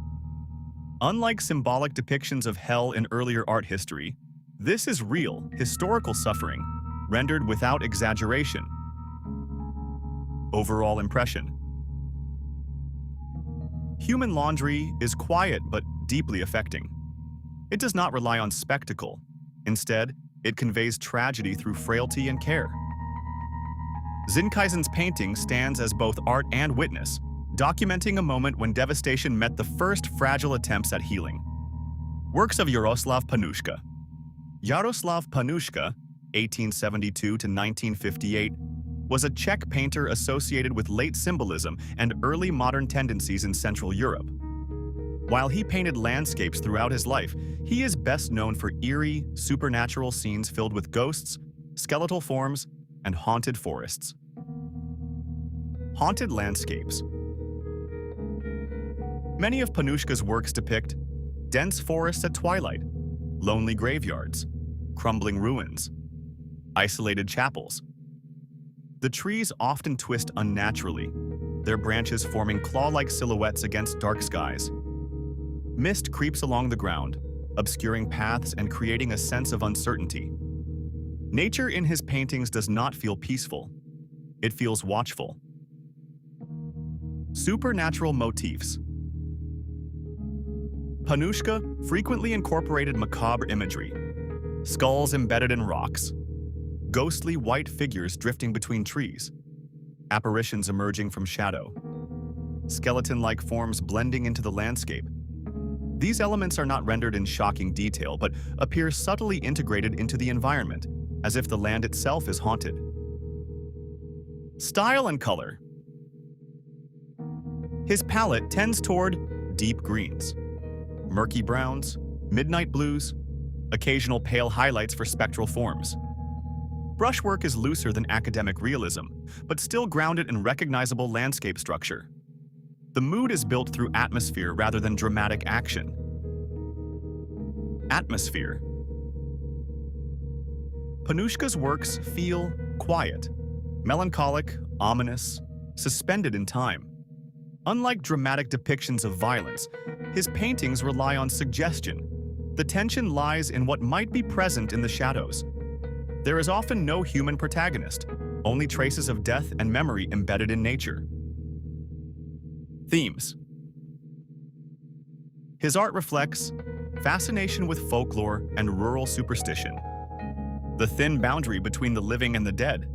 Unlike symbolic depictions of hell in earlier art history, this is real, historical suffering, rendered without exaggeration. Overall impression. Human laundry is quiet but deeply affecting. It does not rely on spectacle. Instead, it conveys tragedy through frailty and care. Zinckaisen's painting stands as both art and witness, documenting a moment when devastation met the first fragile attempts at healing. Works of Jaroslav Panuška. Jaroslav Panuška, 1872 to 1958, was a Czech painter associated with late symbolism and early modern tendencies in Central Europe. While he painted landscapes throughout his life, he is best known for eerie, supernatural scenes filled with ghosts, skeletal forms, and haunted forests. Haunted landscapes. Many of Panuška's works depict dense forests at twilight, lonely graveyards, crumbling ruins, isolated chapels. The trees often twist unnaturally, their branches forming claw-like silhouettes against dark skies. Mist creeps along the ground, obscuring paths and creating a sense of uncertainty. Nature in his paintings does not feel peaceful. It feels watchful. Supernatural motifs. Panuška frequently incorporated macabre imagery, skulls embedded in rocks, ghostly white figures drifting between trees, apparitions emerging from shadow, skeleton-like forms blending into the landscape. These elements are not rendered in shocking detail, but appear subtly integrated into the environment, as if the land itself is haunted. Style and color. His palette tends toward deep greens, murky browns, midnight blues, occasional pale highlights for spectral forms. Brushwork is looser than academic realism, but still grounded in recognizable landscape structure. The mood is built through atmosphere rather than dramatic action. Atmosphere. Panuška's works feel quiet, melancholic, ominous, suspended in time. Unlike dramatic depictions of violence, his paintings rely on suggestion. The tension lies in what might be present in the shadows. There is often no human protagonist, only traces of death and memory embedded in nature. Themes. His art reflects fascination with folklore and rural superstition, the thin boundary between the living and the dead,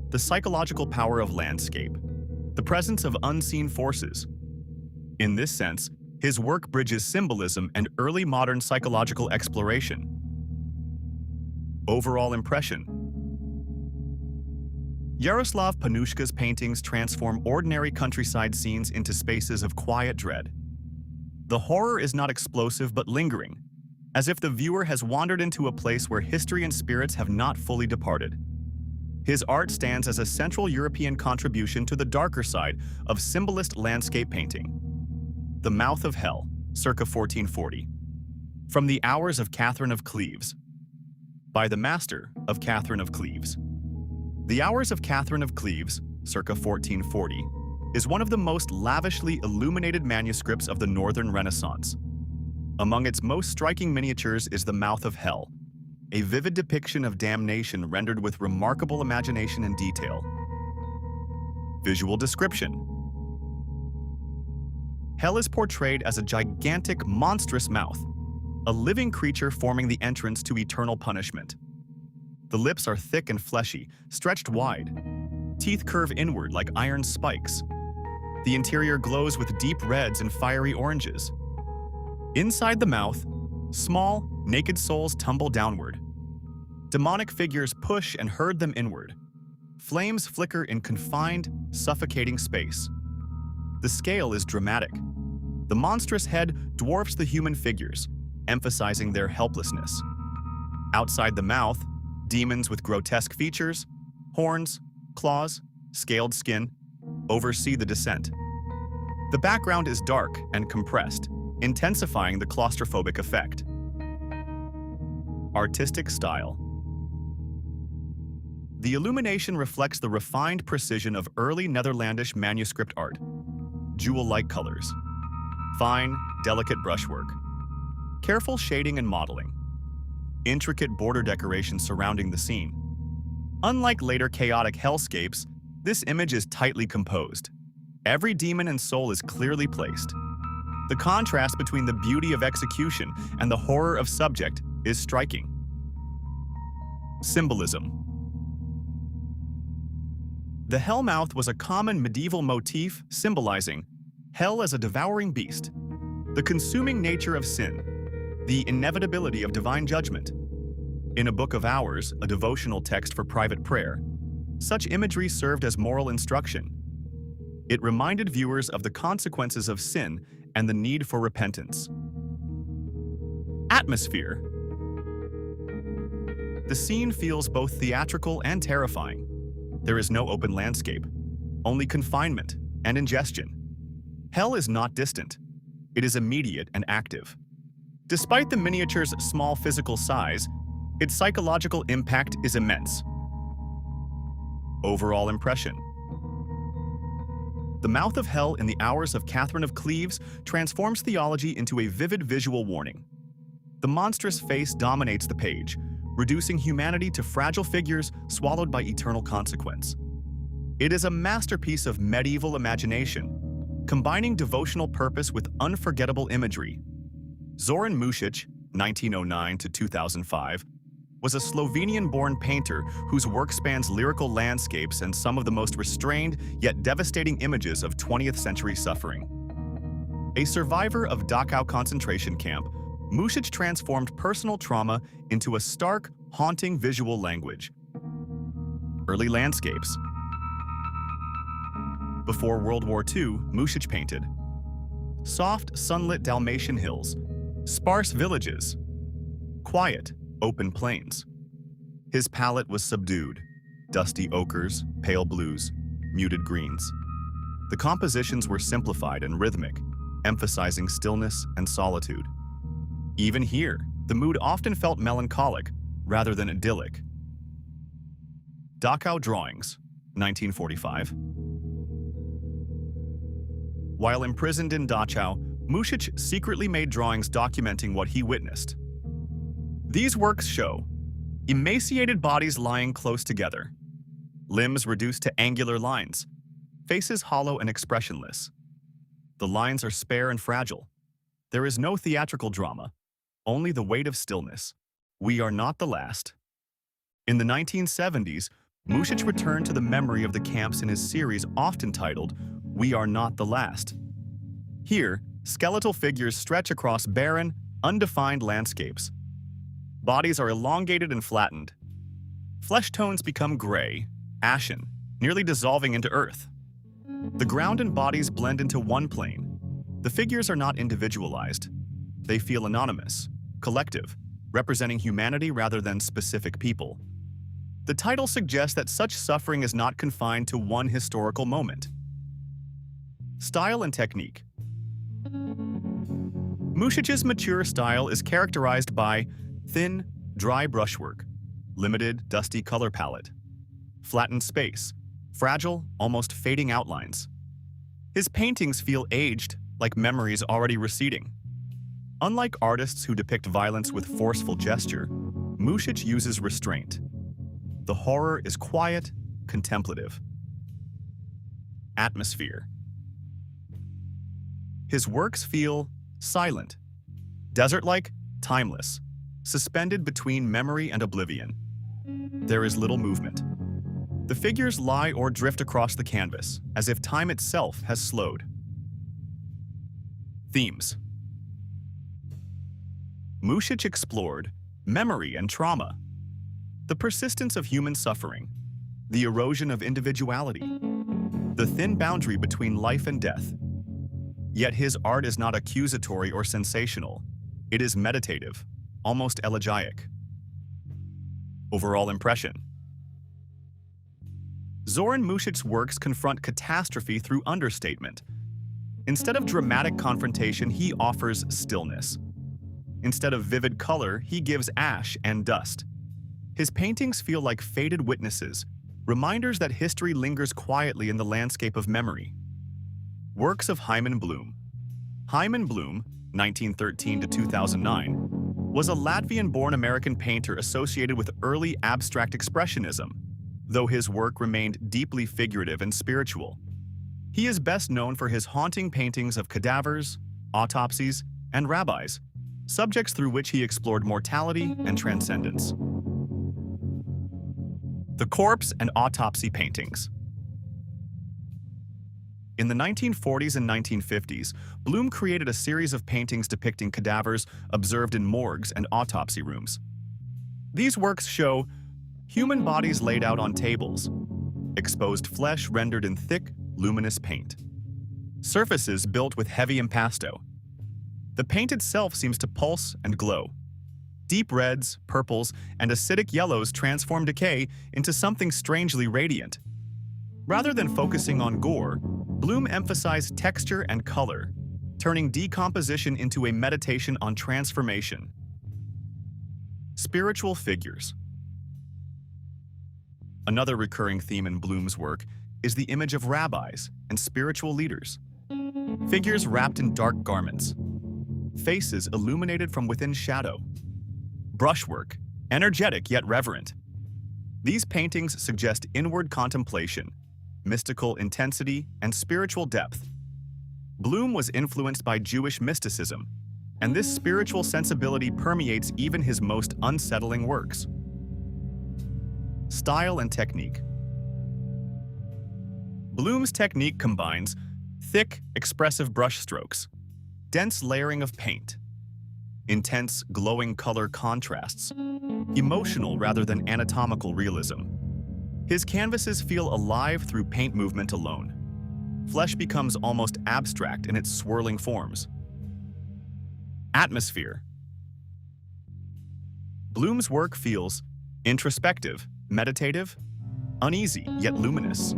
the psychological power of landscape, the presence of unseen forces. In this sense, his work bridges symbolism and early modern psychological exploration. Overall impression. Jaroslav Panuška's paintings transform ordinary countryside scenes into spaces of quiet dread. The horror is not explosive but lingering, as if the viewer has wandered into a place where history and spirits have not fully departed. His art stands as a Central European contribution to the darker side of symbolist landscape painting. The Mouth of Hell, circa 1440. From the Hours of Catherine of Cleves, by the master of Catherine of Cleves. The Hours of Catherine of Cleves, circa 1440, is one of the most lavishly illuminated manuscripts of the Northern Renaissance. Among its most striking miniatures is The Mouth of Hell, a vivid depiction of damnation rendered with remarkable imagination and detail. Visual description. Hell is portrayed as a gigantic, monstrous mouth, a living creature forming the entrance to eternal punishment. The lips are thick and fleshy, stretched wide. Teeth curve inward like iron spikes. The interior glows with deep reds and fiery oranges. Inside the mouth, small, naked souls tumble downward. Demonic figures push and herd them inward. Flames flicker in confined, suffocating space. The scale is dramatic. The monstrous head dwarfs the human figures, emphasizing their helplessness. Outside the mouth, demons with grotesque features, horns, claws, scaled skin, oversee the descent. The background is dark and compressed, intensifying the claustrophobic effect. Artistic style. The illumination reflects the refined precision of early Netherlandish manuscript art. Jewel-like colors. Fine, delicate brushwork. Careful shading and modeling. Intricate border decoration surrounding the scene. Unlike later chaotic hellscapes, this image is tightly composed. Every demon and soul is clearly placed. The contrast between the beauty of execution and the horror of subject is striking. Symbolism. The hellmouth was a common medieval motif symbolizing hell as a devouring beast, the consuming nature of sin, the inevitability of divine judgment. In a Book of Hours, a devotional text for private prayer, such imagery served as moral instruction. It reminded viewers of the consequences of sin and the need for repentance. Atmosphere. The scene feels both theatrical and terrifying. There is no open landscape, only confinement and ingestion. Hell is not distant. It is immediate and active. Despite the miniature's small physical size, its psychological impact is immense. Overall impression. The Mouth of Hell in the Hours of Catherine of Cleves transforms theology into a vivid visual warning. The monstrous face dominates the page, reducing humanity to fragile figures swallowed by eternal consequence. It is a masterpiece of medieval imagination, combining devotional purpose with unforgettable imagery. Zoran Mušić, 1909 to 2005, was a Slovenian-born painter whose work spans lyrical landscapes and some of the most restrained yet devastating images of 20th century suffering. A survivor of Dachau concentration camp, Mušić transformed personal trauma into a stark, haunting visual language. Early landscapes. Before World War II, Mušić painted soft, sunlit Dalmatian hills, sparse villages, quiet, open plains. His palette was subdued, dusty ochres, pale blues, muted greens. The compositions were simplified and rhythmic, emphasizing stillness and solitude. Even here, the mood often felt melancholic rather than idyllic. Dachau drawings, 1945. While imprisoned in Dachau, Mušić secretly made drawings documenting what he witnessed. These works show emaciated bodies lying close together, limbs reduced to angular lines, faces hollow and expressionless. The lines are spare and fragile. There is no theatrical drama, only the weight of stillness. We are not the last. In the 1970s, Mušić returned to the memory of the camps in his series often titled, We Are Not the Last. Here, skeletal figures stretch across barren, undefined landscapes. Bodies are elongated and flattened. Flesh tones become gray, ashen, nearly dissolving into earth. The ground and bodies blend into one plane. The figures are not individualized. They feel anonymous, collective, representing humanity rather than specific people. The title suggests that such suffering is not confined to one historical moment. Style and technique. Mušić's mature style is characterized by thin, dry brushwork, limited, dusty color palette, flattened space, fragile, almost fading outlines. His paintings feel aged, like memories already receding. Unlike artists who depict violence with forceful gesture, Mušić uses restraint. The horror is quiet, contemplative. Atmosphere. His works feel silent, desert-like, timeless, suspended between memory and oblivion. There is little movement. The figures lie or drift across the canvas, as if time itself has slowed. Themes. Mušić explored memory and trauma, the persistence of human suffering, the erosion of individuality, the thin boundary between life and death. Yet his art is not accusatory or sensational. It is meditative, almost elegiac. Overall impression. Zoran Mušic's works confront catastrophe through understatement. Instead of dramatic confrontation, he offers stillness. Instead of vivid color, he gives ash and dust. His paintings feel like faded witnesses, reminders that history lingers quietly in the landscape of memory. Works of Hyman Bloom. Hyman Bloom, 1913 to 2009, was a Latvian-born American painter associated with early abstract expressionism, though his work remained deeply figurative and spiritual. He is best known for his haunting paintings of cadavers, autopsies, and rabbis, subjects through which he explored mortality and transcendence. The corpse and autopsy paintings. In the 1940s and 1950s, Bloom created a series of paintings depicting cadavers observed in morgues and autopsy rooms. These works show human bodies laid out on tables, exposed flesh rendered in thick, luminous paint, surfaces built with heavy impasto. The paint itself seems to pulse and glow. Deep reds, purples, and acidic yellows transform decay into something strangely radiant. Rather than focusing on gore, Bloom emphasized texture and color, turning decomposition into a meditation on transformation. Spiritual figures. Another recurring theme in Bloom's work is the image of rabbis and spiritual leaders. Figures wrapped in dark garments, faces illuminated from within shadow. Brushwork, energetic yet reverent. These paintings suggest inward contemplation, mystical intensity, and spiritual depth. Bloom was influenced by Jewish mysticism, and this spiritual sensibility permeates even his most unsettling works. Style and technique. Bloom's technique combines thick, expressive brushstrokes, dense layering of paint, intense, glowing color contrasts, emotional rather than anatomical realism. His canvases feel alive through paint movement alone. Flesh becomes almost abstract in its swirling forms. Atmosphere. Bloom's work feels introspective, meditative, uneasy yet luminous.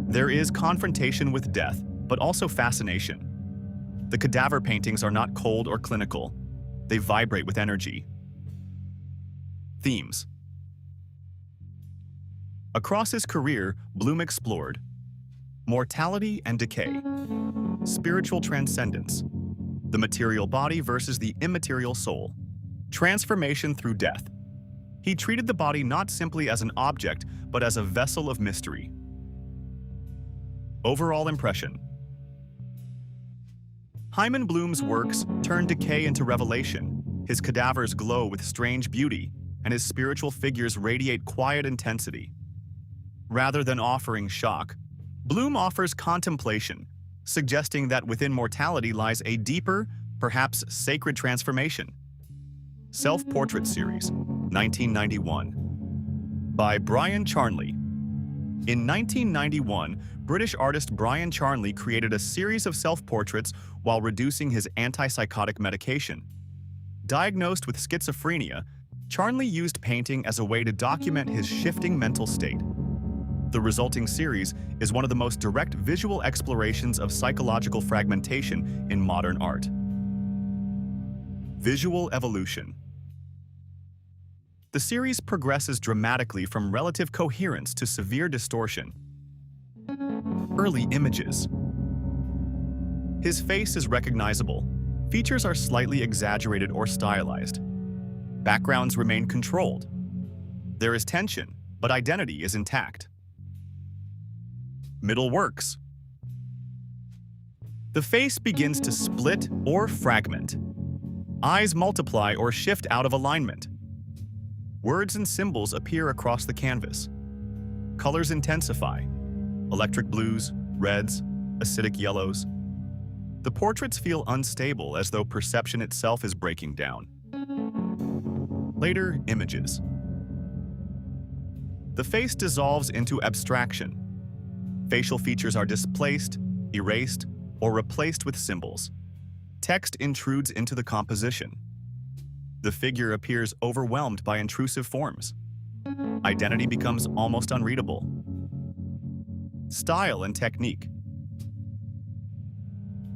There is confrontation with death, but also fascination. The cadaver paintings are not cold or clinical. They vibrate with energy. Themes. Across his career, Bloom explored mortality and decay, spiritual transcendence, the material body versus the immaterial soul, transformation through death. He treated the body not simply as an object, but as a vessel of mystery. Overall impression. Hyman Bloom's works turn decay into revelation. His cadavers glow with strange beauty, and his spiritual figures radiate quiet intensity. Rather than offering shock, Bloom offers contemplation, suggesting that within mortality lies a deeper, perhaps sacred transformation. Self-Portrait Series, 1991. By Brian Charnley. In 1991, British artist Brian Charnley created a series of self-portraits while reducing his antipsychotic medication. Diagnosed with schizophrenia, Charnley used painting as a way to document his shifting mental state. The resulting series is one of the most direct visual explorations of psychological fragmentation in modern art. Visual evolution. The series progresses dramatically from relative coherence to severe distortion. Early images. His face is recognizable. Features are slightly exaggerated or stylized. Backgrounds remain controlled. There is tension, but identity is intact. Middle works. The face begins to split or fragment. Eyes multiply or shift out of alignment. Words and symbols appear across the canvas. Colors intensify. Electric blues, reds, acidic yellows. The portraits feel unstable, as though perception itself is breaking down. Later images. The face dissolves into abstraction. Facial features are displaced, erased, or replaced with symbols. Text intrudes into the composition. The figure appears overwhelmed by intrusive forms. Identity becomes almost unreadable. Style and technique.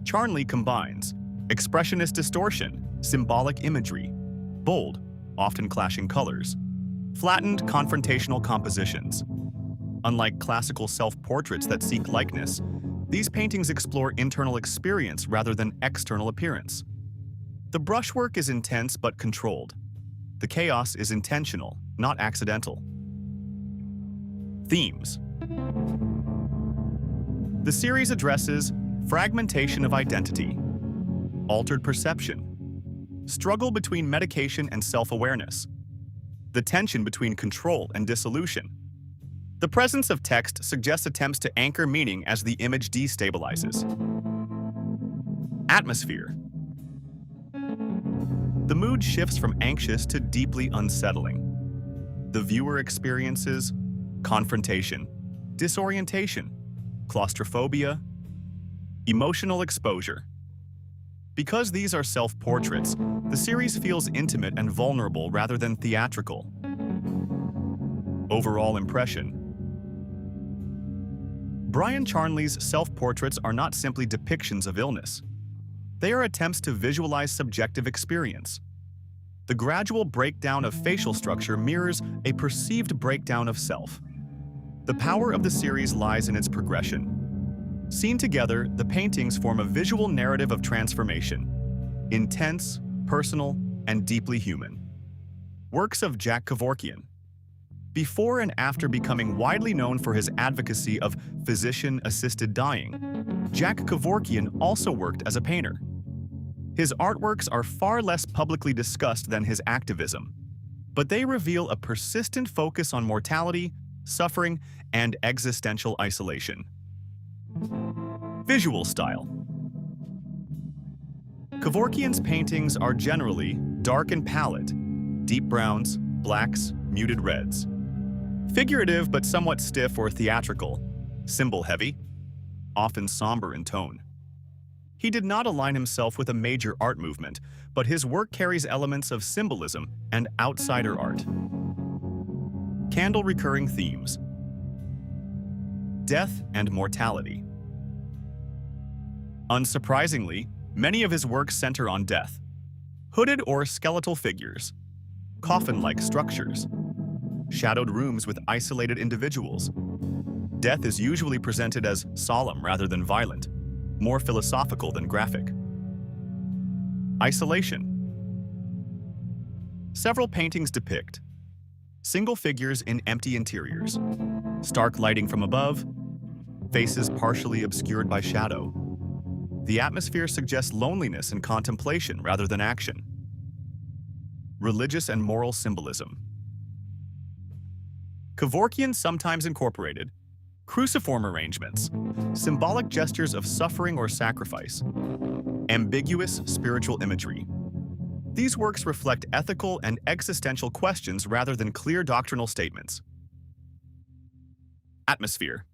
Charnley combines expressionist distortion, symbolic imagery, bold, often clashing colors, flattened confrontational compositions. Unlike classical self-portraits that seek likeness, these paintings explore internal experience rather than external appearance. The brushwork is intense but controlled. The chaos is intentional, not accidental. Themes. The series addresses fragmentation of identity, altered perception, struggle between medication and self-awareness, the tension between control and dissolution. The presence of text suggests attempts to anchor meaning as the image destabilizes. Atmosphere. The mood shifts from anxious to deeply unsettling. The viewer experiences confrontation, disorientation, claustrophobia, emotional exposure. Because these are self-portraits, the series feels intimate and vulnerable rather than theatrical. Overall impression. Brian Charnley's self-portraits are not simply depictions of illness. They are attempts to visualize subjective experience. The gradual breakdown of facial structure mirrors a perceived breakdown of self. The power of the series lies in its progression. Seen together, the paintings form a visual narrative of transformation. Intense, personal, and deeply human. Works of Jack Kevorkian. Before and after becoming widely known for his advocacy of physician-assisted dying, Jack Kevorkian also worked as a painter. His artworks are far less publicly discussed than his activism, but they reveal a persistent focus on mortality, suffering, and existential isolation. Visual style. Kevorkian's paintings are generally dark and pallid, deep browns, blacks, muted reds. Figurative but somewhat stiff or theatrical, symbol-heavy, often somber in tone. He did not align himself with a major art movement, but his work carries elements of symbolism and outsider art. Candle recurring themes. Death and mortality. Unsurprisingly, many of his works center on death. Hooded or skeletal figures, coffin-like structures, shadowed rooms with isolated individuals. Death is usually presented as solemn rather than violent, more philosophical than graphic. Isolation. Several paintings depict single figures in empty interiors, stark lighting from above, faces partially obscured by shadow. The atmosphere suggests loneliness and contemplation rather than action. Religious and moral symbolism. Kevorkian sometimes incorporated cruciform arrangements, symbolic gestures of suffering or sacrifice, ambiguous spiritual imagery. These works reflect ethical and existential questions rather than clear doctrinal statements. Atmosphere.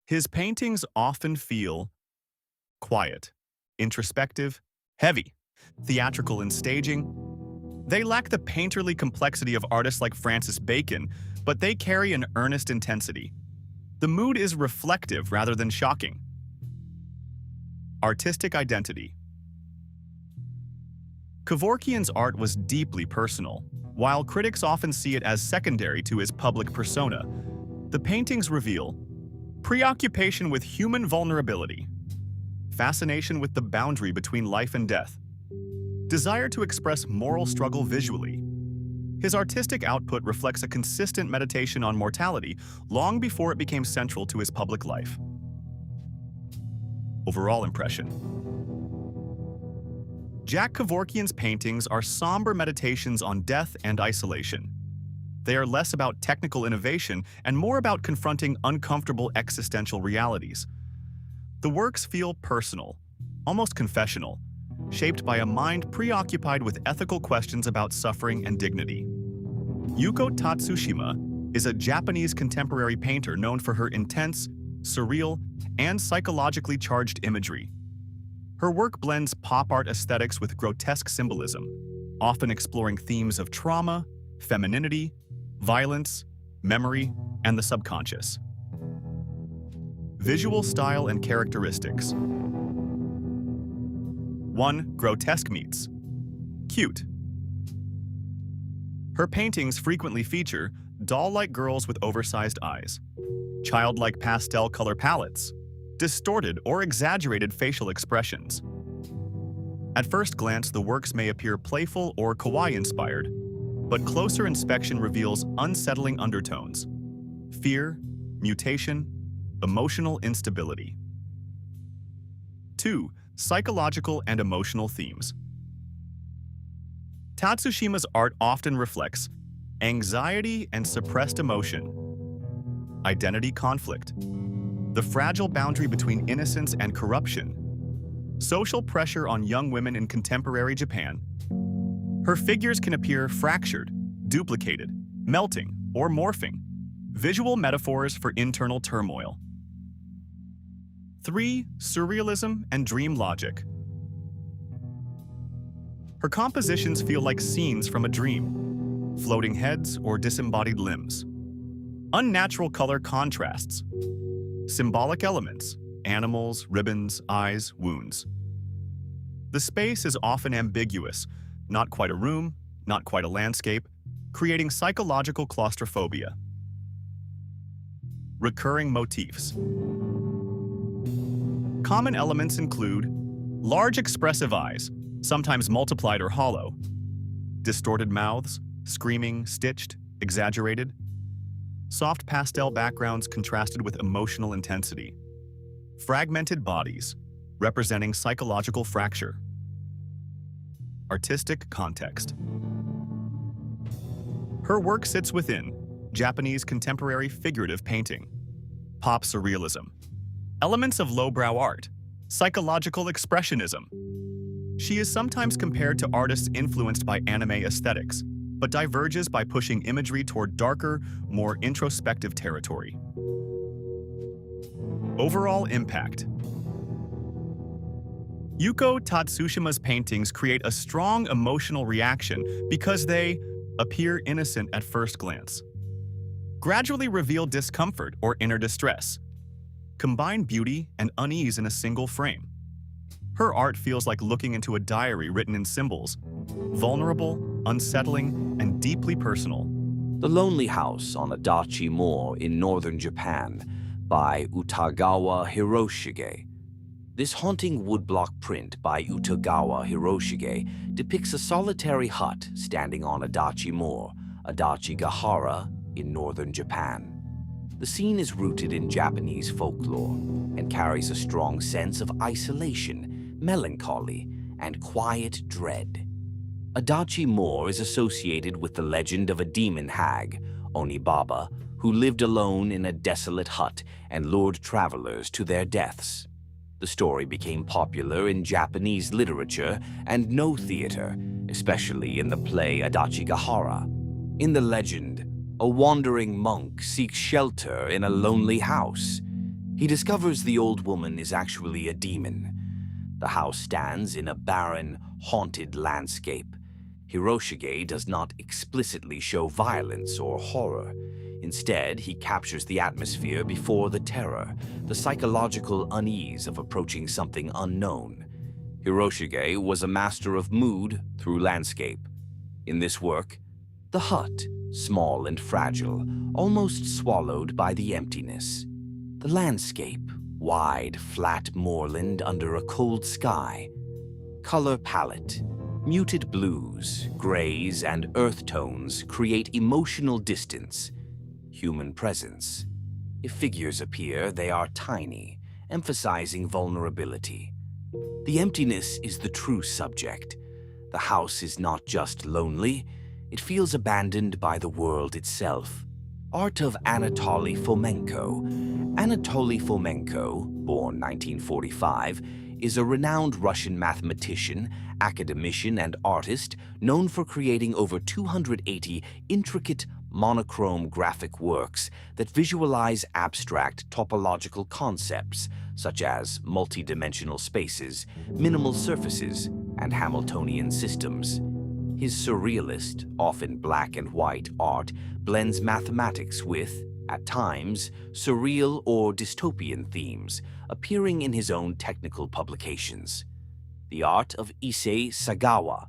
His paintings often feel quiet, introspective, heavy, theatrical in staging. They lack the painterly complexity of artists like Francis Bacon, but they carry an earnest intensity. The mood is reflective rather than shocking. Artistic identity. Kevorkian's art was deeply personal. While critics often see it as secondary to his public persona, the paintings reveal preoccupation with human vulnerability, fascination with the boundary between life and death, desire to express moral struggle visually. His artistic output reflects a consistent meditation on mortality long before it became central to his public life. Overall impression. Jack Kevorkian's paintings are somber meditations on death and isolation. They are less about technical innovation and more about confronting uncomfortable existential realities. The works feel personal, almost confessional, shaped by a mind preoccupied with ethical questions about suffering and dignity. Yuko Tatsushima is a Japanese contemporary painter known for her intense, surreal, and psychologically charged imagery. Her work blends pop art aesthetics with grotesque symbolism, often exploring themes of trauma, femininity, violence, memory, and the subconscious. Visual style and characteristics. 1. Grotesque meets. Cute. Her paintings frequently feature doll-like girls with oversized eyes, childlike pastel color palettes, distorted or exaggerated facial expressions. At first glance, the works may appear playful or kawaii-inspired, but closer inspection reveals unsettling undertones: fear, mutation, emotional instability. 2. Psychological and emotional themes. Tatsushima's art often reflects anxiety and suppressed emotion, identity conflict, the fragile boundary between innocence and corruption, social pressure on young women in contemporary Japan. Her figures can appear fractured, duplicated, melting, or morphing, visual metaphors for internal turmoil. 3. Surrealism and dream logic. Her compositions feel like scenes from a dream, floating heads or disembodied limbs. Unnatural color contrasts, symbolic elements, animals, ribbons, eyes, wounds. The space is often ambiguous, not quite a room, not quite a landscape, creating psychological claustrophobia. Recurring motifs. Common elements include large expressive eyes, sometimes multiplied or hollow, distorted mouths, screaming, stitched, exaggerated, soft pastel backgrounds contrasted with emotional intensity, fragmented bodies, representing psychological fracture. Artistic context. Her work sits within Japanese contemporary figurative painting, pop surrealism, elements of lowbrow art, psychological expressionism. She is sometimes compared to artists influenced by anime aesthetics, but diverges by pushing imagery toward darker, more introspective territory. Overall impact. Yuko Tatsushima's paintings create a strong emotional reaction because they appear innocent at first glance, gradually reveal discomfort or inner distress, combine beauty and unease in a single frame. Her art feels like looking into a diary written in symbols, vulnerable, unsettling, and deeply personal. The Lonely House on Adachi Moor in northern Japan by Utagawa Hiroshige. This haunting woodblock print by Utagawa Hiroshige depicts a solitary hut standing on Adachi Moor, Adachigahara, in northern Japan. The scene is rooted in Japanese folklore and carries a strong sense of isolation, melancholy, and quiet dread. Adachi Moor is associated with the legend of a demon hag, Onibaba, who lived alone in a desolate hut and lured travelers to their deaths. The story became popular in Japanese literature and no theater, especially in the play Adachigahara. In the legend, a wandering monk seeks shelter in a lonely house. He discovers the old woman is actually a demon. The house stands in a barren, haunted landscape. Hiroshige does not explicitly show violence or horror. Instead, he captures the atmosphere before the terror, the psychological unease of approaching something unknown. Hiroshige was a master of mood through landscape. In this work, the hut, small and fragile, almost swallowed by the emptiness. The landscape, wide, flat moorland under a cold sky. Color palette, muted blues, grays, and earth tones create emotional distance. Human presence. If figures appear, they are tiny, emphasizing vulnerability. The emptiness is the true subject. The house is not just lonely, it feels abandoned by the world itself. Art of Anatoly Fomenko. Anatoly Fomenko, born 1945, is a renowned Russian mathematician, academician, and artist known for creating over 280 intricate monochrome graphic works that visualize abstract topological concepts such as multidimensional spaces, minimal surfaces, and Hamiltonian systems. His surrealist, often black and white art blends mathematics with at times surreal or dystopian themes appearing in his own technical publications. The Art of Issei Sagawa.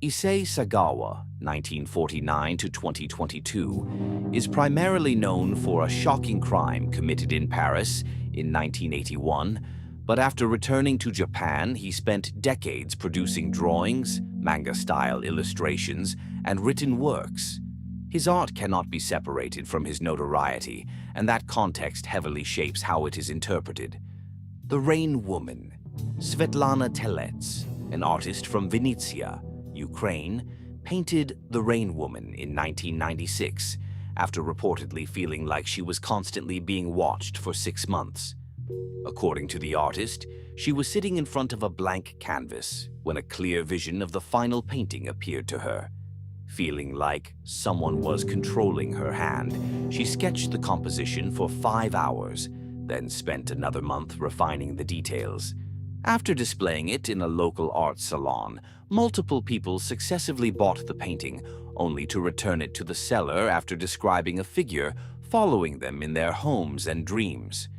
Issei Sagawa, 1949 to 2022, is primarily known for a shocking crime committed in Paris in 1981, but after returning to Japan, he spent decades producing drawings, manga-style illustrations, and written works. His art cannot be separated from his notoriety, and that context heavily shapes how it is interpreted. The Rain Woman. Svetlana Telets, an artist from Vinnytsia, Ukraine, painted The Rain Woman in 1996, after reportedly feeling like she was constantly being watched for 6 months. According to the artist, she was sitting in front of a blank canvas when a clear vision of the final painting appeared to her. Feeling like someone was controlling her hand, she sketched the composition for 5 hours, then spent another month refining the details. After displaying it in a local art salon, multiple people successively bought the painting, only to return it to the seller after describing a figure following them in their homes and dreams.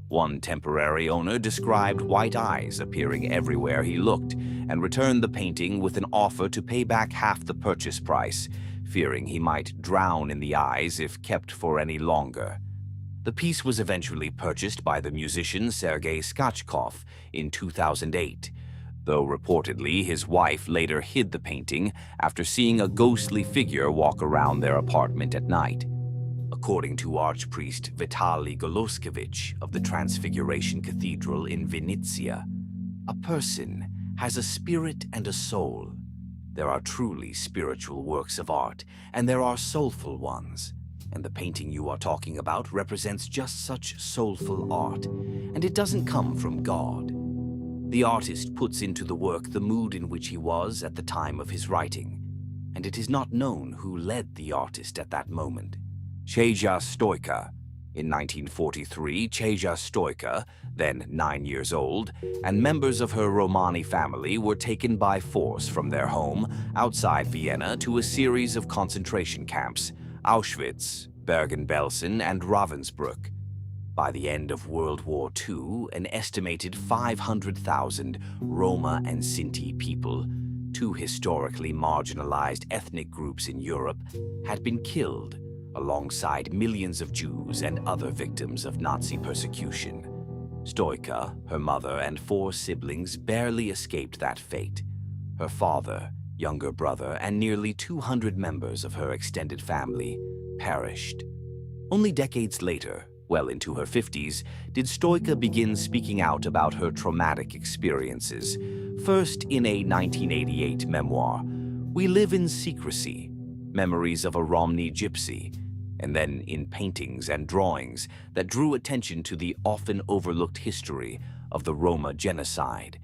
One temporary owner described white eyes appearing everywhere he looked and returned the painting with an offer to pay back half the purchase price, fearing he might drown in the eyes if kept for any longer. The piece was eventually purchased by the musician Sergei Skachkov in 2008, though reportedly his wife later hid the painting after seeing a ghostly figure walk around their apartment at night. According to Archpriest Vitaly Goloskevich of the Transfiguration Cathedral in Vinnytsia, a person has a spirit and a soul. There are truly spiritual works of art, and there are soulful ones. And the painting you are talking about represents just such soulful art, and it doesn't come from God. The artist puts into the work the mood in which he was at the time of his writing, and it is not known who led the artist at that moment. Cheja Stoica. In 1943, Cheja Stoica, then 9 years old, and members of her Romani family were taken by force from their home outside Vienna to a series of concentration camps, Auschwitz, Bergen-Belsen, and Ravensbrück. By the end of World War II, an estimated 500,000 Roma and Sinti people, two historically marginalized ethnic groups in Europe, had been killed, alongside millions of Jews and other victims of Nazi persecution. Stoica, her mother, and 4 siblings barely escaped that fate. Her father, younger brother, and nearly 200 members of her extended family perished. Only decades later, well into her 50s, did Stoica begin speaking out about her traumatic experiences, first in a 1988 memoir, We Live in Secrecy, Memories of a Romney Gypsy, and then in paintings and drawings that drew attention to the often overlooked history of the Roma genocide.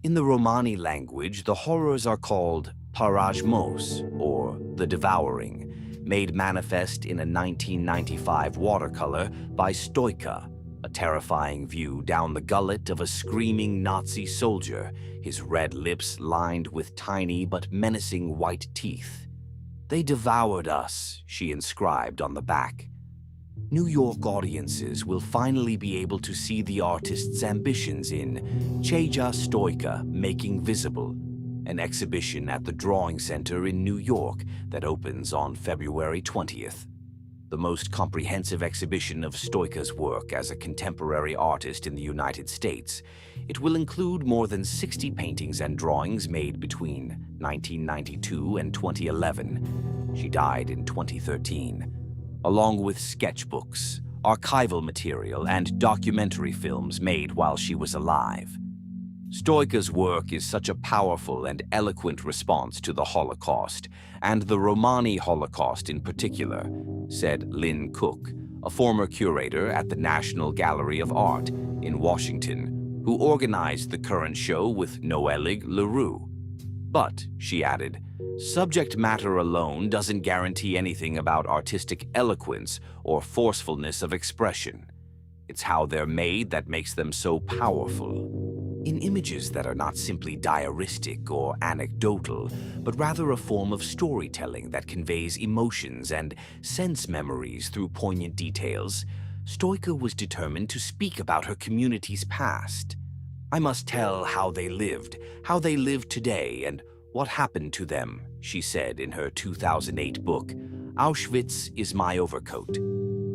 In the Romani language, the horrors are called parajmos, or the devouring, made manifest in a 1995 watercolor by Stoica, a terrifying view down the gullet of a screaming Nazi soldier, his red lips lined with tiny but menacing white teeth. They devoured us, she inscribed on the back. New York audiences will finally be able to see the artist's ambitions in Cheja Stoica Making Visible, an exhibition at the Drawing Center in New York that opens on February 20th. The most comprehensive exhibition of Stoica's work as a contemporary artist in the United States, it will include more than 60 paintings and drawings made between 1992 and 2011. She died in 2013, along with sketchbooks, archival material, and documentary films made while she was alive. Stoica's work is such a powerful and eloquent response to the Holocaust, and the Romani Holocaust in particular, said Lynn Cook, a former curator at the National Gallery of Art in Washington, who organized the current show with Noelig Leroux. But, she added, subject matter alone doesn't guarantee anything about artistic eloquence or forcefulness of expression. It's how they're made that makes them so powerful. in images that are not simply diaristic or anecdotal, but rather a form of storytelling that conveys emotions and sense memories through poignant details, Stoica was determined to speak about her community's past. "I must tell how they lived today, and what happened to them," she said in her 2008 book, Auschwitz is My Overcoat.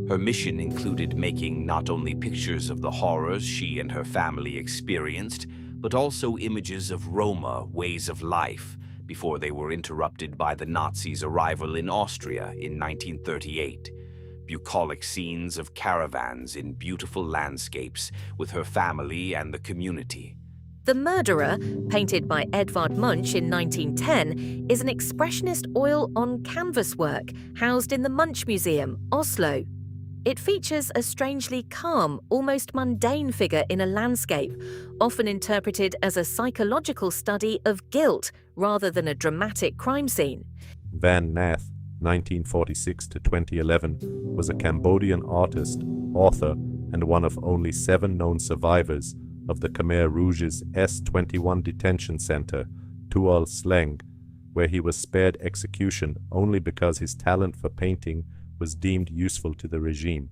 Her mission included making not only pictures of the horrors she and her family experienced, but also images of Roma ways of life before they were interrupted by the Nazis' arrival in Austria in 1938. Bucolic scenes of caravans in beautiful landscapes with her family and the community. The Murderer, painted by Edvard Munch in 1910, is an expressionist oil-on-canvas work housed in the Munch Museum, Oslo. It features a strangely calm, almost mundane figure in a landscape, often interpreted as a psychological study of guilt rather than a dramatic crime scene. Van Nath, 1946 to 2011, was a Cambodian artist, author, and one of only 7 known survivors of the Khmer Rouge's S-21 detention center, Tuol Sleng, where he was spared execution only because his talent for painting was deemed useful to the regime.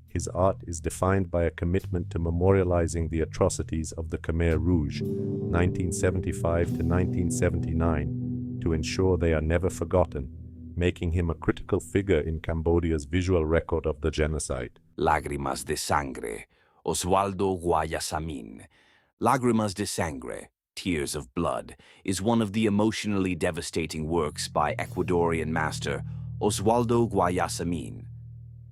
His art is defined by a commitment to memorializing the atrocities of the Khmer Rouge, 1975 to 1979, to ensure they are never forgotten, making him a critical figure in Cambodia's visual record of the genocide. Lágrimas de Sangre, Oswaldo Guayasamín. Lágrimas de Sangre, Tears of Blood, is one of the emotionally devastating works by Ecuadorian master Oswaldo Guayasamín.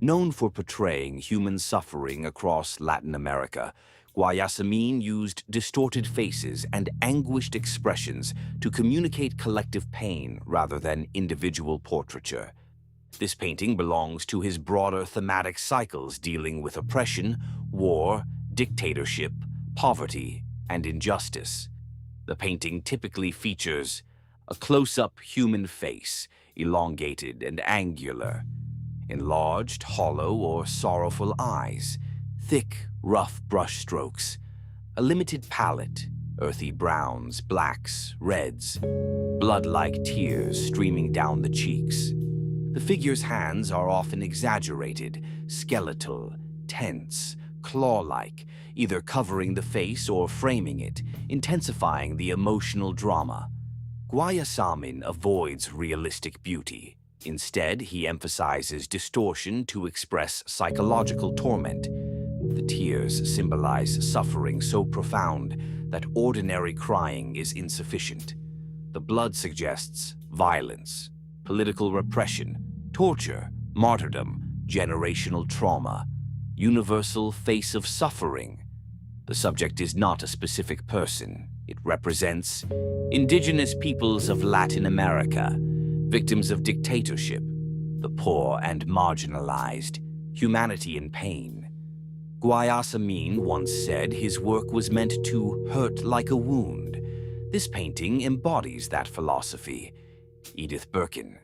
Known for portraying human suffering across Latin America, Guayasamín used distorted faces and anguished expressions to communicate collective pain rather than individual portraiture. This painting belongs to his broader thematic cycles dealing with oppression, war, dictatorship, poverty, and injustice. The painting typically features a close-up human face, elongated and angular, enlarged, hollow, or sorrowful eyes, thick, rough brush strokes, a limited palette, earthy browns, blacks, reds, blood-like tears streaming down the cheeks. The figure's hands are often exaggerated, skeletal, tense, claw-like, either covering the face or framing it, intensifying the emotional drama. Guayasamín avoids realistic beauty. Instead, he emphasizes distortion to express psychological torment. The tears symbolize suffering so profound that ordinary crying is insufficient. The blood suggests violence, political repression, torture, martyrdom, generational trauma, universal face of suffering. The subject is not a specific person. It represents indigenous peoples of Latin America, victims of dictatorship, the poor and marginalized, humanity in pain. Guayasamín once said his work was meant to hurt like a wound. This painting embodies that philosophy. Edith Birkin,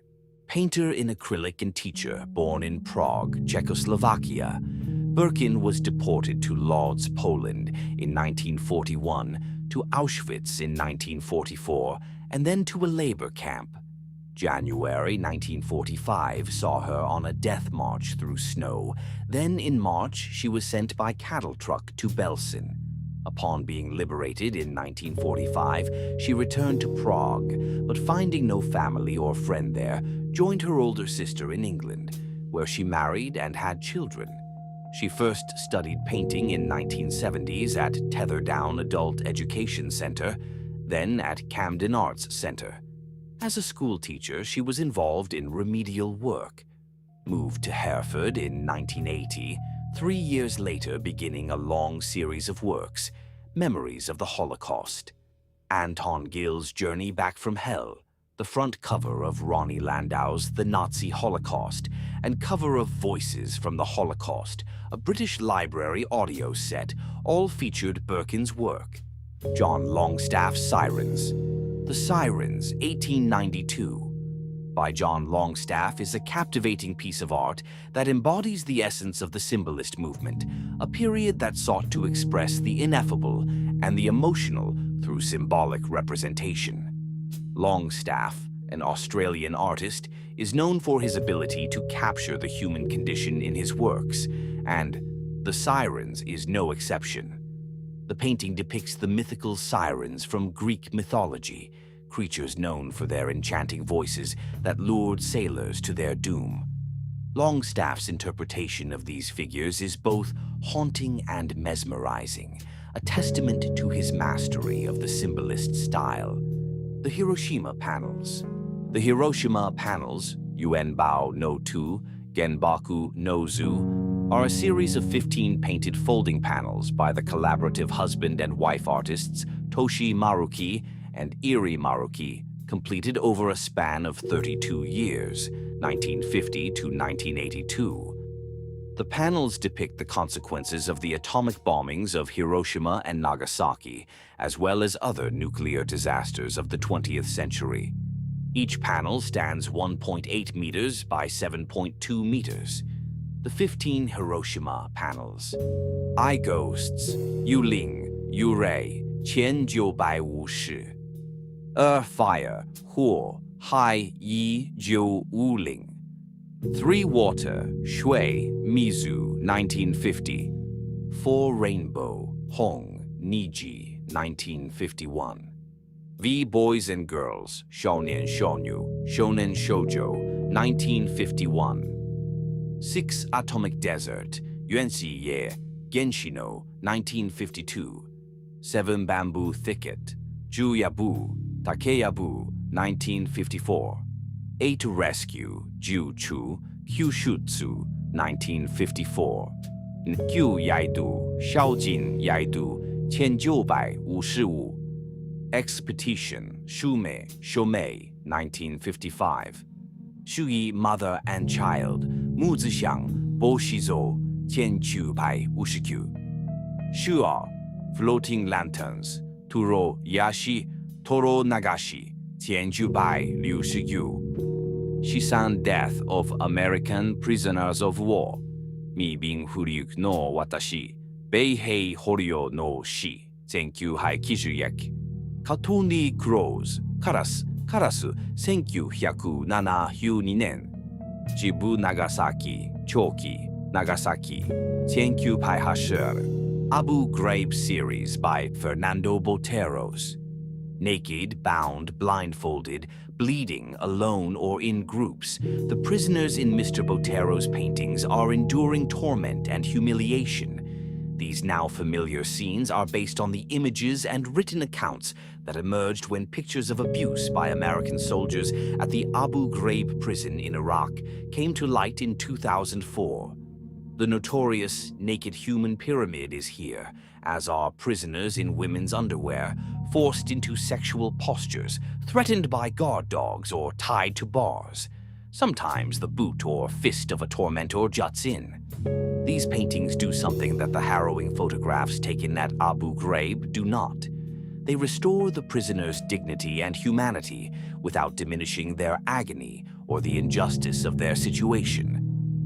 painter in acrylic and teacher, born in Prague, Czechoslovakia. Birkin was deported to Lodz, Poland in 1941, to Auschwitz in 1944, and then to a labor camp. January 1945 saw her on a death march through snow. Then in March, she was sent by cattle truck to Belsen. Upon being liberated in 1945, she returned to Prague, but finding no family or friend there, joined her older sister in England, where she married and had children. She first studied painting in 1970s at Tetherdown Adult Education Center, then at Camden Arts Center. As a school teacher, she was involved in remedial work. Moved to Hereford in 1980, 3 years later beginning a long series of works, Memories of the Holocaust. Anton Gill's Journey Back from Hell, the front cover of Ronnie Landau's The Nazi Holocaust, and cover of Voices from the Holocaust, a British Library audio set, all featured Birkin's work. John Longstaff's Sirens. The Sirens, 1892, by John Longstaff, is a captivating piece of art that embodies the essence of the symbolist movement, a period that sought to express the ineffable and the emotional through symbolic representation. Longstaff, an Australian artist, is known for his ability to capture the human condition in his works, and The Sirens is no exception. The painting depicts the mythical sirens from Greek mythology, creatures known for their enchanting voices that lured sailors to their doom. Longstaff's interpretation of these figures is both haunting and mesmerizing, a testament to his mastery of the symbolist style. The Hiroshima panels. The Hiroshima panels, Yuenbao no Tu, Genbaku no Zu, are a series of 15 painted folding panels by the collaborative husband and wife artists Toshi Maruki and Iri Maruki, completed over a span of 32 years, 1950 to 1982. The panels depict the consequences of the atomic bombings of Hiroshima and Nagasaki, as well as other nuclear disasters of the 20th century. Each panel stands 1.8 meters by 7.2 meters. The 15 Hiroshima panels. I Ghosts, Yu Ling, Yu Rei, Qian Jiu Bai Wu Shi. Fire, Huo, Hai Yi Jiu Wu Ling. 3 Water, Shui, Mizu, 1950. 4 Rainbow, Hong, Niji, 1951. V Boys and Girls, Shounen Shonyu, Shonen Shoujo, 1951. 6 Atomic Desert, Yuanxi Ye, Genshino, 1952. 7 Bamboo Thicket, Juyabu, Takeyabu, 1954. 8 Rescue, Jiuchu, Kyushutsu, 1954. Nkyu Yaidu, Shaojin Yaidu, 1955. Expedition, Shumei, Shomei, 1955. Shui Mother and Child, Muzixiang, Boshizo, 1959. Shua, Floating Lanterns, Turo Yashi, Toro Nagashi, 1960. Shisan Death of American Prisoners of War, Mi Bin Furyuk no Watashi, Beihei Horyo no Shi, 1991. Katuni Crows, Karasu, 1972年. Jibu Nagasaki, Choki, Nagasaki, 1982. Abu Ghraib series by Fernando Boteros. Naked, bound, blindfolded, bleeding, alone, or in groups, the prisoners in Mr. Botero's paintings are enduring torment and humiliation. These now familiar scenes are based on the images and written accounts that emerged when pictures of abuse by American soldiers at the Abu Ghraib prison in Iraq came to light in 2004. The notorious naked human pyramid is here, as are prisoners in women's underwear, forced into sexual postures, threatened by guard dogs, or tied to bars. Sometimes the boot or fist of a tormentor juts in. These paintings do something that the harrowing photographs taken at Abu Ghraib do not. They restore the prisoners' dignity and humanity without diminishing their agony or the injustice of their situation.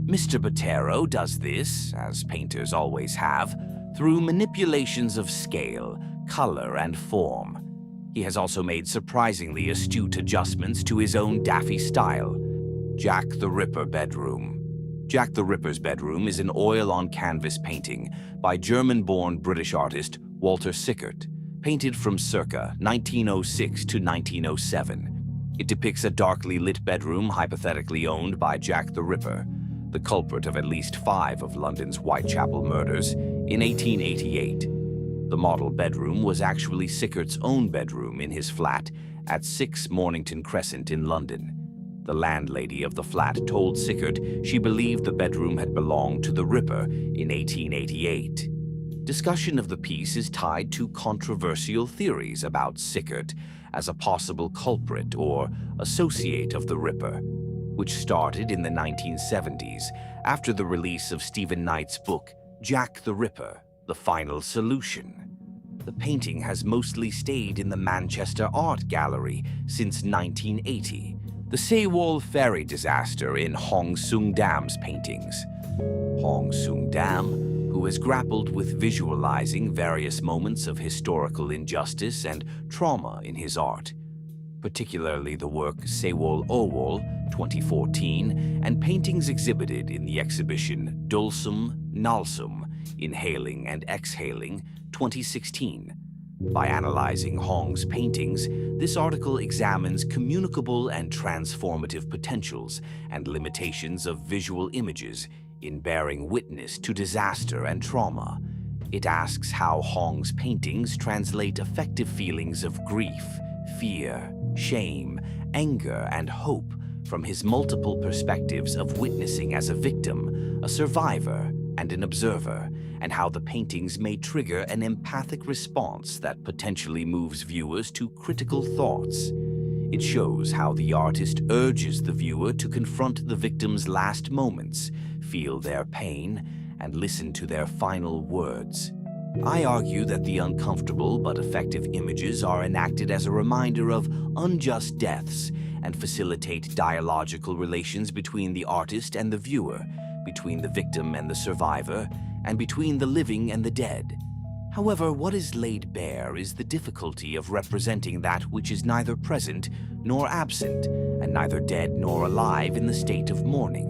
Mr. Botero does this, as painters always have, through manipulations of scale, color, and form. He has also made surprisingly astute adjustments to his own daffy style. Jack the Ripper Bedroom. Jack the Ripper's Bedroom is an oil-on-canvas painting by German-born British artist Walter Sickert, painted from circa 1906 to 1907. It depicts a darkly lit bedroom hypothetically owned by Jack the Ripper, the culprit of at least 5 of London's Whitechapel murders, in 1888. The model bedroom was actually Sickert's own bedroom in his flat at 6 Mornington Crescent in London. The landlady of the flat told Sickert she believed the bedroom had belonged to the Ripper in 1888. Discussion of the piece is tied to controversial theories about Sickert as a possible culprit or associate of the Ripper, which started in the 1970s after the release of Stephen Knight's book, Jack the Ripper, The Final Solution. The painting has mostly stayed in the Manchester Art Gallery since 1980, the Sewol ferry disaster in Hong Sung Dam's paintings. Hong Sung Dam, who has grappled with visualizing various moments of historical injustice and trauma in his art, particularly the work Sewol Owol, 2014, and paintings exhibited in the exhibition Dulsum Nalsum, Inhaling and Exhaling, 2016. By analyzing Hong's paintings, this article examines communicable and transformative potentials and limitations of visual images in bearing witness to disaster and trauma. It asks how Hong's paintings translate effective feelings of grief, fear, shame, anger, and hope from his multiple perspectives of witnessing as a victim, a survivor, and an observer, and how the paintings may trigger an empathic response that potentially moves viewers to critical thoughts. It shows how the artist urges the viewer to confront the victim's last moments, feel their pain, and listen to their final words. I argue that the uncomfortable but effective images are enacted as a reminder of unjust deaths and facilitate dialogical relations between the artist and the viewer, between the victim and the survivor, and between the living and the dead. However, what is laid bare is the difficulty of representing that which is neither present nor absent, and neither dead nor alive in the state of mourning.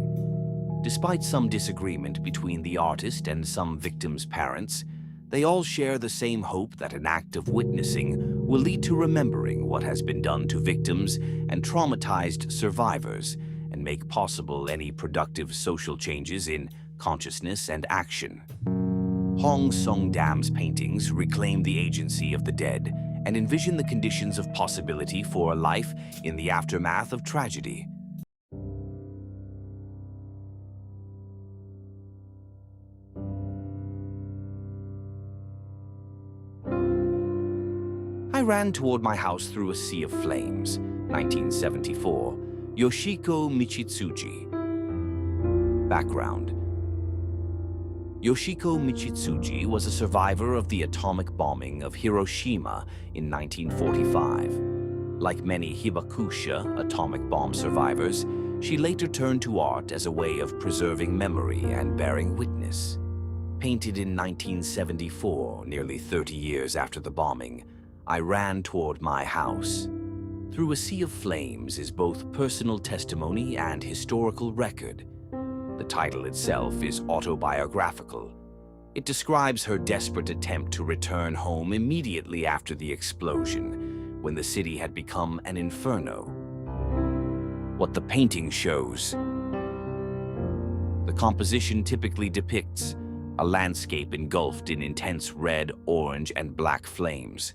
Despite some disagreement between the artist and some victims' parents, they all share the same hope that an act of witnessing will lead to remembering what has been done to victims and traumatized survivors, and make possible any productive social changes in consciousness and action. Hong Sung-dam's paintings reclaim the agency of the dead and envision the conditions of possibility for a life in the aftermath of tragedy. I ran toward my house through a sea of flames. 1974. Yoshiko Michitsuji. Background. Yoshiko Michitsuji was a survivor of the atomic bombing of Hiroshima in 1945. Like many Hibakusha atomic bomb survivors, she later turned to art as a way of preserving memory and bearing witness. Painted in 1974, nearly 30 years after the bombing, I ran toward my house. Through a Sea of Flames is both personal testimony and historical record. The title itself is autobiographical. It describes her desperate attempt to return home immediately after the explosion, when the city had become an inferno. What the painting shows. The composition typically depicts a landscape engulfed in intense red, orange, and black flames,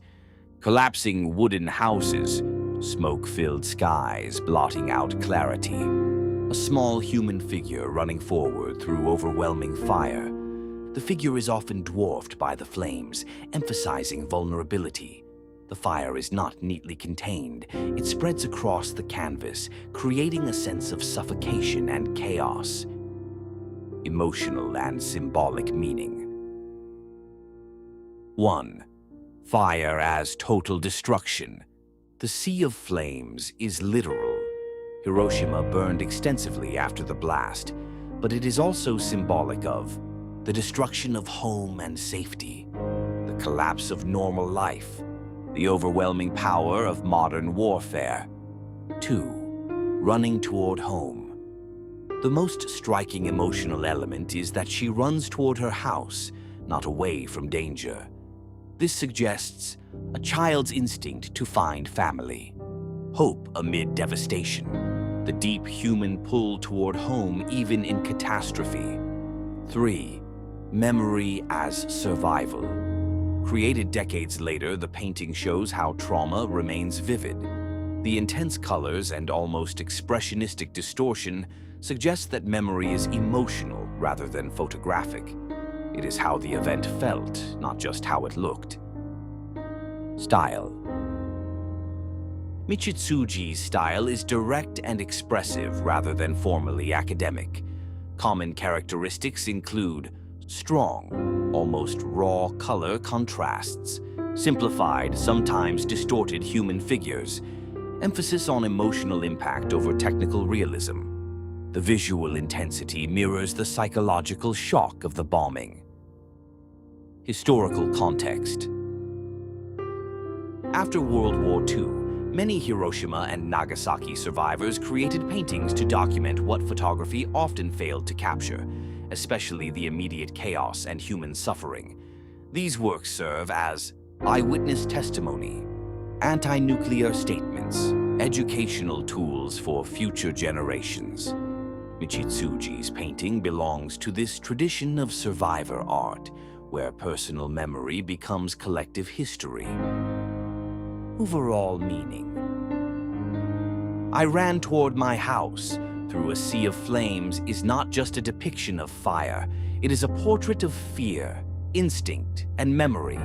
collapsing wooden houses, smoke-filled skies blotting out clarity, a small human figure running forward through overwhelming fire. The figure is often dwarfed by the flames, emphasizing vulnerability. The fire is not neatly contained. It spreads across the canvas, creating a sense of suffocation and chaos. Emotional and symbolic meaning. 1. Fire as total destruction. The Sea of Flames is literal. Hiroshima burned extensively after the blast, but it is also symbolic of the destruction of home and safety, the collapse of normal life, the overwhelming power of modern warfare. 2. Running toward home. The most striking emotional element is that she runs toward her house, not away from danger. This suggests a child's instinct to find family, hope amid devastation, the deep human pull toward home even in catastrophe. 3. Memory as survival. Created decades later, the painting shows how trauma remains vivid. The intense colors and almost expressionistic distortion suggest that memory is emotional rather than photographic. It is how the event felt, not just how it looked. Style. Michitsuji's style is direct and expressive rather than formally academic. Common characteristics include strong, almost raw color contrasts, simplified, sometimes distorted human figures, emphasis on emotional impact over technical realism. The visual intensity mirrors the psychological shock of the bombing. Historical context. After World War II, many Hiroshima and Nagasaki survivors created paintings to document what photography often failed to capture, especially the immediate chaos and human suffering. These works serve as eyewitness testimony, anti-nuclear statements, educational tools for future generations. Michitsuji's painting belongs to this tradition of survivor art, where personal memory becomes collective history. Overall meaning. I ran toward my house through a sea of flames is not just a depiction of fire, it is a portrait of fear, instinct, and memory.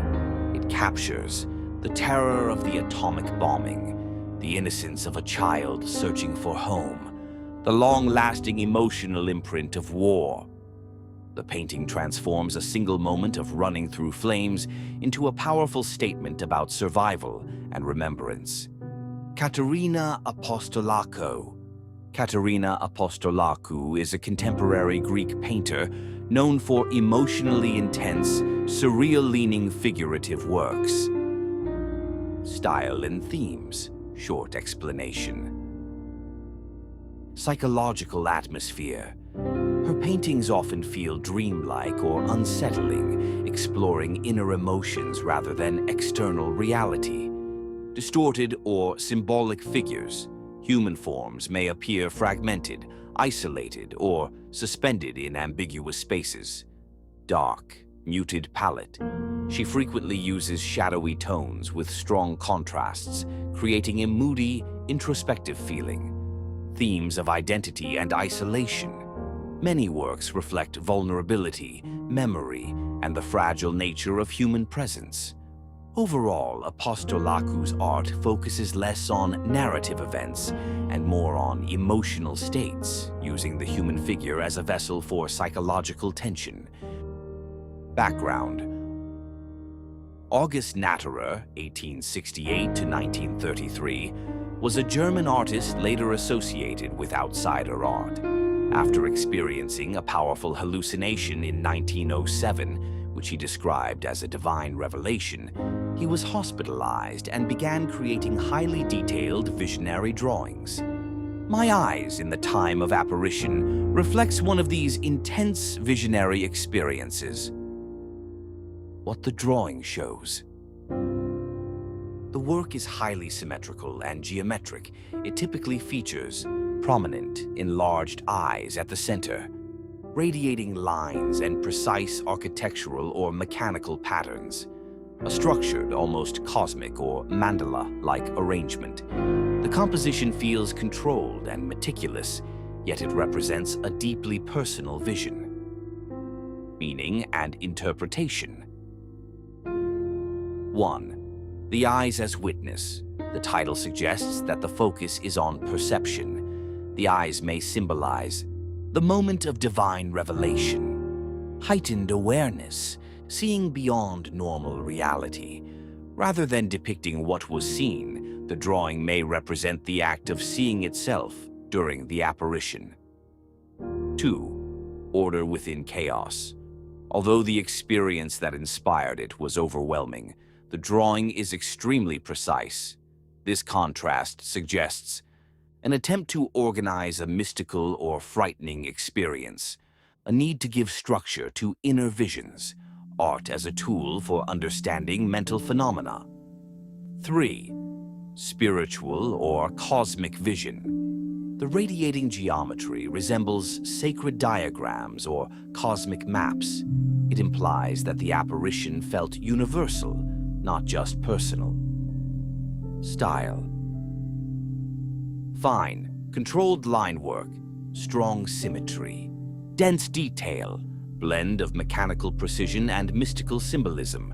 It captures the terror of the atomic bombing, the innocence of a child searching for home, the long-lasting emotional imprint of war. The painting transforms a single moment of running through flames into a powerful statement about survival and remembrance. Katerina Apostolakou. Katerina Apostolakou is a contemporary Greek painter known for emotionally intense, surreal-leaning figurative works. Style and themes. Short explanation. Psychological atmosphere. Her paintings often feel dreamlike or unsettling, exploring inner emotions rather than external reality. Distorted or symbolic figures. Human forms may appear fragmented, isolated, or suspended in ambiguous spaces. Dark, muted palette. She frequently uses shadowy tones with strong contrasts, creating a moody, introspective feeling. Themes of identity and isolation. Many works reflect vulnerability, memory, and the fragile nature of human presence. Overall, Apostolakou's art focuses less on narrative events and more on emotional states, using the human figure as a vessel for psychological tension. Background. August Natterer, 1868 to 1933, was a German artist later associated with outsider art. After experiencing a powerful hallucination in 1907, which he described as a divine revelation, he was hospitalized and began creating highly detailed visionary drawings. My Eyes in the Time of Apparition reflects one of these intense visionary experiences. What the drawing shows. The work is highly symmetrical and geometric. It typically features prominent, enlarged eyes at the center, radiating lines and precise architectural or mechanical patterns, a structured, almost cosmic or mandala-like arrangement. The composition feels controlled and meticulous, yet it represents a deeply personal vision. Meaning and interpretation. 1. The Eyes as Witness. The title suggests that the focus is on perception. The eyes may symbolize the moment of divine revelation, heightened awareness, seeing beyond normal reality. Rather than depicting what was seen, the drawing may represent the act of seeing itself during the apparition. 2. Order within chaos. Although the experience that inspired it was overwhelming, the drawing is extremely precise. This contrast suggests an attempt to organize a mystical or frightening experience, a need to give structure to inner visions, art as a tool for understanding mental phenomena. 3. Spiritual or cosmic vision. The radiating geometry resembles sacred diagrams or cosmic maps. It implies that the apparition felt universal, not just personal. Style. Fine, controlled line work, strong symmetry, dense detail, blend of mechanical precision and mystical symbolism.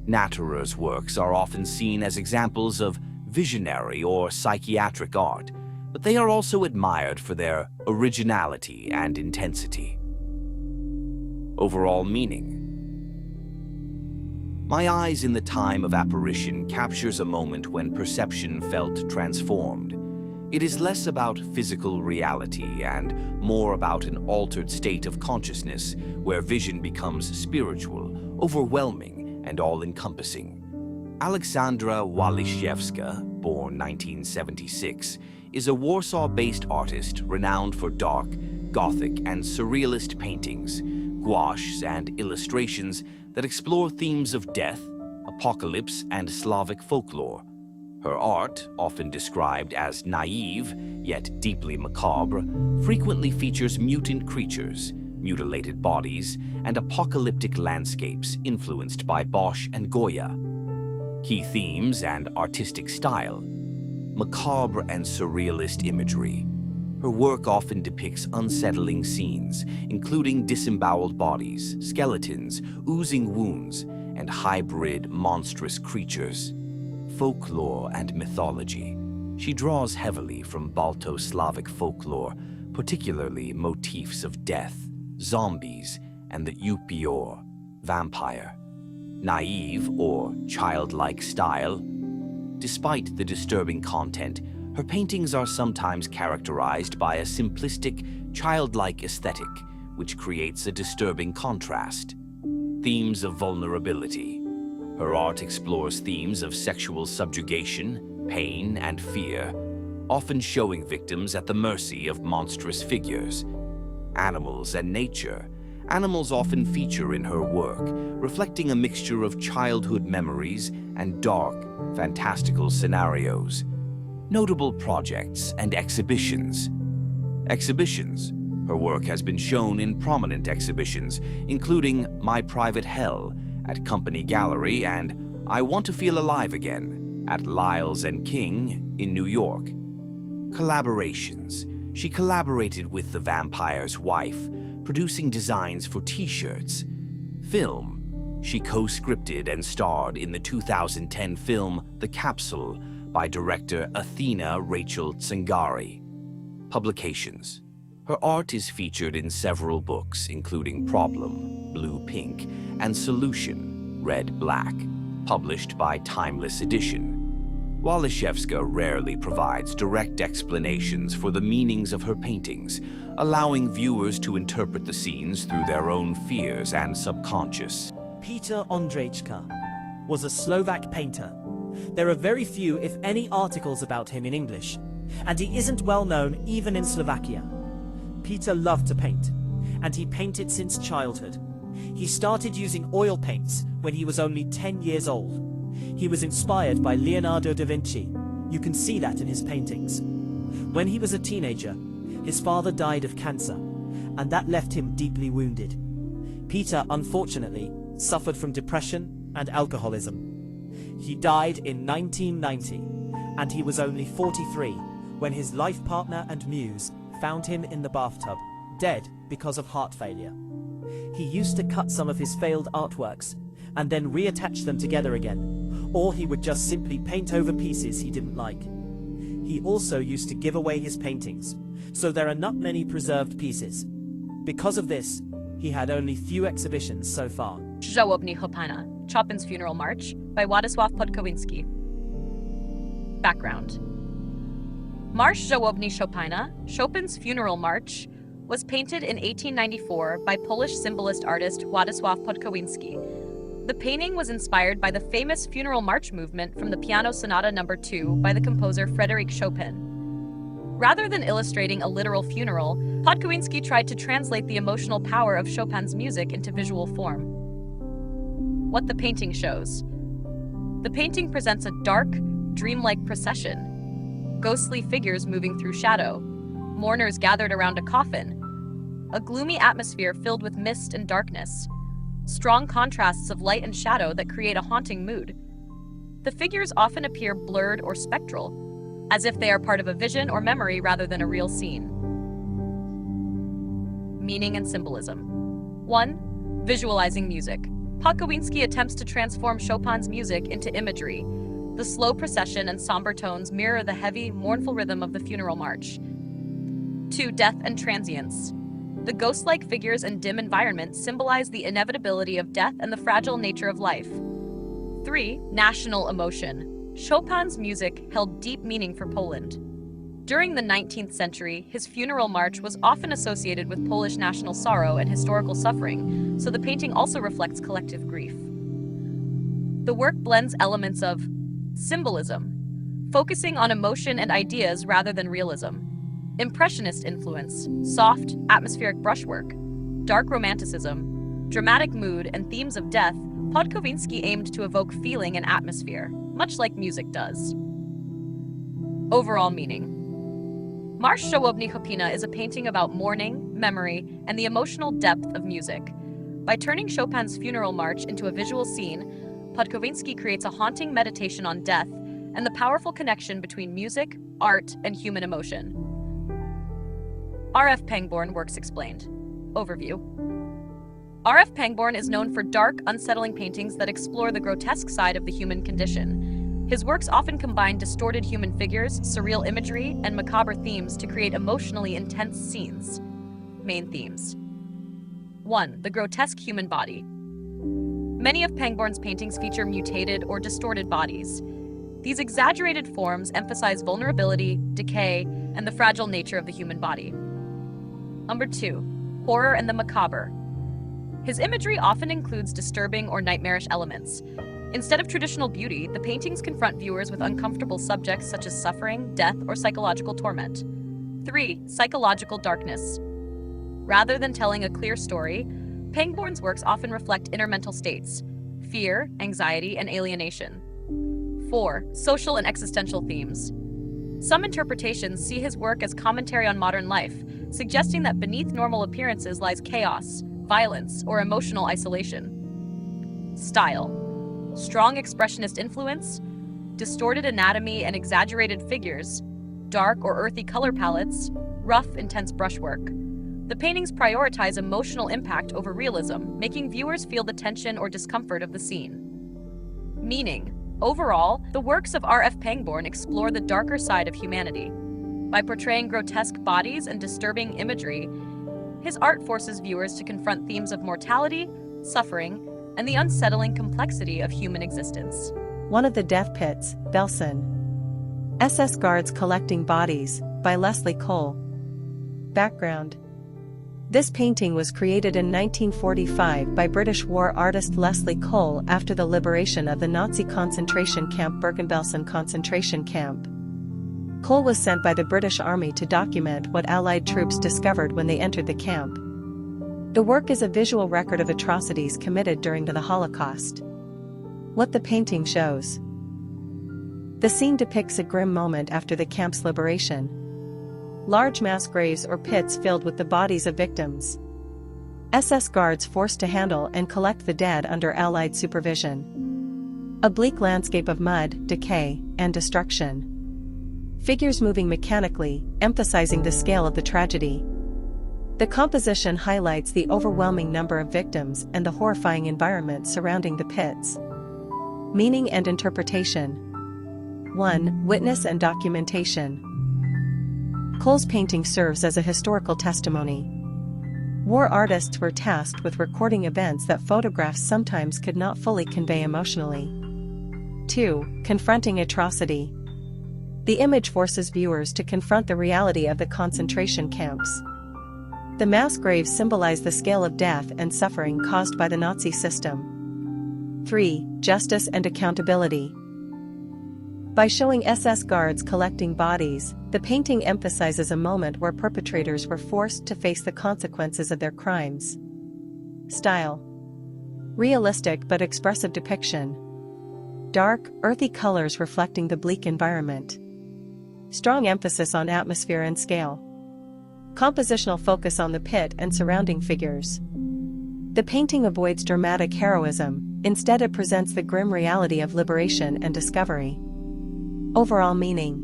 Natterer's works are often seen as examples of visionary or psychiatric art, but they are also admired for their originality and intensity. Overall meaning. My Eyes in the Time of Apparition captures a moment when perception felt transformed. It is less about physical reality and more about an altered state of consciousness where vision becomes spiritual, overwhelming and all-encompassing. Aleksandra Waliszewska, born 1976, is a Warsaw-based artist renowned for dark, Gothic, and Surrealist paintings, gouaches, and illustrations that explore themes of death, apocalypse, and Slavic folklore. Her art, often described as naive, yet deeply macabre, frequently features mutant creatures, mutilated bodies, and apocalyptic landscapes influenced by Bosch and Goya. Key themes and artistic style: macabre and surrealist imagery. Her work often depicts unsettling scenes, including disemboweled bodies, skeletons, oozing wounds, and hybrid monstrous creatures. Folklore and mythology. She draws heavily from Balto-Slavic folklore, particularly motifs of death, zombies, and the upior, vampire. Naive or childlike style. Despite the disturbing content, her paintings are sometimes characterized by a simplistic, childlike aesthetic, which creates a disturbing contrast. Themes of vulnerability. Her art explores themes of sexual subjugation, pain, and fear, often showing victims at the mercy of monstrous figures. Animals and nature. Animals often feature in her work, reflecting a mixture of childhood memories and dark, fantastical scenarios. Notable projects and exhibitions. Exhibitions. Her work has been shown in prominent exhibitions, including My Private Hell at Company Gallery and I Want to Feel Alive Again at Lyles and King in New York. Collaborations. She collaborated with the vampire's wife, producing designs for t-shirts. Film. She co-scripted and starred in the 2010 film The Capsule by director Athena Rachel Tsangari. Publications. Her art is featured in several books, including Problem, Blue Pink, and Solution, Red Black, published by Timeless Edition. Waliszewska rarely provides direct explanations for the meanings of her paintings, allowing viewers to interpret the scenes through their own fears and subconscious. Peter Ondrzejka was a Slovak painter. There are very few, if any, articles about him in English, and he isn't well known even in Slovakia. Peter loved to paint, and he painted since childhood. He started using oil paints when he was only 10 years old. He was inspired by Leonardo da Vinci. You can see that in his paintings. When he was a teenager, his father died of cancer, and that left him deeply wounded. Peter, unfortunately, suffered from depression and alcoholism. He died in 1990, and he was only 43 when his life partner and muse found him in the bathtub, dead because of heart failure. He used to cut some of his failed artworks and then reattach them together again, or he would just simply paint over pieces he didn't like. He also used to give away his paintings, so there are not many preserved pieces. Because of this, he had only few exhibitions so far. Żałobny Chopina, Chopin's Funeral March by Władysław Podkowinski. Background. Marsz Żałobny Chopina, Chopin's Funeral March, was painted in 1894 by Polish symbolist artist Władysław Podkowinski. The painting was inspired by the famous funeral march movement from the Piano Sonata No. 2 by the composer Frédéric Chopin. Rather than illustrating a literal funeral, Podkowinski tried to translate the emotional power of Chopin's music into visual form. What the painting shows. The painting presents a dark, dreamlike procession. Ghostly figures moving through shadow, mourners gathered around a coffin, a gloomy atmosphere filled with mist and darkness, strong contrasts of light and shadow that create a haunting mood. The figures often appear blurred or spectral, as if they are part of a vision or memory rather than a real scene. Meaning and symbolism. 1. Visualizing music. Podkowinski attempts to transform Chopin's music into imagery. The slow procession and somber tones mirror the heavy, mournful rhythm of the funeral march. 2. Death and transience. The ghost-like figures and dim environment symbolize the inevitability of death and the fragile nature of life. 3. National emotion. Chopin's music held deep meaning for Poland. During the 19th century, his funeral march was often associated with Polish national sorrow and historical suffering, so the painting also reflects collective grief. The work blends elements of symbolism, focusing on emotion and ideas rather than realism, impressionist influence, soft, atmospheric brushwork, dark romanticism, dramatic mood, and themes of death. Podkowinski aimed to evoke feeling and atmosphere, much like music does. Overall meaning. Marsz Żałobny Chopina is a painting about mourning, memory, and the emotional depth of music. By turning Chopin's funeral march into a visual scene, Podkowinski creates a haunting meditation on death and the powerful connection between music, art, and human emotion. R.F. Pangborn Works Explained. Overview. R.F. Pangborn is known for dark, unsettling paintings that explore the grotesque side of the human condition. His works often combine distorted human figures, surreal imagery, and macabre themes to create emotionally intense scenes. Main themes. 1. The grotesque human body. Many of Pangborn's paintings feature mutated or distorted bodies. These exaggerated forms emphasize vulnerability, decay, and the fragile nature of the human body. Number 2. Horror and the macabre. His imagery often includes disturbing or nightmarish elements. Instead of traditional beauty, the paintings confront viewers with uncomfortable subjects such as suffering, death, or psychological torment. 3. Psychological darkness. Rather than telling a clear story, Pangborn's works often reflect inner mental states: fear, anxiety, and alienation. 4. Social and existential themes. Some interpretations see his work as commentary on modern life, suggesting that beneath normal appearances lies chaos, violence, or emotional isolation. Style. Strong expressionist influence, distorted anatomy and exaggerated figures, dark or earthy color palettes, rough, intense brushwork. The paintings prioritize emotional impact over realism, making viewers feel the tension or discomfort of the scene. Meaning. Overall, the works of R.F. Pangborn explore the darker side of humanity. By portraying grotesque bodies and disturbing imagery, his art forces viewers to confront themes of mortality, suffering, and the unsettling complexity of human existence. One of the Death Pits, Belsen. SS Guards Collecting Bodies, by Leslie Cole. Background. This painting was created in 1945 by British war artist Leslie Cole after the liberation of the Nazi concentration camp Bergen-Belsen concentration camp. Cole was sent by the British Army to document what Allied troops discovered when they entered the camp. The work is a visual record of atrocities committed during the Holocaust. What the painting shows. The scene depicts a grim moment after the camp's liberation. Large mass graves or pits filled with the bodies of victims. SS guards forced to handle and collect the dead under Allied supervision. A bleak landscape of mud, decay, and destruction. Figures moving mechanically, emphasizing the scale of the tragedy. The composition highlights the overwhelming number of victims and the horrifying environment surrounding the pits. Meaning and interpretation. 1. Witness and documentation. Cole's painting serves as a historical testimony. War artists were tasked with recording events that photographs sometimes could not fully convey emotionally. 2. Confronting atrocity. The image forces viewers to confront the reality of the concentration camps. The mass graves symbolize the scale of death and suffering caused by the Nazi system. 3. Justice and accountability. By showing SS guards collecting bodies, the painting emphasizes a moment where perpetrators were forced to face the consequences of their crimes. Style. Realistic but expressive depiction. Dark, earthy colors reflecting the bleak environment. Strong emphasis on atmosphere and scale. Compositional focus on the pit and surrounding figures. The painting avoids dramatic heroism, instead it presents the grim reality of liberation and discovery. Overall meaning.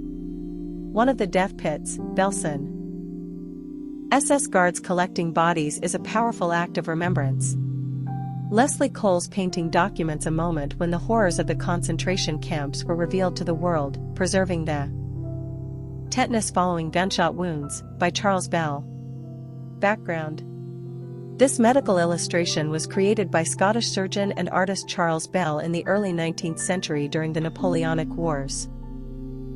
One of the death pits, Belsen. SS guards collecting bodies is a powerful act of remembrance. Leslie Cole's painting documents a moment when the horrors of the concentration camps were revealed to the world, preserving the Tetanus Following Gunshot Wounds, by Charles Bell. Background. This medical illustration was created by Scottish surgeon and artist Charles Bell in the early 19th century during the Napoleonic Wars.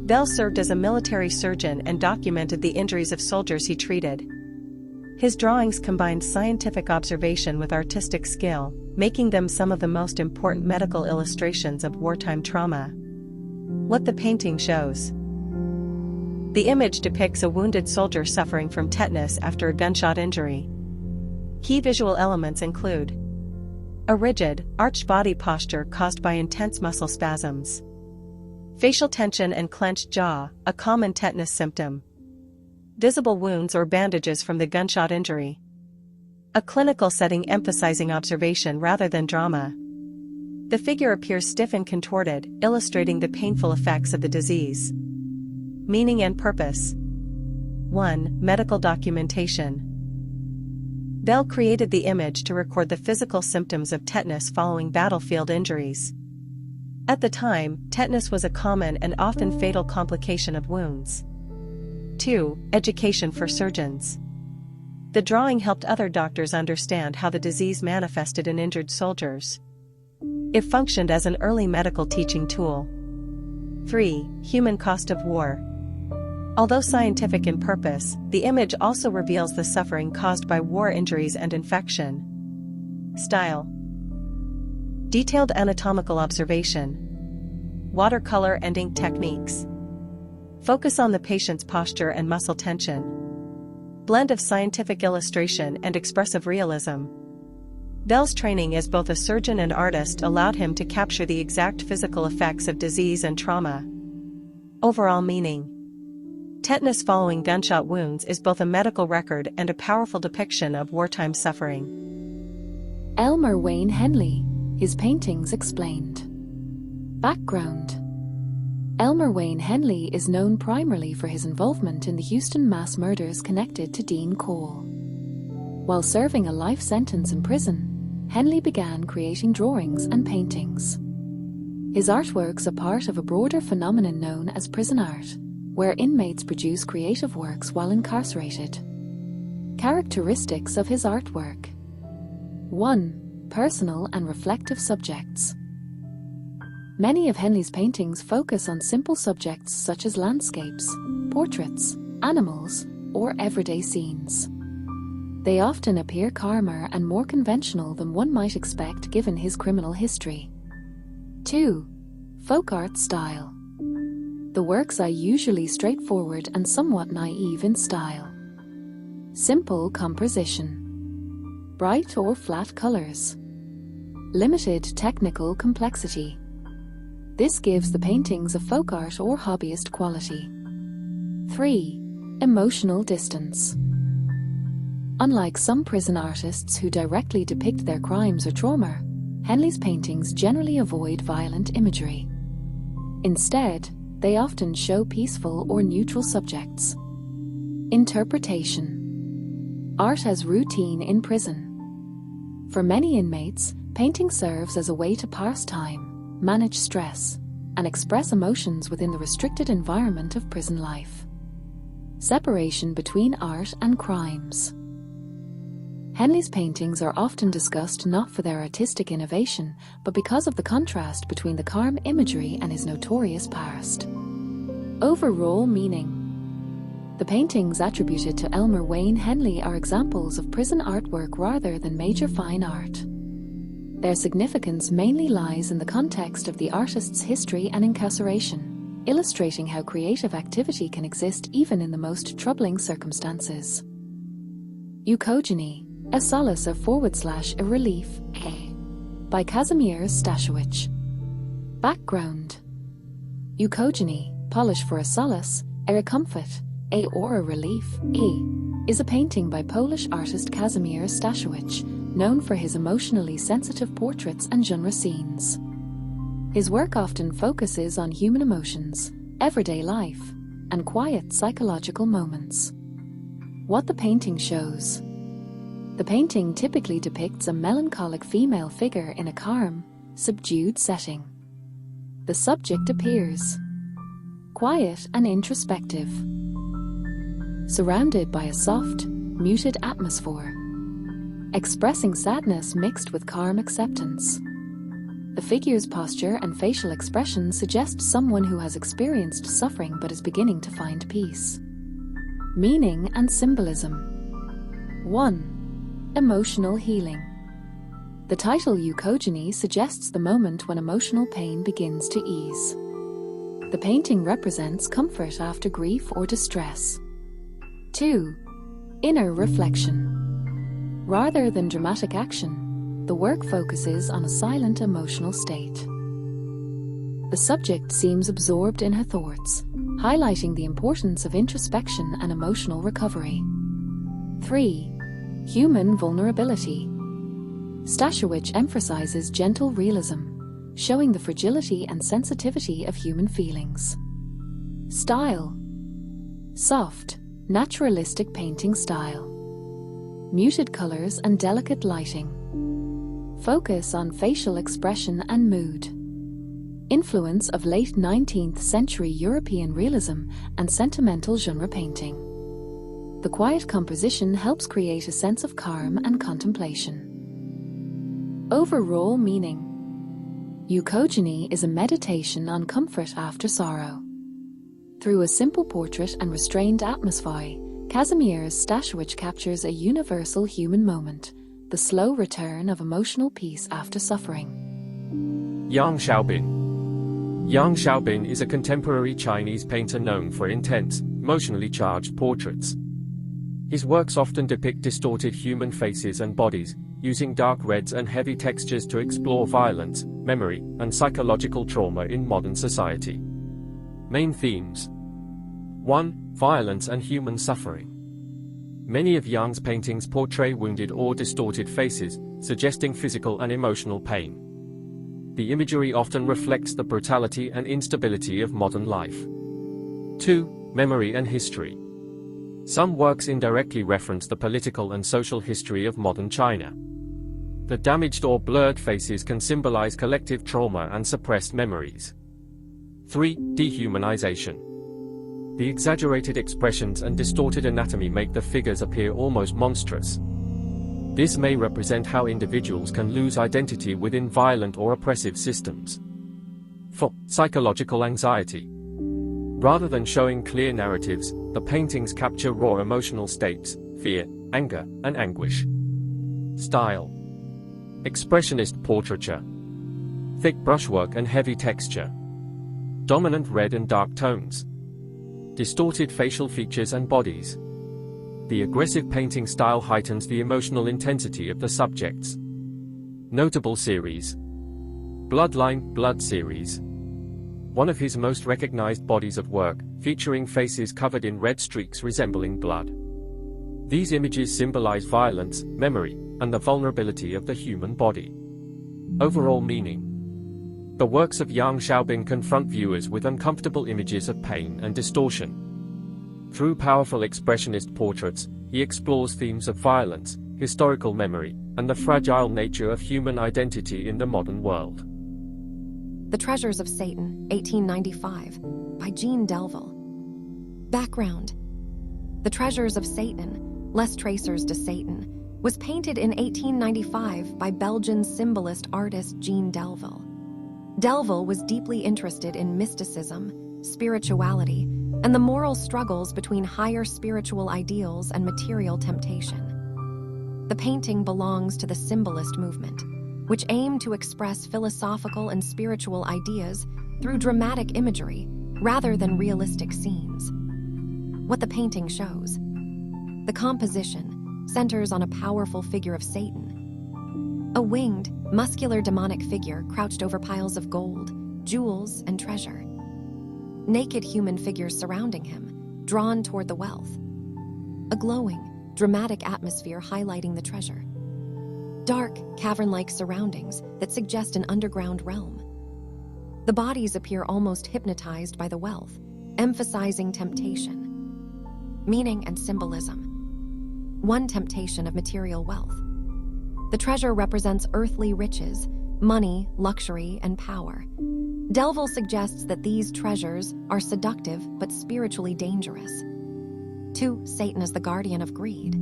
Bell served as a military surgeon and documented the injuries of soldiers he treated. His drawings combined scientific observation with artistic skill, making them some of the most important medical illustrations of wartime trauma. What the painting shows. The image depicts a wounded soldier suffering from tetanus after a gunshot injury. Key visual elements include a rigid, arched body posture caused by intense muscle spasms, facial tension and clenched jaw, a common tetanus symptom, visible wounds or bandages from the gunshot injury, a clinical setting emphasizing observation rather than drama. The figure appears stiff and contorted, illustrating the painful effects of the disease. Meaning and purpose. 1. Medical documentation. Bell created the image to record the physical symptoms of tetanus following battlefield injuries. At the time, tetanus was a common and often fatal complication of wounds. 2. Education for surgeons. The drawing helped other doctors understand how the disease manifested in injured soldiers. It functioned as an early medical teaching tool. 3. Human cost of war. Although scientific in purpose, the image also reveals the suffering caused by war injuries and infection. Style. Detailed anatomical observation. Watercolor and ink techniques. Focus on the patient's posture and muscle tension. Blend of scientific illustration and expressive realism. Bell's training as both a surgeon and artist allowed him to capture the exact physical effects of disease and trauma. Overall meaning. Tetanus following gunshot wounds is both a medical record and a powerful depiction of wartime suffering. Elmer Wayne Henley, his paintings explained. Background. Elmer Wayne Henley is known primarily for his involvement in the Houston mass murders connected to Dean Cole. While serving a life sentence in prison, Henley began creating drawings and paintings. His artworks are part of a broader phenomenon known as prison art, where inmates produce creative works while incarcerated. Characteristics of his artwork. 1. Personal and reflective subjects. Many of Henley's paintings focus on simple subjects such as landscapes, portraits, animals, or everyday scenes. They often appear calmer and more conventional than one might expect given his criminal history. 2. Folk art style. The works are usually straightforward and somewhat naive in style. Simple composition. Bright or flat colors. Limited technical complexity. This gives the paintings a folk art or hobbyist quality. 3. Emotional distance. Unlike some prison artists who directly depict their crimes or trauma, Henley's paintings generally avoid violent imagery. Instead, they often show peaceful or neutral subjects. Interpretation. Art as routine in prison. For many inmates, painting serves as a way to pass time, manage stress, and express emotions within the restricted environment of prison life. Separation between art and crimes. Henley's paintings are often discussed not for their artistic innovation, but because of the contrast between the calm imagery and his notorious past. Overall meaning. The paintings attributed to Elmer Wayne Henley are examples of prison artwork rather than major fine art. Their significance mainly lies in the context of the artist's history and incarceration, illustrating how creative activity can exist even in the most troubling circumstances. Eukogeny, a solace of / a relief, by Kazimierz Stasiewicz. Background. Eukogeny, Polish for a solace, a comfort, or a relief, is a painting by Polish artist Kazimierz Stasiewicz, known for his emotionally sensitive portraits and genre scenes. His work often focuses on human emotions, everyday life, and quiet psychological moments. What the painting shows. The painting typically depicts a melancholic female figure in a calm, subdued setting. The subject appears quiet and introspective, surrounded by a soft, muted atmosphere, expressing sadness mixed with calm acceptance. The figure's posture and facial expression suggest someone who has experienced suffering but is beginning to find peace. Meaning and symbolism. 1. Emotional healing. The title Eukogeny suggests the moment when emotional pain begins to ease. The painting represents comfort after grief or distress. 2. Inner reflection. Rather than dramatic action, the work focuses on a silent emotional state. The subject seems absorbed in her thoughts, highlighting the importance of introspection and emotional recovery. 3. Human vulnerability. Statuette emphasizes gentle realism, showing the fragility and sensitivity of human feelings. Style. Soft, naturalistic painting style. Muted colors and delicate lighting. Focus on facial expression and mood. Influence of late 19th century European realism and sentimental genre painting. The quiet composition helps create a sense of calm and contemplation. Overall meaning. Eukogeny is a meditation on comfort after sorrow. Through a simple portrait and restrained atmosphere, Kazimier's statuette captures a universal human moment, the slow return of emotional peace after suffering. Yang Xiaobin. Yang Xiaobin is a contemporary Chinese painter known for intense, emotionally charged portraits. His works often depict distorted human faces and bodies, using dark reds and heavy textures to explore violence, memory, and psychological trauma in modern society. Main themes. 1. Violence and human suffering. Many of Yang's paintings portray wounded or distorted faces, suggesting physical and emotional pain. The imagery often reflects the brutality and instability of modern life. 2. Memory and history. Some works indirectly reference the political and social history of modern China. The damaged or blurred faces can symbolize collective trauma and suppressed memories. 3. Dehumanization. The exaggerated expressions and distorted anatomy make the figures appear almost monstrous. This may represent how individuals can lose identity within violent or oppressive systems. 4. Psychological anxiety. Rather than showing clear narratives, the paintings capture raw emotional states, fear, anger, and anguish. Style. Expressionist portraiture. Thick brushwork and heavy texture. Dominant red and dark tones. Distorted facial features and bodies. The aggressive painting style heightens the emotional intensity of the subjects. Notable series. Bloodline Blood series. One of his most recognized bodies of work, featuring faces covered in red streaks resembling blood. These images symbolize violence, memory, and the vulnerability of the human body. Overall meaning. The works of Yang Xiaobin confront viewers with uncomfortable images of pain and distortion. Through powerful expressionist portraits, he explores themes of violence, historical memory, and the fragile nature of human identity in the modern world. The Treasures of Satan, 1895, by Jean Delville. Background. The Treasures of Satan, Les Tracers de Satan, was painted in 1895 by Belgian symbolist artist Jean Delville. Delville was deeply interested in mysticism, spirituality, and the moral struggles between higher spiritual ideals and material temptation. The painting belongs to the symbolist movement, which aimed to express philosophical and spiritual ideas through dramatic imagery rather than realistic scenes. What the painting shows. The composition centers on a powerful figure of Satan. A winged, muscular demonic figure crouched over piles of gold, jewels, and treasure. Naked human figures surrounding him, drawn toward the wealth. A glowing, dramatic atmosphere highlighting the treasure. Dark, cavern-like surroundings that suggest an underground realm. The bodies appear almost hypnotized by the wealth, emphasizing temptation. Meaning and symbolism. One temptation of material wealth. The treasure represents earthly riches, money, luxury, and power. Delville suggests that these treasures are seductive but spiritually dangerous. 2. Satan is the guardian of greed.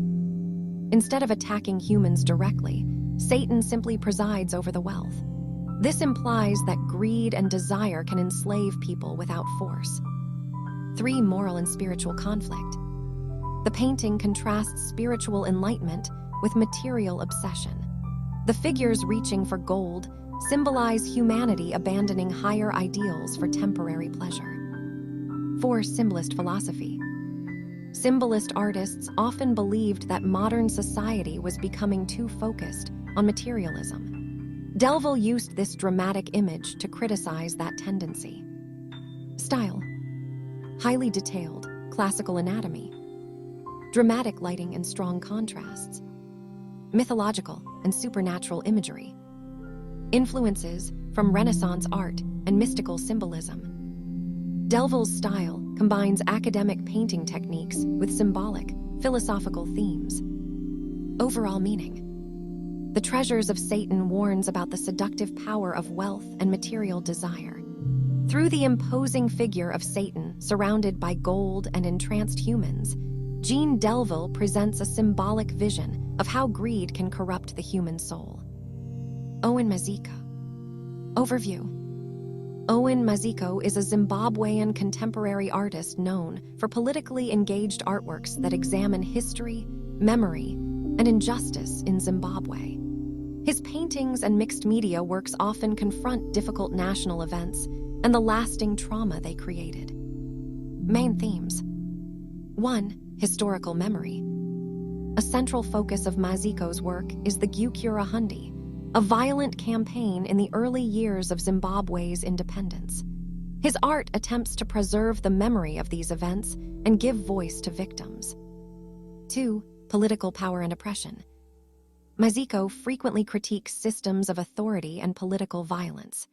Instead of attacking humans directly, Satan simply presides over the wealth. This implies that greed and desire can enslave people without force. 3. Moral and spiritual conflict. The painting contrasts spiritual enlightenment with material obsession. The figures reaching for gold symbolize humanity abandoning higher ideals for temporary pleasure. 4. Symbolist philosophy. Symbolist artists often believed that modern society was becoming too focused on materialism. Delville used this dramatic image to criticize that tendency. Style. Highly detailed, classical anatomy. Dramatic lighting and strong contrasts. Mythological and supernatural imagery. Influences from Renaissance art and mystical symbolism. Delville's style combines academic painting techniques with symbolic, philosophical themes. Overall meaning. The Treasures of Satan warns about the seductive power of wealth and material desire. Through the imposing figure of Satan surrounded by gold and entranced humans, Jean Delville presents a symbolic vision of how greed can corrupt the human soul. Owen Maziko. Overview. Owen Maziko is a Zimbabwean contemporary artist known for politically engaged artworks that examine history, memory, and injustice in Zimbabwe. His paintings and mixed media works often confront difficult national events and the lasting trauma they created. Main themes. 1. Historical memory. A central focus of Maziko's work is the Gukura Hundi, a violent campaign in the early years of Zimbabwe's independence. His art attempts to preserve the memory of these events and give voice to victims. 2. Political power and oppression. Maziko frequently critiques systems of authority and political violence.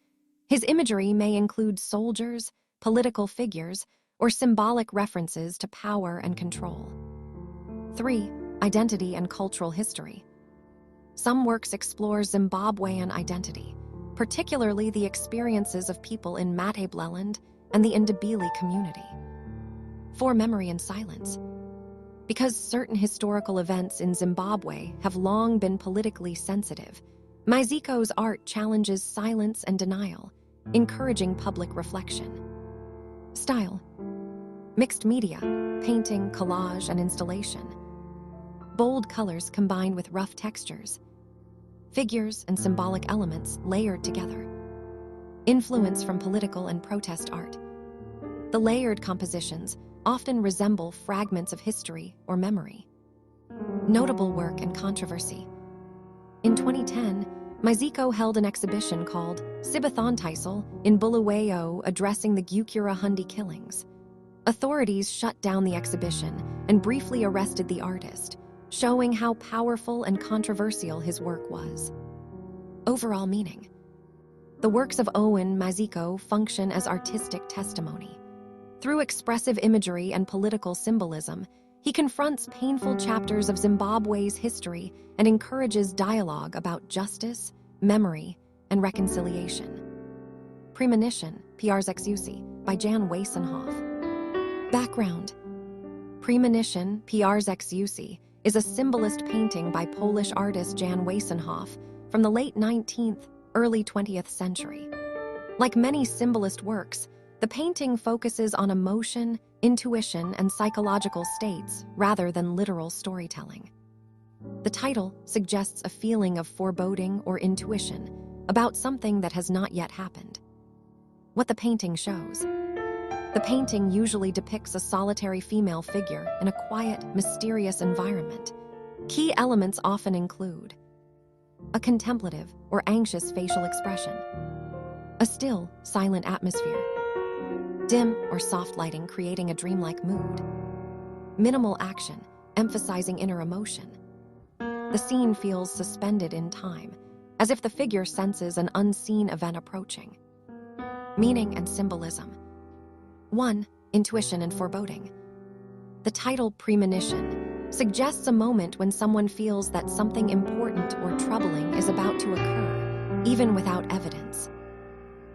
His imagery may include soldiers, political figures, or symbolic references to power and control. 3. Identity and cultural history. Some works explore Zimbabwean identity, particularly the experiences of people in Matabeleland and the Ndebele community. 4. Memory and silence. Because certain historical events in Zimbabwe have long been politically sensitive, Maziko's art challenges silence and denial, encouraging public reflection. Style. Mixed media, painting, collage, and installation. Bold colors combined with rough textures. Figures and symbolic elements layered together. Influence from political and protest art. The layered compositions often resemble fragments of history or memory. Notable work and controversy. In 2010, Maziko held an exhibition called Sibathontisel in Bulawayo addressing the Gukura Hundi killings. Authorities shut down the exhibition and briefly arrested the artist, showing how powerful and controversial his work was. Overall meaning. The works of Owen Maziko function as artistic testimony. Through expressive imagery and political symbolism, he confronts painful chapters of Zimbabwe's history and encourages dialogue about justice, memory, and reconciliation. Premonition, Przexusi, by Jan Weissenhoff. Background. Premonition, Przexusi, is a symbolist painting by Polish artist Jan Weissenhoff from the late 19th, early 20th century. Like many symbolist works, the painting focuses on emotion, intuition, and psychological states rather than literal storytelling. The title suggests a feeling of foreboding or intuition about something that has not yet happened. What the painting shows. The painting usually depicts a solitary female figure in a quiet, mysterious environment. Key elements often include a contemplative or anxious facial expression, a still, silent atmosphere, dim or soft lighting creating a dreamlike mood, minimal action, emphasizing inner emotion. The scene feels suspended in time, as if the figure senses an unseen event approaching. Meaning and symbolism. 1. Intuition and foreboding. The title Premonition suggests a moment when someone feels that something important or troubling is about to occur, even without evidence.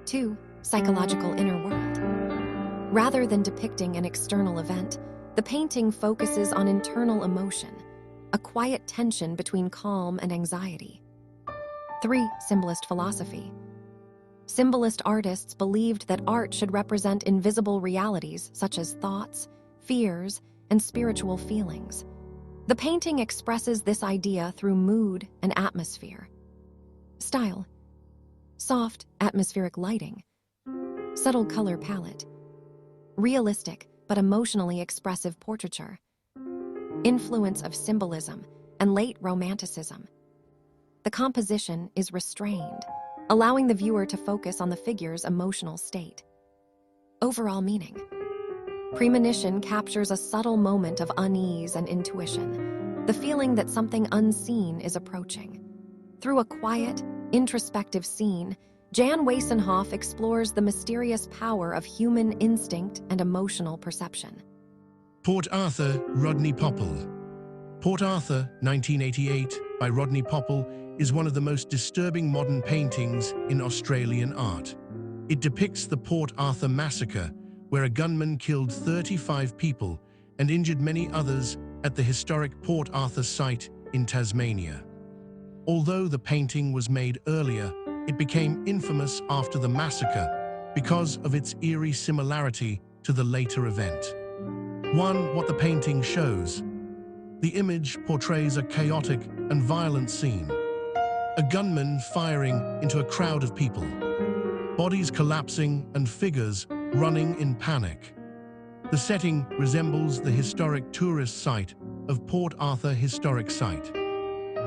2. Psychological inner world. Rather than depicting an external event, the painting focuses on internal emotion, a quiet tension between calm and anxiety. 3. Symbolist philosophy. Symbolist artists believed that art should represent invisible realities such as thoughts, fears, and spiritual feelings. The painting expresses this idea through mood and atmosphere. Style: soft, atmospheric lighting, subtle color palette, realistic but emotionally expressive portraiture, influence of symbolism and late Romanticism. The composition is restrained, allowing the viewer to focus on the figure's emotional state. Overall meaning: premonition captures a subtle moment of unease and intuition, the feeling that something unseen is approaching. Through a quiet, introspective scene, Jan Weissenhoff explores the mysterious power of human instinct and emotional perception. Port Arthur, Rodney Popple. Port Arthur, 1988, by Rodney Popple, is one of the most disturbing modern paintings in Australian art. It depicts the Port Arthur massacre, where a gunman killed 35 people and injured many others at the historic Port Arthur site in Tasmania. Although the painting was made earlier, it became infamous after the massacre because of its eerie similarity to the later event. 1. What the painting shows. The image portrays a chaotic and violent scene. A gunman firing into a crowd of people. Bodies collapsing and figures running in panic. The setting resembles the historic tourist site of Port Arthur Historic Site.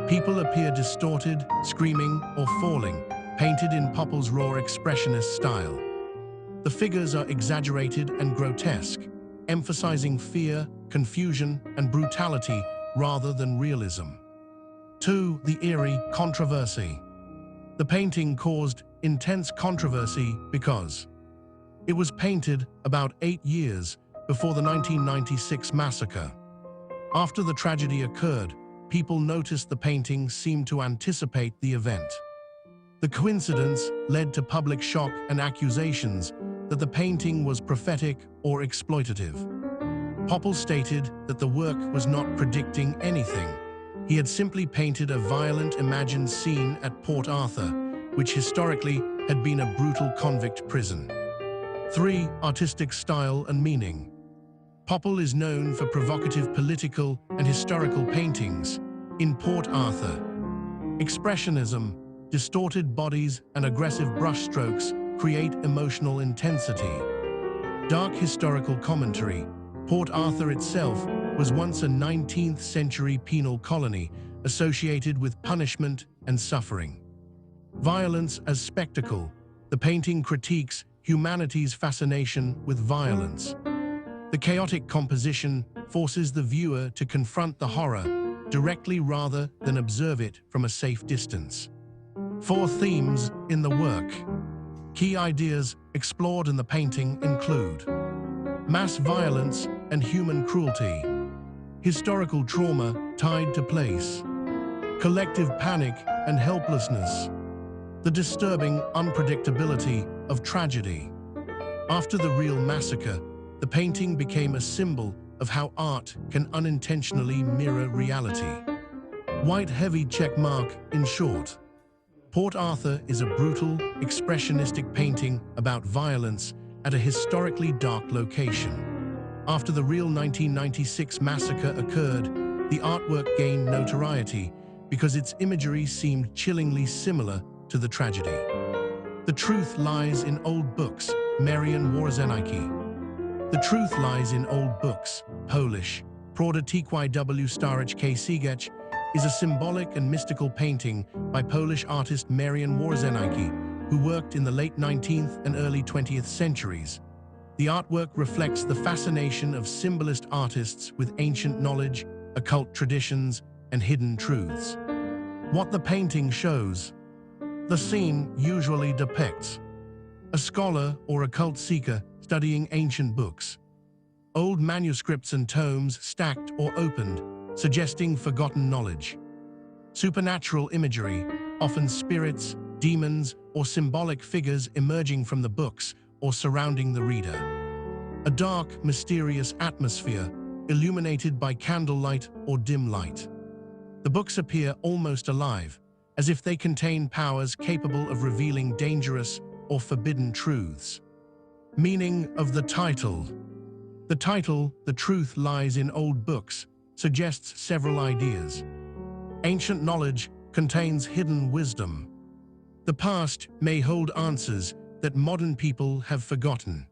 People appear distorted, screaming, or falling, painted in Popple's raw expressionist style. The figures are exaggerated and grotesque, emphasizing fear, confusion, and brutality rather than realism. 2. The eerie controversy. The painting caused intense controversy because it was painted about 8 years before the 1996 massacre. After the tragedy occurred, people noticed the painting seemed to anticipate the event. The coincidence led to public shock and accusations that the painting was prophetic or exploitative. Popple stated that the work was not predicting anything. He had simply painted a violent imagined scene at Port Arthur, which historically had been a brutal convict prison. 3. Artistic style and meaning. Popple is known for provocative political and historical paintings. In Port Arthur, expressionism, distorted bodies, and aggressive brushstrokes create emotional intensity. Dark historical commentary. Port Arthur itself was once a 19th century penal colony associated with punishment and suffering. Violence as spectacle. The painting critiques humanity's fascination with violence. The chaotic composition forces the viewer to confront the horror directly rather than observe it from a safe distance. 4 themes in the work. Key ideas explored in the painting include mass violence and human cruelty, historical trauma tied to place, collective panic and helplessness, the disturbing unpredictability of tragedy. After the real massacre, the painting became a symbol of how art can unintentionally mirror reality. White heavy check mark. In short, Port Arthur is a brutal, expressionistic painting about violence at a historically dark location. After the real 1996 massacre occurred, the artwork gained notoriety because its imagery seemed chillingly similar to the tragedy. The truth lies in old books. Marian Wawrzenicki. The truth lies in old books. Polish. Prawda TYW Starich Księgach is a symbolic and mystical painting by Polish artist Marian Wawrzenicki, who worked in the late 19th and early 20th centuries. The artwork reflects the fascination of symbolist artists with ancient knowledge, occult traditions, and hidden truths. What the painting shows. The scene usually depicts a scholar or occult seeker studying ancient books. Old manuscripts and tomes stacked or opened, suggesting forgotten knowledge. Supernatural imagery, often spirits, demons, or symbolic figures emerging from the books or surrounding the reader. A dark, mysterious atmosphere, illuminated by candlelight or dim light. The books appear almost alive, as if they contain powers capable of revealing dangerous or forbidden truths. Meaning of the title. The title, "The Truth Lies in Old Books," suggests several ideas. Ancient knowledge contains hidden wisdom. The past may hold answers that modern people have forgotten.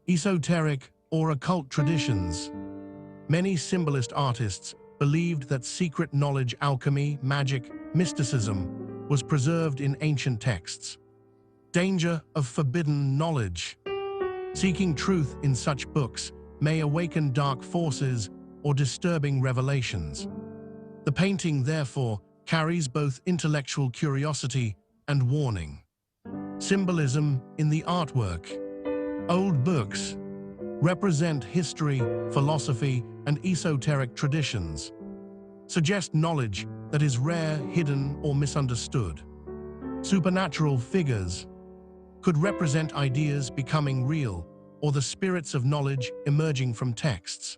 Esoteric or occult traditions. Many symbolist artists believed that secret knowledge, alchemy, magic, mysticism was preserved in ancient texts. Danger of forbidden knowledge. Seeking truth in such books may awaken dark forces or disturbing revelations. The painting, therefore, carries both intellectual curiosity and warning. Symbolism in the artwork. Old books represent history, philosophy, and esoteric traditions. Suggest knowledge that is rare, hidden, or misunderstood. Supernatural figures could represent ideas becoming real or the spirits of knowledge emerging from texts.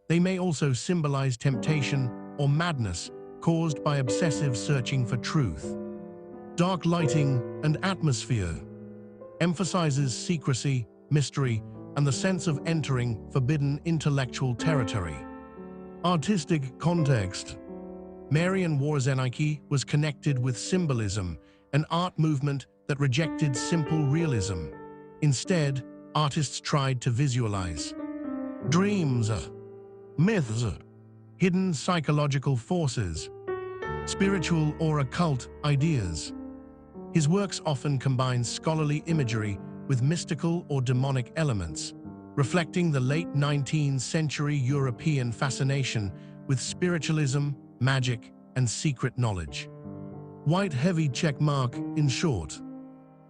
They may also symbolize temptation or madness caused by obsessive searching for truth. Dark lighting and atmosphere emphasizes secrecy, mystery, and the sense of entering forbidden intellectual territory. Artistic context. Marian Wawrzenicki was connected with symbolism, an art movement that rejected simple realism. Instead, artists tried to visualize dreams, myths, hidden psychological forces, spiritual or occult ideas. His works often combine scholarly imagery with mystical or demonic elements, reflecting the late 19th century European fascination with spiritualism, magic, and secret knowledge. White heavy check mark. In short,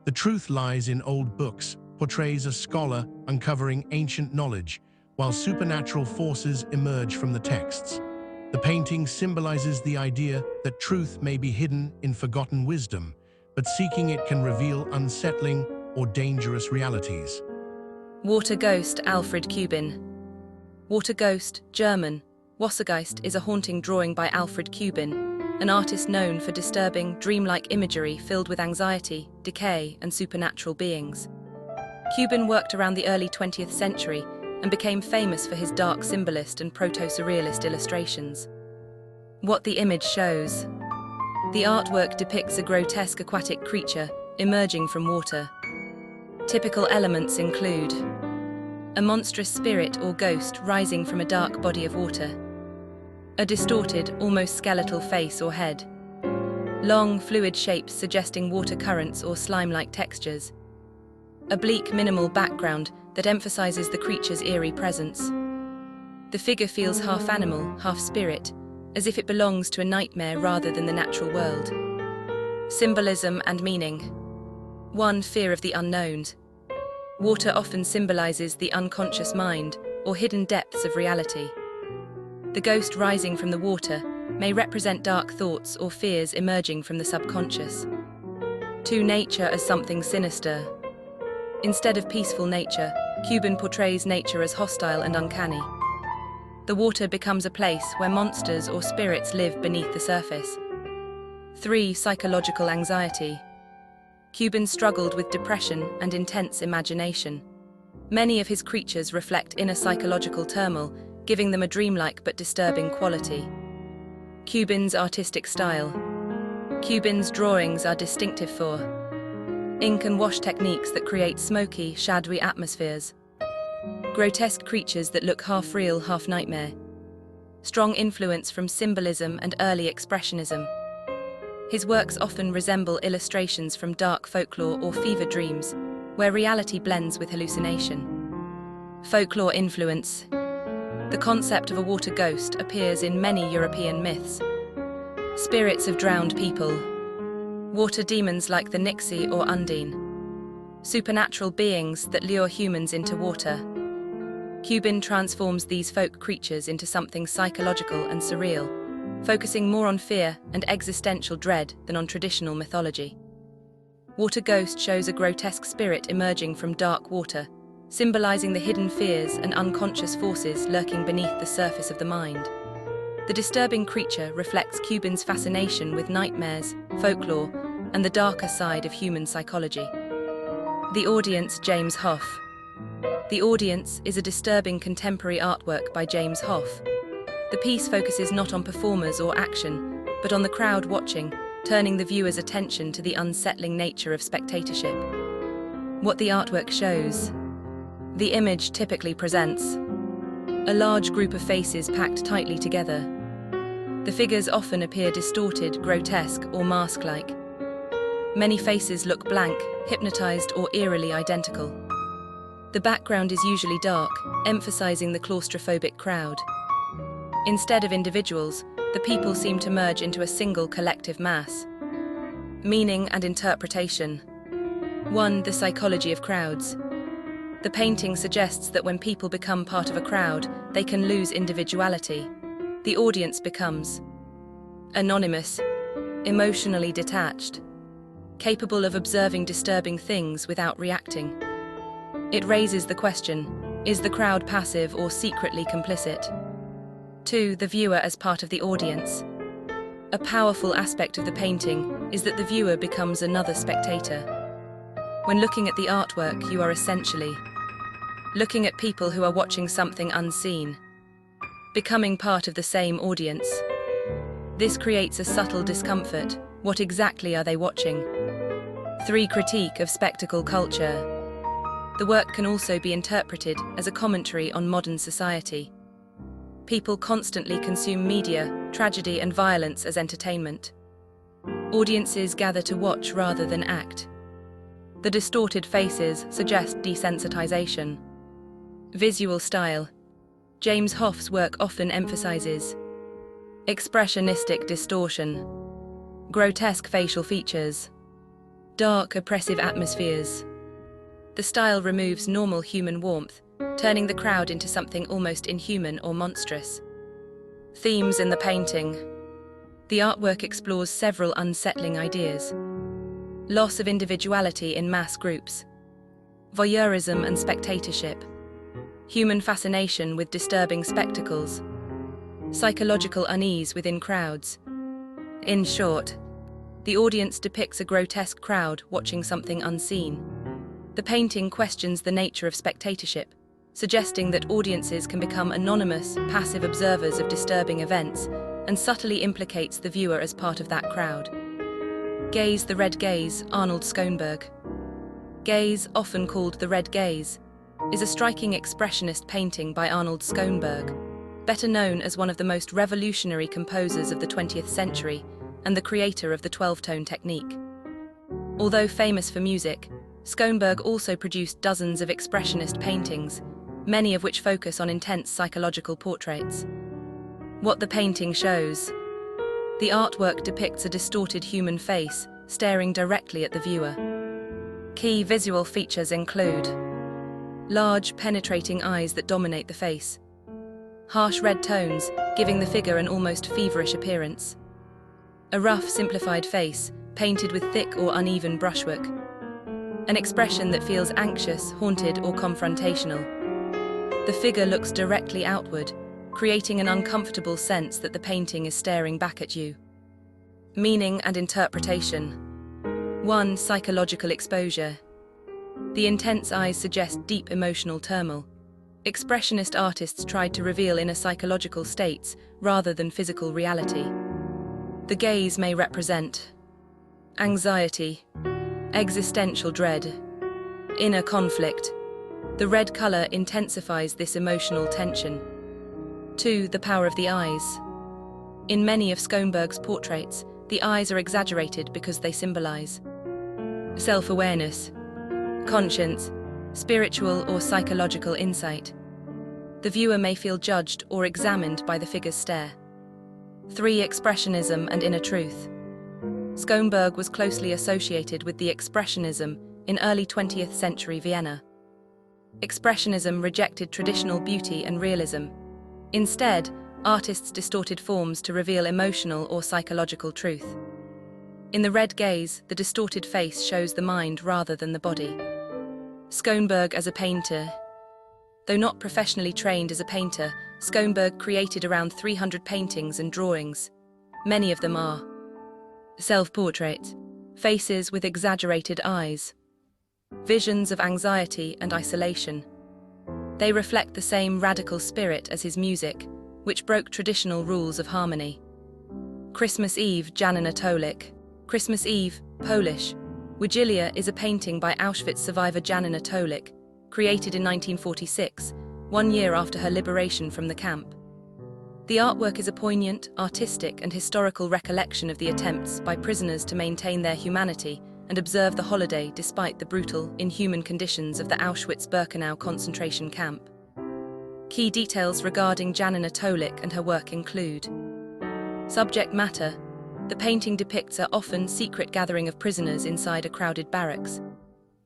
The Truth Lies in Old Books portrays a scholar uncovering ancient knowledge while supernatural forces emerge from the texts. The painting symbolizes the idea that truth may be hidden in forgotten wisdom, but seeking it can reveal unsettling or dangerous realities. Water Ghost, Alfred Kubin. Water Ghost, German, Wassergeist, is a haunting drawing by Alfred Kubin, an artist known for disturbing, dreamlike imagery filled with anxiety, decay, and supernatural beings. Kubin worked around the early 20th century and became famous for his dark symbolist and proto-surrealist illustrations. What the image shows. The artwork depicts a grotesque aquatic creature emerging from water. Typical elements include a monstrous spirit or ghost rising from a dark body of water, a distorted, almost skeletal face or head, long, fluid shapes suggesting water currents or slime-like textures, a bleak, minimal background that emphasizes the creature's eerie presence. The figure feels half animal, half spirit, as if it belongs to a nightmare rather than the natural world. Symbolism and meaning. 1. Fear of the unknown. Water often symbolizes the unconscious mind or hidden depths of reality. The ghost rising from the water may represent dark thoughts or fears emerging from the subconscious. 2. Nature as something sinister. Instead of peaceful nature, Kubin portrays nature as hostile and uncanny. The water becomes a place where monsters or spirits live beneath the surface. 3. Psychological anxiety. Kubin struggled with depression and intense imagination. Many of his creatures reflect inner psychological turmoil, giving them a dreamlike but disturbing quality. Kubin's artistic style. Kubin's drawings are distinctive for ink and wash techniques that create smoky, shadowy atmospheres, grotesque creatures that look half real, half nightmare, strong influence from symbolism and early expressionism. His works often resemble illustrations from dark folklore or fever dreams, where reality blends with hallucination. Folklore influence. The concept of a water ghost appears in many European myths. Spirits of drowned people. Water demons like the Nixie or Undine. Supernatural beings that lure humans into water. Kubin transforms these folk creatures into something psychological and surreal, focusing more on fear and existential dread than on traditional mythology. Water Ghost shows a grotesque spirit emerging from dark water, symbolizing the hidden fears and unconscious forces lurking beneath the surface of the mind. The disturbing creature reflects Kubin's fascination with nightmares, folklore, and the darker side of human psychology. The Audience, James Hoff. The Audience is a disturbing contemporary artwork by James Hoff. The piece focuses not on performers or action, but on the crowd watching, turning the viewer's attention to the unsettling nature of spectatorship. What the artwork shows. The image typically presents a large group of faces packed tightly together. The figures often appear distorted, grotesque, or mask-like. Many faces look blank, hypnotized, or eerily identical. The background is usually dark, emphasizing the claustrophobic crowd. Instead of individuals, the people seem to merge into a single collective mass. Meaning and interpretation. 1. The psychology of crowds. The painting suggests that when people become part of a crowd, they can lose individuality. The audience becomes anonymous, emotionally detached, capable of observing disturbing things without reacting. It raises the question, is the crowd passive or secretly complicit? 2. The viewer as part of the audience. A powerful aspect of the painting is that the viewer becomes another spectator. When looking at the artwork, you are essentially looking at people who are watching something unseen, becoming part of the same audience. This creates a subtle discomfort. What exactly are they watching? 3. Critique of spectacle culture. The work can also be interpreted as a commentary on modern society. People constantly consume media, tragedy, and violence as entertainment. Audiences gather to watch rather than act. The distorted faces suggest desensitization. Visual style. James Hoff's work often emphasizes expressionistic distortion, grotesque facial features, dark, oppressive atmospheres. The style removes normal human warmth, turning the crowd into something almost inhuman or monstrous. Themes in the painting. The artwork explores several unsettling ideas. Loss of individuality in mass groups, voyeurism and spectatorship, human fascination with disturbing spectacles, psychological unease within crowds. In short, the audience depicts a grotesque crowd watching something unseen. The painting questions the nature of spectatorship, suggesting that audiences can become anonymous, passive observers of disturbing events, and subtly implicates the viewer as part of that crowd. Gaze, the Red Gaze, Arnold Schoenberg. Gaze, often called the Red Gaze, is a striking expressionist painting by Arnold Schoenberg, better known as one of the most revolutionary composers of the 20th century and the creator of the 12-tone technique. Although famous for music, Schoenberg also produced dozens of expressionist paintings, many of which focus on intense psychological portraits. What the painting shows. The artwork depicts a distorted human face staring directly at the viewer. Key visual features include large, penetrating eyes that dominate the face, harsh red tones giving the figure an almost feverish appearance, a rough, simplified face painted with thick or uneven brushwork, an expression that feels anxious, haunted, or confrontational. The figure looks directly outward, creating an uncomfortable sense that the painting is staring back at you. Meaning and interpretation. 1. Psychological exposure. The intense eyes suggest deep emotional turmoil. Expressionist artists tried to reveal inner psychological states rather than physical reality. The gaze may represent anxiety, existential dread, inner conflict. The red color intensifies this emotional tension. 2. The power of the eyes. In many of Schoenberg's portraits, the eyes are exaggerated because they symbolize self-awareness, conscience, spiritual or psychological insight. The viewer may feel judged or examined by the figure's stare. 3. Expressionism and inner truth. Schoenberg was closely associated with the Expressionism in early 20th century Vienna. Expressionism rejected traditional beauty and realism. Instead, artists distorted forms to reveal emotional or psychological truth. In the Red Gaze, the distorted face shows the mind rather than the body. Schoenberg as a painter. Though not professionally trained as a painter, Schoenberg created around 300 paintings and drawings. Many of them are self-portraits, faces with exaggerated eyes, visions of anxiety and isolation. They reflect the same radical spirit as his music, which broke traditional rules of harmony. Christmas Eve, Jan Anatolik. Christmas Eve, Polish. Wigilia is a painting by Auschwitz survivor Jan Anatolik, created in 1946, 1 year after her liberation from the camp. The artwork is a poignant, artistic, and historical recollection of the attempts by prisoners to maintain their humanity and observe the holiday despite the brutal, inhuman conditions of the Auschwitz-Birkenau concentration camp. Key details regarding Jan Anatolik and her work include: subject matter: the painting depicts an often secret gathering of prisoners inside a crowded barracks.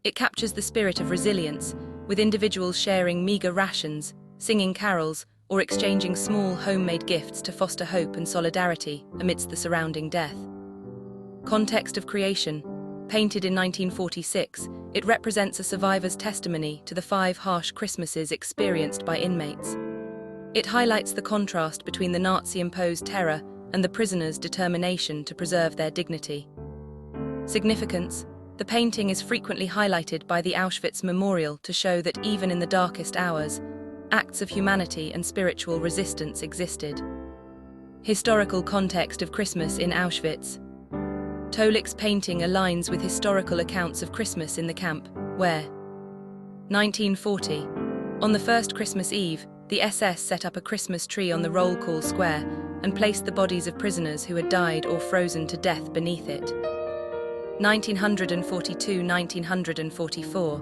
It captures the spirit of resilience, with individuals sharing meager rations, singing carols, or exchanging small homemade gifts to foster hope and solidarity amidst the surrounding death. Context of creation: painted in 1946, it represents a survivor's testimony to the 5 harsh Christmases experienced by inmates. It highlights the contrast between the Nazi-imposed terror and the prisoners' determination to preserve their dignity. Significance: the painting is frequently highlighted by the Auschwitz Memorial to show that even in the darkest hours, acts of humanity and spiritual resistance existed. Historical context of Christmas in Auschwitz: Tolik's painting aligns with historical accounts of Christmas in the camp, where 1940, on the first Christmas Eve, the SS set up a Christmas tree on the roll call square and placed the bodies of prisoners who had died or frozen to death beneath it. 1942-1944,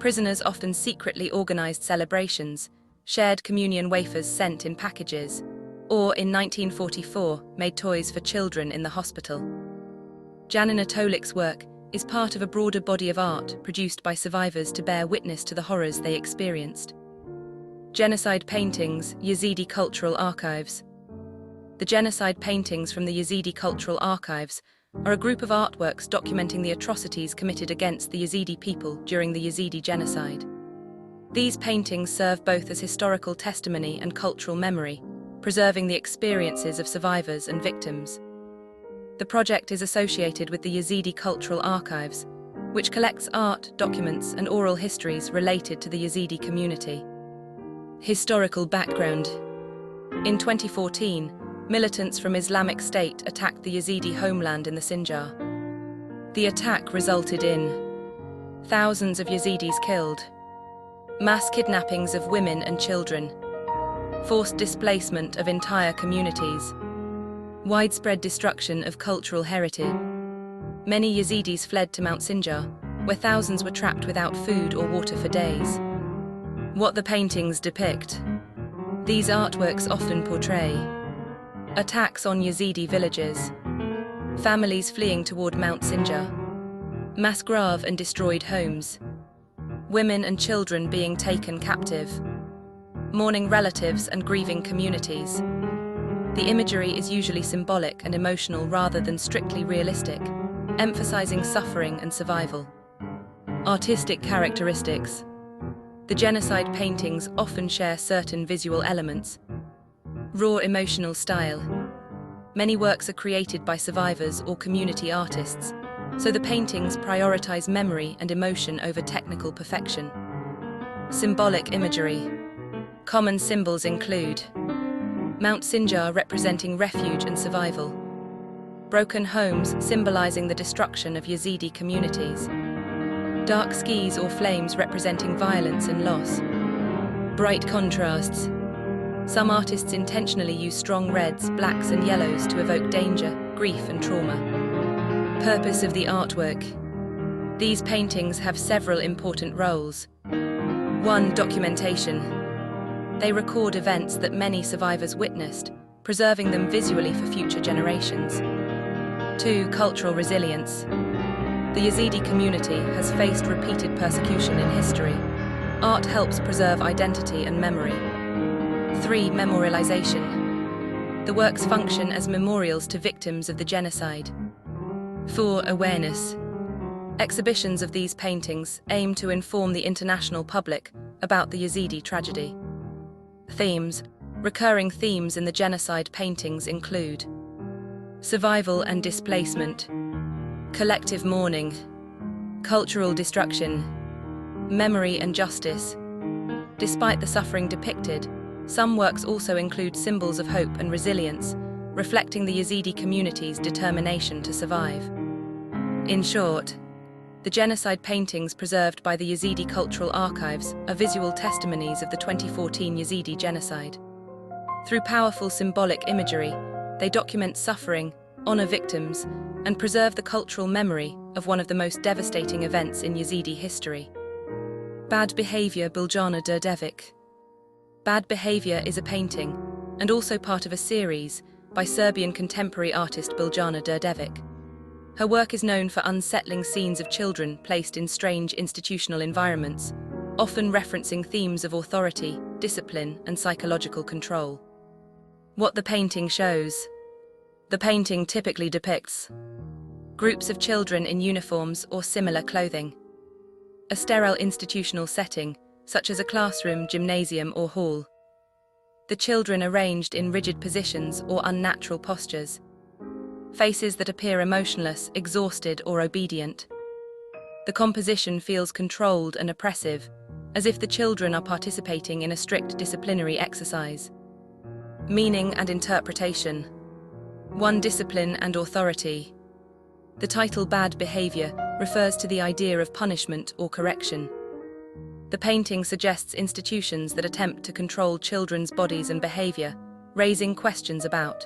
prisoners often secretly organized celebrations, shared communion wafers sent in packages, or in 1944 made toys for children in the hospital. Jan Anatolik's work is part of a broader body of art produced by survivors to bear witness to the horrors they experienced. Genocide paintings, Yazidi Cultural Archives. The genocide paintings from the Yazidi Cultural Archives are a group of artworks documenting the atrocities committed against the Yazidi people during the Yazidi genocide. These paintings serve both as historical testimony and cultural memory, preserving the experiences of survivors and victims. The project is associated with the Yazidi Cultural Archives, which collects art, documents, and oral histories related to the Yazidi community. Historical background: in 2014, militants from Islamic State attacked the Yazidi homeland in the Sinjar. The attack resulted in thousands of Yazidis killed, mass kidnappings of women and children, forced displacement of entire communities, widespread destruction of cultural heritage. Many Yazidis fled to Mount Sinjar, where thousands were trapped without food or water for days. What the paintings depict: these artworks often portray attacks on Yazidi villages, families fleeing toward Mount Sinjar, mass grave and destroyed homes, women and children being taken captive, mourning relatives and grieving communities. The imagery is usually symbolic and emotional rather than strictly realistic, emphasizing suffering and survival. Artistic characteristics: the genocide paintings often share certain visual elements. Raw emotional style: many works are created by survivors or community artists, so the paintings prioritize memory and emotion over technical perfection. Symbolic imagery: common symbols include Mount Sinjar representing refuge and survival, broken homes symbolizing the destruction of Yazidi communities, dark skies or flames representing violence and loss. Bright contrasts: some artists intentionally use strong reds, blacks, and yellows to evoke danger, grief, and trauma. Purpose of the artwork: these paintings have several important roles. 1. Documentation: they record events that many survivors witnessed, preserving them visually for future generations. 2. Cultural resilience: the Yazidi community has faced repeated persecution in history. Art helps preserve identity and memory. 3. Memorialization: the works function as memorials to victims of the genocide. 4. Awareness: exhibitions of these paintings aim to inform the international public about the Yazidi tragedy. Themes: recurring themes in the genocide paintings include survival and displacement, collective mourning, cultural destruction, memory and justice. Despite the suffering depicted, some works also include symbols of hope and resilience, reflecting the Yazidi community's determination to survive. In short, the genocide paintings preserved by the Yazidi Cultural Archives are visual testimonies of the 2014 Yazidi genocide. Through powerful symbolic imagery, they document suffering, honor victims, and preserve the cultural memory of one of the most devastating events in Yazidi history. Bad Behavior Biljana Đurđević. Bad Behavior is a painting, and also part of a series, by Serbian contemporary artist Biljana Đurđević. Her work is known for unsettling scenes of children placed in strange institutional environments, often referencing themes of authority, discipline, and psychological control. What the painting shows. The painting typically depicts groups of children in uniforms or similar clothing. A sterile institutional setting, such as a classroom, gymnasium, or hall. The children arranged in rigid positions or unnatural postures. Faces that appear emotionless, exhausted, or obedient. The composition feels controlled and oppressive, as if the children are participating in a strict disciplinary exercise. Meaning and interpretation. 1. Discipline and authority. The title Bad Behavior refers to the idea of punishment or correction. The painting suggests institutions that attempt to control children's bodies and behavior, raising questions about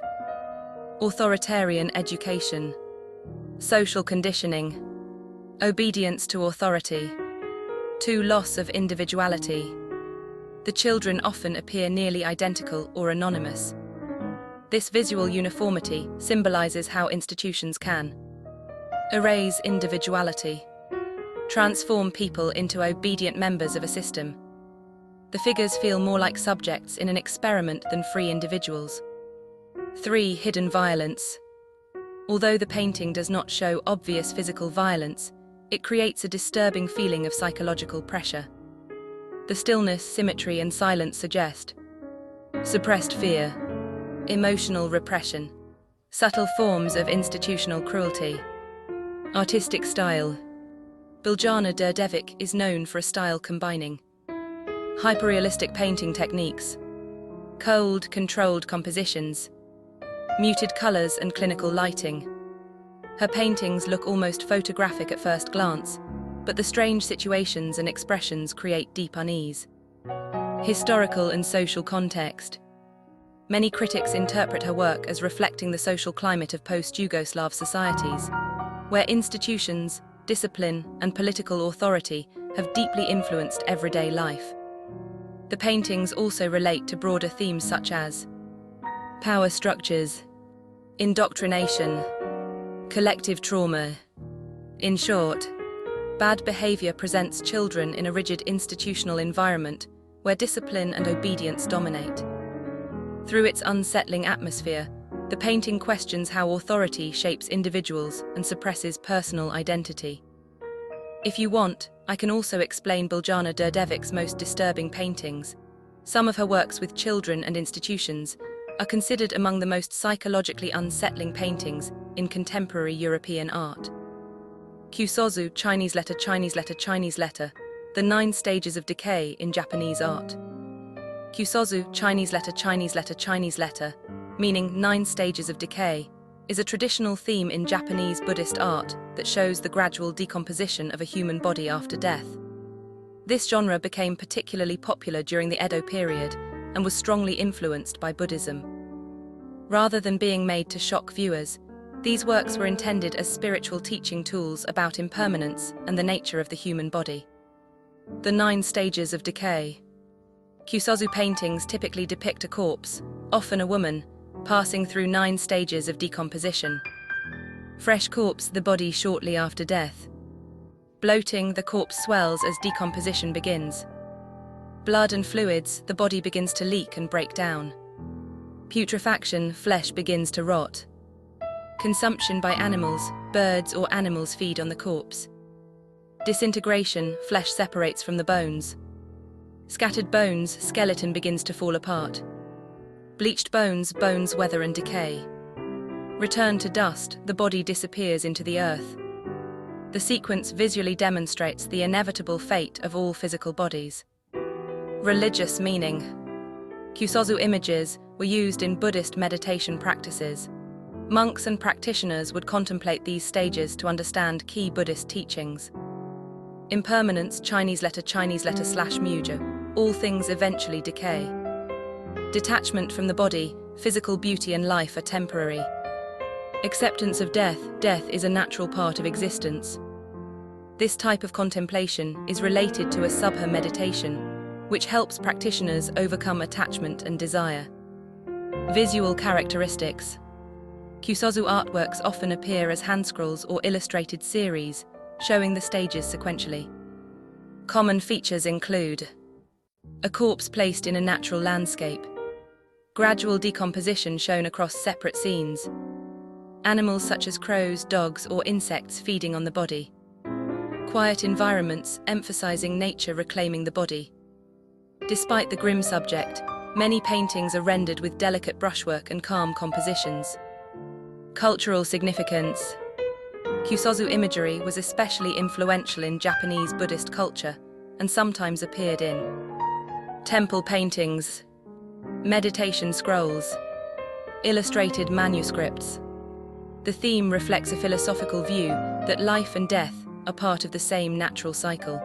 authoritarian education, social conditioning, obedience to authority. 2. Loss of individuality. The children often appear nearly identical or anonymous. This visual uniformity symbolizes how institutions can erase individuality, transform people into obedient members of a system. The figures feel more like subjects in an experiment than free individuals. 3. Hidden violence. Although the painting does not show obvious physical violence, it creates a disturbing feeling of psychological pressure. The stillness, symmetry, and silence suggest suppressed fear, emotional repression, subtle forms of institutional cruelty. Artistic style. Biljana Đurđević is known for a style combining hyperrealistic painting techniques, cold, controlled compositions, muted colors, and clinical lighting. Her paintings look almost photographic at first glance, but the strange situations and expressions create deep unease. Historical and social context. Many critics interpret her work as reflecting the social climate of post-Yugoslav societies, where institutions, discipline, and political authority have deeply influenced everyday life. The paintings also relate to broader themes such as power structures, indoctrination, collective trauma. In short, Bad Behavior presents children in a rigid institutional environment where discipline and obedience dominate. Through its unsettling atmosphere, the painting questions how authority shapes individuals and suppresses personal identity. If you want, I can also explain Biljana Đurđević's most disturbing paintings. Some of her works with children and institutions are considered among the most psychologically unsettling paintings in contemporary European art. Kyusozu, Chinese letter, Chinese letter, Chinese letter, the 9 stages of decay in Japanese art. Kyusozu, Chinese letter, Chinese letter, Chinese letter, meaning 9 stages of decay, is a traditional theme in Japanese Buddhist art that shows the gradual decomposition of a human body after death. This genre became particularly popular during the Edo period and was strongly influenced by Buddhism. Rather than being made to shock viewers, these works were intended as spiritual teaching tools about impermanence and the nature of the human body. The 9 stages of decay. Kyusozu paintings typically depict a corpse, often a woman, passing through 9 stages of decomposition. Fresh corpse, the body shortly after death. Bloating, the corpse swells as decomposition begins. Blood and fluids, the body begins to leak and break down. Putrefaction, flesh begins to rot. Consumption by animals, birds or animals feed on the corpse. Disintegration, flesh separates from the bones. Scattered bones, skeleton begins to fall apart. Bleached bones, bones weather and decay. Return to dust, the body disappears into the earth. The sequence visually demonstrates the inevitable fate of all physical bodies. Religious meaning. Kusozu images were used in Buddhist meditation practices. Monks and practitioners would contemplate these stages to understand key Buddhist teachings. Impermanence, Chinese letter / muja, all things eventually decay. Detachment from the body, physical beauty and life are temporary. Acceptance of death, death is a natural part of existence. This type of contemplation is related to a subha meditation, which helps practitioners overcome attachment and desire. Visual characteristics. Kusozu artworks often appear as handscrolls or illustrated series, showing the stages sequentially. Common features include a corpse placed in a natural landscape, gradual decomposition shown across separate scenes, animals such as crows, dogs, or insects feeding on the body, quiet environments emphasizing nature reclaiming the body. Despite the grim subject, many paintings are rendered with delicate brushwork and calm compositions. Cultural significance. Kusozu imagery was especially influential in Japanese Buddhist culture and sometimes appeared in temple paintings, meditation scrolls, illustrated manuscripts. The theme reflects a philosophical view that life and death are part of the same natural cycle.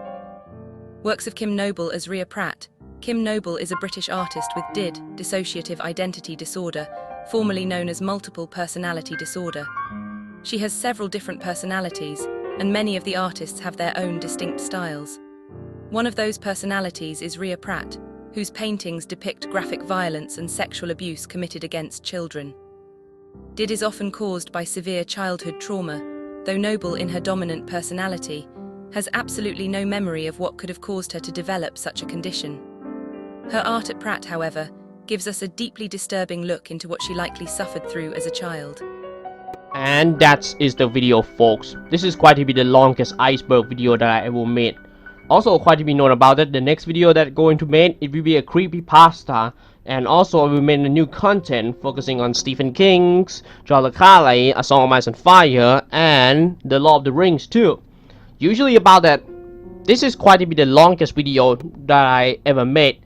Works of Kim Noble as Rhea Pratt. Kim Noble is a British artist with DID, dissociative identity disorder, formerly known as multiple personality disorder. She has several different personalities, and many of the artists have their own distinct styles. One of those personalities is Rhea Pratt, whose paintings depict graphic violence and sexual abuse committed against children. DID is often caused by severe childhood trauma, though Noble in her dominant personality has absolutely no memory of what could have caused her to develop such a condition. Her art at Pratt, however, gives us a deeply disturbing look into what she likely suffered through as a child. And that is the video, folks. This is quite to be the longest Iceberg video that I ever made. Also, quite to be known about it, the next video that I'm going to make, it will be a creepypasta. And also, I will make a new content focusing on Stephen King's John le Carré, A Song of Ice and Fire, and The Lord of the Rings too. Usually about that, this is quite to be the longest video that I ever made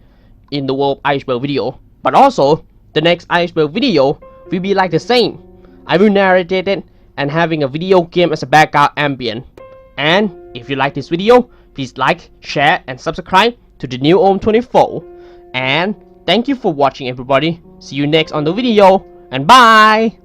in the world Iceberg video. But also, the next Iceberg video will be like the same. I will narrate it and having a video game as a background ambient. And if you like this video, please like, share, and subscribe to the new OM24. And thank you for watching, everybody. See you next on the video, and bye!